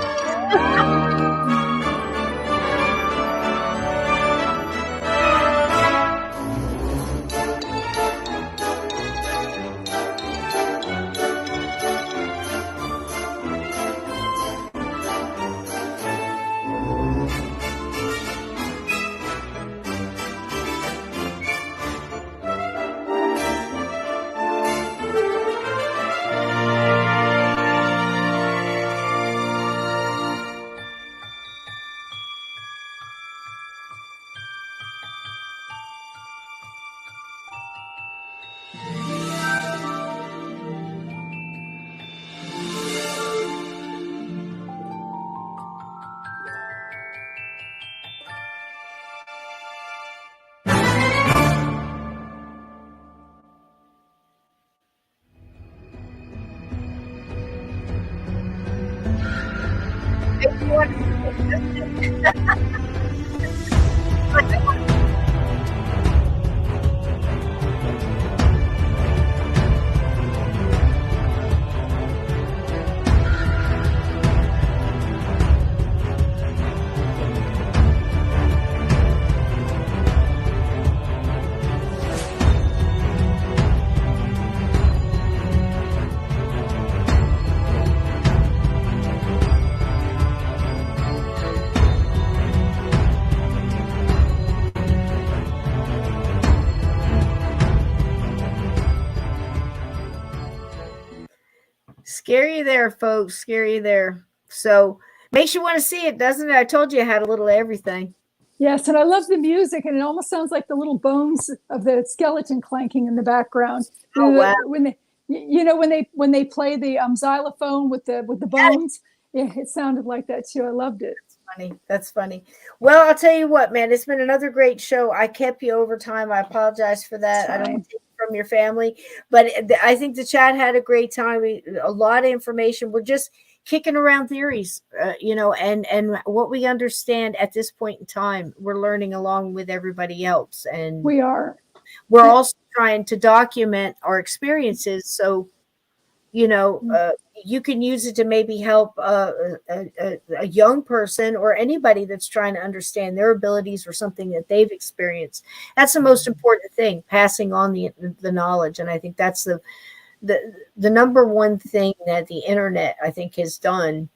Scary there, folks. Scary there. So makes you want to see it, doesn't it? I told you I had a little of everything. Yes, and I love the music, and it almost sounds like the little bones of the skeleton clanking in the background. Oh, wow. When they, when they play the xylophone with the bones, yeah, it sounded like that too. I loved it. Funny. That's funny. Well, I'll tell you what, man, it's been another great show. I kept you over time. I apologize for that. I don't want to take it from your family, but I think the chat had a great time. A lot of information. We're just kicking around theories, and what we understand at this point in time, we're learning along with everybody else. And we're also trying to document our experiences. So, you can use it to maybe help a young person or anybody that's trying to understand their abilities or something that they've experienced. That's the most important thing, passing on the knowledge. And I think that's the number one thing that the internet, I think, has done,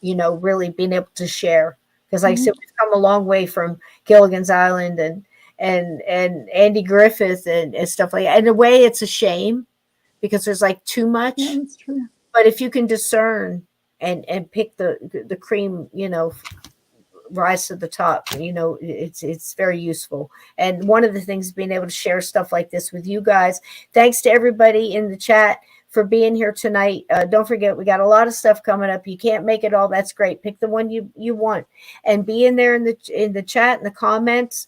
really being able to share. Because like I said, we've come a long way from Gilligan's Island and Andy Griffith and stuff like that. In a way, it's a shame because there's like too much. Yeah, that's true. But if you can discern and pick the cream, rise to the top, it's very useful. And one of the things is being able to share stuff like this with you guys. Thanks to everybody in the chat for being here tonight. Don't forget, we got a lot of stuff coming up. You can't make it all. That's great. Pick the one you want and be in there in the chat, in the comments.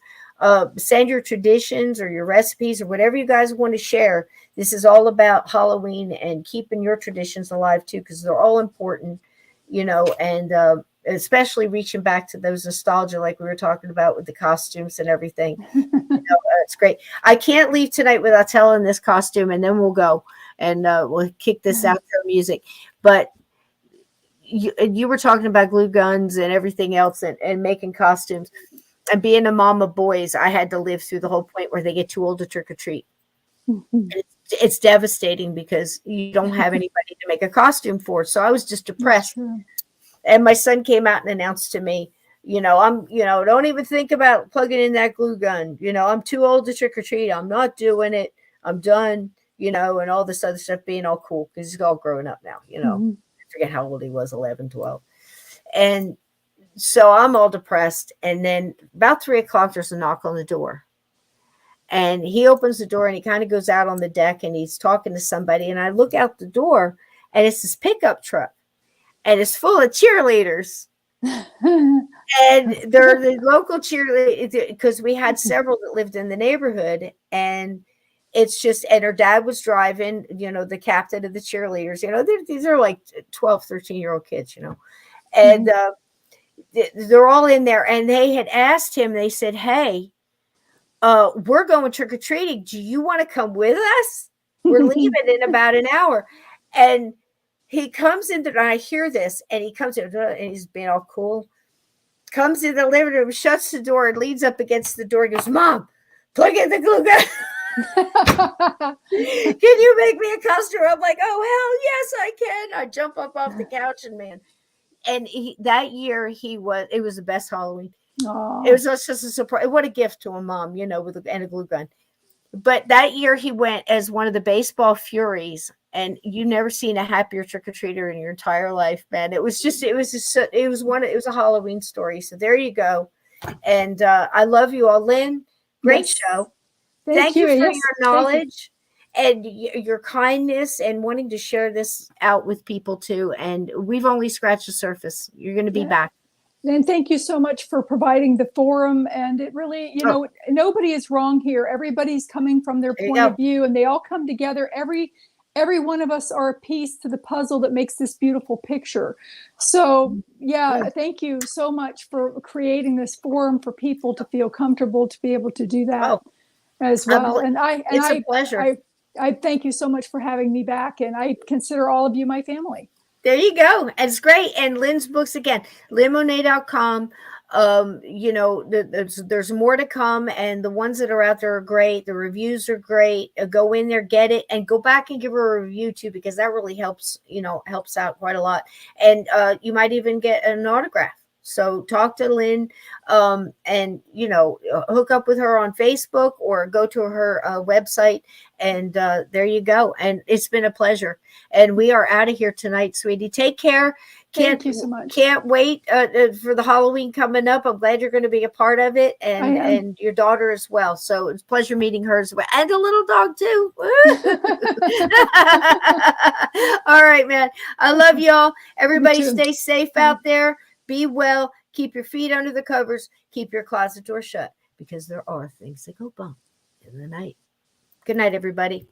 Send your traditions or your recipes or whatever you guys want to share. This is all about Halloween and keeping your traditions alive too, because they're all important, and especially reaching back to those nostalgia, like we were talking about with the costumes and everything. It's great. I can't leave tonight without telling this costume, and then we'll go and we'll kick this outro music. But you were talking about glue guns and everything else and making costumes. And being a mom of boys, I had to live through the whole point where they get too old to trick or treat. It's devastating because you don't have anybody to make a costume for. So I was just depressed. And my son came out and announced to me, don't even think about plugging in that glue gun. I'm too old to trick or treat. I'm not doing it. I'm done, and all this other stuff, being all cool because he's all grown up now, I forget how old he was, 11, 12. And so I'm all depressed. And then about 3:00, there's a knock on the door. And he opens the door and he kind of goes out on the deck and he's talking to somebody. And I look out the door and it's this pickup truck and it's full of cheerleaders. And they're the local cheerleaders because we had several that lived in the neighborhood. And it's just, and her dad was driving, the captain of the cheerleaders, these are like 12, 13-year-old kids, and they're all in there. And they had asked him, they said, hey, we're going trick-or-treating. Do you want to come with us? We're leaving in about an hour. And he comes in there, and I hear this, and he comes in, and he's being all cool. Comes in the living room, shuts the door, and leans up against the door and goes, Mom, plug in the glue gun. Can you make me a costume? I'm like, oh, hell yes, I can. I jump up off the couch and that year it was the best Halloween. Aww. It was just a surprise. What a gift to a mom, with a glue gun. But that year he went as one of the baseball Furies, and you never seen a happier trick-or-treater in your entire life, man. It was a Halloween story. So there you go. And I love you all. Lynn, great show. Thank you for your knowledge and your kindness and wanting to share this out with people too. And we've only scratched the surface. You're going to be back. And thank you so much for providing the forum. And it really, nobody is wrong here. Everybody's coming from their point of view, and they all come together. every one of us are a piece to the puzzle that makes this beautiful picture. So yeah, thank you so much for creating this forum for people to feel comfortable to be able to do that Oh, as well. it's a pleasure. I thank you so much for having me back, and I consider all of you my family. There you go. It's great. And Lynn's books again, lynnmonet.com. You know, there's more to come, and the ones that are out there are great. The reviews are great. Go in there, get it, and go back and give her a review too, because that really helps, helps out quite a lot. And you might even get an autograph. So talk to Lynn, and hook up with her on Facebook or go to her website, and there you go. And it's been a pleasure. And we are out of here tonight, sweetie. Take care. Thank you so much. Can't wait for the Halloween coming up. I'm glad you're going to be a part of it, and your daughter as well. So it's a pleasure meeting her as well, and a little dog too. All right, man. I love y'all. Everybody stay safe out there. Be well. Keep your feet under the covers. Keep your closet door shut, because there are things that go bump in the night. Good night, everybody.